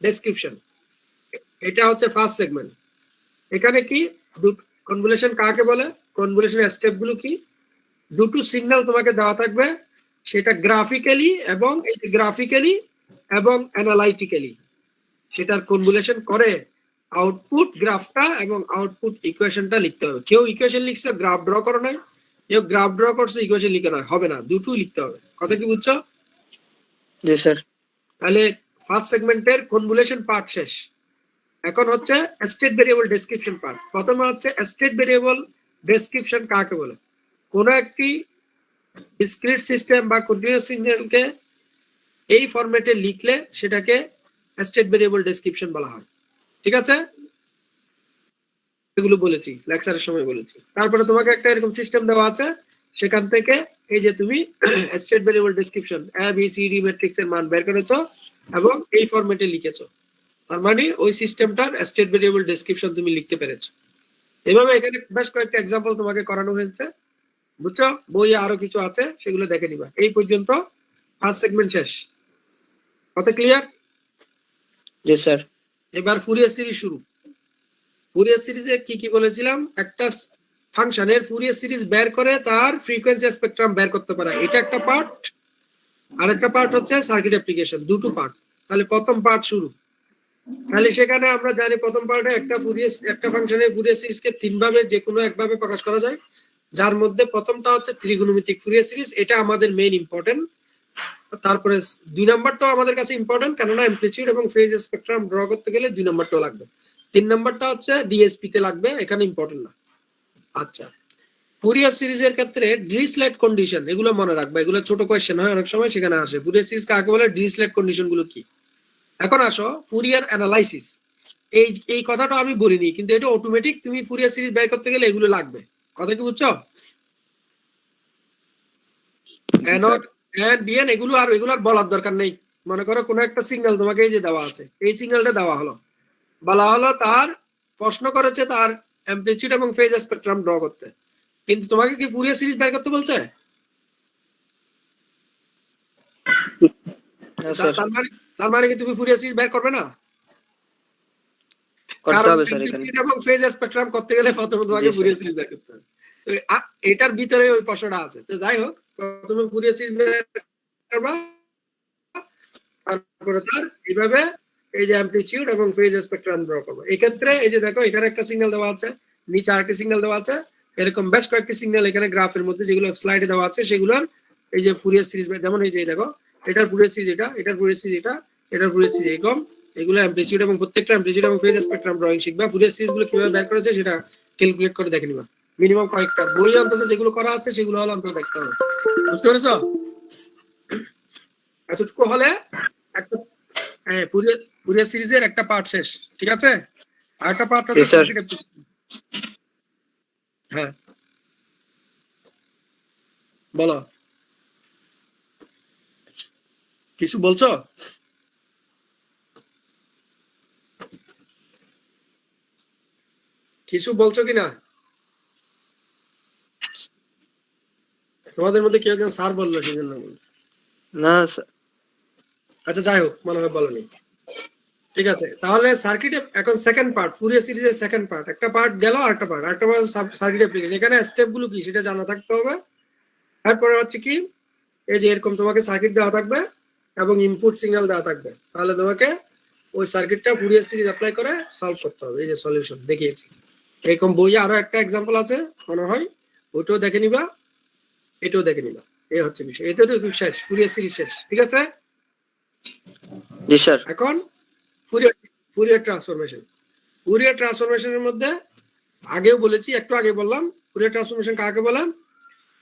description এটা হচ্ছে ফার্স্ট সেগমেন্ট। এখানে কি কনভলিউশন কাকে বলে, কনভলিউশনের স্টেপ গুলো কি, দুটো সিগন্যাল তোমাকে দেওয়া থাকবে, সেটা গ্রাফিক্যালি এবং অ্যানালাইটিক্যালি সেটার কনভলিউশন করে আউটপুট গ্রাফটা এবং আউটপুট ইকুয়েশনটা লিখতে হবে। কেউ ইকুয়েশন লিখছে গ্রাফ ড্র করো নাই, কেউ গ্রাফ ড্র করছে ইকুয়েশন লিখে না, হবে না, দুটোই লিখতে হবে। কথা কি বুঝছো? জি স্যার। তাহলে ফার্স্ট সেগমেন্টের কনভলিউশন পার্ট শেষ। এখন হচ্ছে স্টেট ভেরিয়েবল ডেসক্রিপশন পার্ট। প্রথমে হচ্ছে স্টেট ভেরিয়েবল ডেসক্রিপশন কাকে বলে, কোন একটি ডিসক্রিট সিস্টেম বা কন্টিনিউয়াস সিগন্যালকে এই ফরম্যাটে লিখলে সেটাকে স্টেট ভেরিয়েবল ডেসক্রিপশন বলা হয়। ঠিক আছে, এগুলো বলেছি লেকচারের সময় বলেছি। তারপরে তোমাকে একটা এরকম সিস্টেম দেওয়া আছে, সেখান থেকে এই যে তুমি state variable description A B C D matrix এর মান বের করেছো এবং এই ফরম্যাটে লিখেছো, তার মানে ওই সিস্টেমটার স্টেট ভেরিয়েবল ডেসক্রিপশন তুমি লিখতে পেরেছো। এভাবে এখানে বেশ কয়েকটা এক্সাম্পল তোমাকে করানো হয়েছে, বুঝছো? বইয়ে আরো কিছু আছে, সেগুলো দেখে নিবা। এই পর্যন্ত ফার্স্ট সেগমেন্ট শেষ। কথা ক্লিয়ার? জি স্যার। এবার ফুরিয়ার সিরিজ শুরু। ফুরিয়ার সিরিজে কি কি বলেছিলাম, একটা ফাংশনের ফুরিয়ার সিরিজ বের করে তার ফ্রিকোয়েন্সি স্পেকট্রাম বের করতে পারে, এটা একটা পার্ট। আর একটা পার্ট হচ্ছে সার্কিট অ্যাপ্লিকেশন, দুটো পার্ট। তাহলে প্রথম পার্ট শুরু। তাহলে সেখানে আমরা জানি প্রথম পার্টে একটা ফাংশনের ফুরিয়ার সিরিজকে তিন ভাবে যে কোনো একভাবে প্রকাশ করা যায়, যার মধ্যে প্রথমটা হচ্ছে ত্রিগুণমিতিক ফুরিয়ার সিরিজ, এটা আমাদের মেইন ইম্পর্টেন্ট। তারপরে 2 নাম্বারটাও আমাদের কাছে ইম্পর্টেন্ট, কেননা অ্যামপ্লিটিউড এবং ফেজ স্পেকট্রাম ড্র করতে গেলে 2 নাম্বারটাও লাগবে। 3 নাম্বারটা হচ্ছে ডিএসপি তে লাগবে, এখানে ইম্পর্টেন্ট না। আচ্ছা, ফুরিয়ার সিরিজের ক্ষেত্রে ডিরিচলেট কন্ডিশন, এগুলো মনে রাখবা, এগুলো ছোট কোশ্চেন হয় অনেক সময়, সেখানে আসে। ফুরিয়ার সিরিজ কাকে বলে, ডিরিচলেট কন্ডিশন গুলো কি। এখন আসো ফুরিয়ার অ্যানালাইসিস। এই কথাটা আমি বলিনি, কিন্তু এটা অটোমেটিক, তুমি ফুরিয়ার সিরিজ বের করতে গেলে এগুলো লাগবে। কথা কি বুঝছো? বিএন এগুলো আর বলার দরকার নেই। মনে করো কোনো একটা সিগন্যাল তোমাকে এই যে দেওয়া আছে, এই সিগন্যালটা দেওয়া হলো, বলা হলো তার প্রশ্ন করেছে তার অ্যামপ্লিটিউড এবং ফেজ স্পেকট্রাম ড্র করতে, কিন্তু তোমাকে কি ফুরিয়ার সিরিজ বের করতে বলছে? তার মানে কি তুমি ফুরিয়ার সিরিজ বের করবে না? করতে হবে স্যার। এখানে এবং ফেজ স্পেকট্রাম করতে গেলে প্রথমে তোমাকে ফুরিয়ার সিরিজ বের করতে হবে। এটার ভিতরে ওই প্রশ্নটা আছে। তো যাই হোক, প্রথমে ফুরিয়ার সিরিজ বের করবা, তারপরে তার এইভাবে এই যে অ্যামপ্লিটিউড এবং ফেজ স্পেকট্রাম ড্র করবে। এই ক্ষেত্রে এই যে দেখো এখানে একটা সিগন্যাল দেওয়া আছে, নিচে আরেকটা সিগন্যাল দেওয়া আছে, এরকম বেশ কয়েকটি সিগন্যাল এখানে গ্রাফের মধ্যে যেগুলো স্লাইডে দেওয়া আছে, সেগুলোর এই যে ফুরিয়ার সিরিজ, যেমন এই যে দেখো এটার ফুরিয়ার সিরিজ এটা, এটার ফুরিয়ার সিরিজ এটা, এটার ফুরিয়ার সিরিজ এরকম, এগুলো অ্যামপ্লিটিউড এবং প্রত্যেকটা অ্যামপ্লিটিউড এবং ফেজ স্পেকট্রাম ড্রয়িং শিখবা। ফুরিয়ার সিরিজ গুলো কিভাবে বের করেছে সেটা ক্যালকুলেট করে দেখে নিবা। মিনিমাম কয়েকটা বই অন্তত যেগুলো করা আছে সেগুলো হলো অন্তত দেখতে হবে। বুঝতে পেরেছো? এতটুকু হলে একটা ফুরিয়ার সিরিজের একটা পার্ট শেষ। ঠিক আছে, আর একটা পার্ট হচ্ছে সার্কিট অ্যাপ্লিকেশন। হ্যাঁ বলো, কিছু বলছো? কিছু বলছো কিনা? তোমাদের মধ্যে কেউ একজন স্যার বললো, সেই জন্য না স্যার। আচ্ছা যাই হোক, মনে হয় বলনি। ঠিক আছে, তাহলে সার্কিটে এখন সেকেন্ড পার্ট, ফুরিয়ার সিরিজের সেকেন্ড পার্ট। একটা পার্ট গেল, আরেকটা পার্ট সার্কিট অ্যাপ্লিকেশন। এখানে স্টেপ গুলো কি সেটা জানা থাকতে হবে। তারপরে হচ্ছে কি, এই যে এরকম তোমাকে সার্কিট দেওয়া থাকবে এবং ইনপুট সিগন্যাল দেওয়া থাকবে, তাহলে তোমাকে ওই সার্কিটটা ফুরিয়ার সিরিজ অ্যাপ্লাই করে সলভ করতে হবে। এই যে সলিউশন দেখিয়েছি, এরকম বইয়ে আরো একটা এক্সাম্পল আছে মনে হয়, ওইটাও দেখে নিবা, এটাও দেখে নিবা। এই হচ্ছে বিষয়, এটা তো শেষ, ফুরিয়ার সিরিজ শেষ। ঠিক আছে, জি স্যার। এখন ফুরিয়ার ট্রান্সফরমেশন। ফুরিয়ার ট্রান্সফরমেশনের মধ্যে আগেও বলেছি, একটু আগে বললাম ফুরিয়ার ট্রান্সফরমেশন কাকে বলে,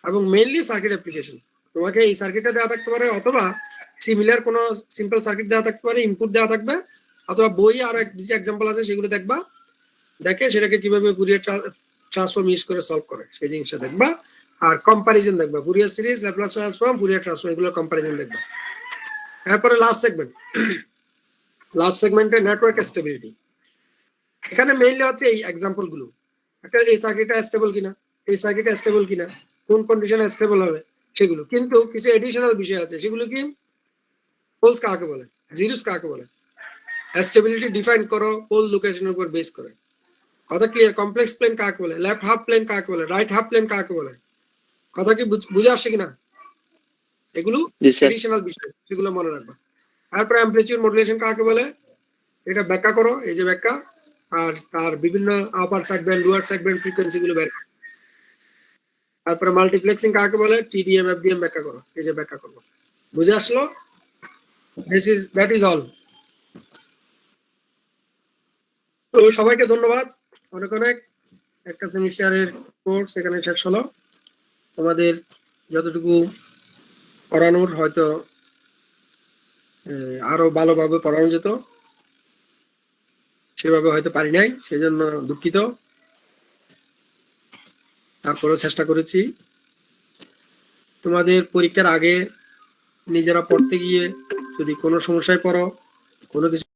এবং মেইনলি সার্কিট অ্যাপ্লিকেশন। তোমাকে এই সার্কিটটা দেওয়া থাকতে পারে, অথবা সিমিলার কোনো সিম্পল সার্কিট দেওয়া থাকতে পারে, ইনপুট দেওয়া থাকবে, অথবা বই আর দুটো এক্সাম্পল আছে সেগুলো দেখবা, দেখে সেটাকে কিভাবে ফুরিয়ার ট্রান্সফর্ম ইউজ করে সলভ করে সেই জিনিসটা দেখবা। আর কম্পারিজন দেখবা, Fourier series, Laplace transform, Fourier transform, এগুলো কম্পারিজন দেখবা। তারপরে লাস্ট সেগমেন্টে নেটওয়ার্ক স্টেবিলিটি। এখানে মেইনলি হচ্ছে এই এক্সাম্পল গুলো, একটা এই সার্কিটটা স্টেবল কিনা, এই সার্কিটটা স্টেবল কিনা, কোন কন্ডিশনে স্টেবল হবে সেগুলো। কিন্তু কিছু এডিশনাল বিষয় আছে, সেগুলো কি, পোলস কাকে বলে, জিরোস কাকে বলে, স্টেবিলিটি ডিফাইন করো পোল লোকেশনের উপর বেস করে। কথা ক্লিয়ার? কমপ্লেক্স প্লেন কাকে বলে, লেফট হাফ প্লেন কাকে বলে, রাইট হাফ প্লেন কাকে বলে, কথা কি বুঝে আসছে কিনা? এগুলো জি স্যার। এডিশনাল বিষয়, সেগুলো মনে রাখবা। তারপরে অ্যাম্পলিটিউড মডুলেশন কাকে বলে, এটা ব্যাখ্যা করো, এই যে ব্যাখ্যা, আর তার বিভিন্ন আপার side band, lower side band frequency গুলো বের করো। তারপরে মাল্টিপ্লেক্সিং কাকে বলে, টিডিএম এফডিএম ব্যাখ্যা করো, এই যে ব্যাখ্যা করবো। বুঝে আসলো? That is all. তো সবাইকে ধন্যবাদ অনেক অনেক। একটা সেমিস্টারের কোর্স এখানে শেষ হলো। তোমাদের যতটুকু পড়ানোর হয়তো আরো ভালোভাবে পড়ানো যেত, সেভাবে হয়তো পারি নাই, সেজন্য দুঃখিত। তারপরেও চেষ্টা করেছি। তোমাদের পরীক্ষার আগে নিজেরা পড়তে গিয়ে যদি কোনো সমস্যায় পড়ো, কোনো কিছু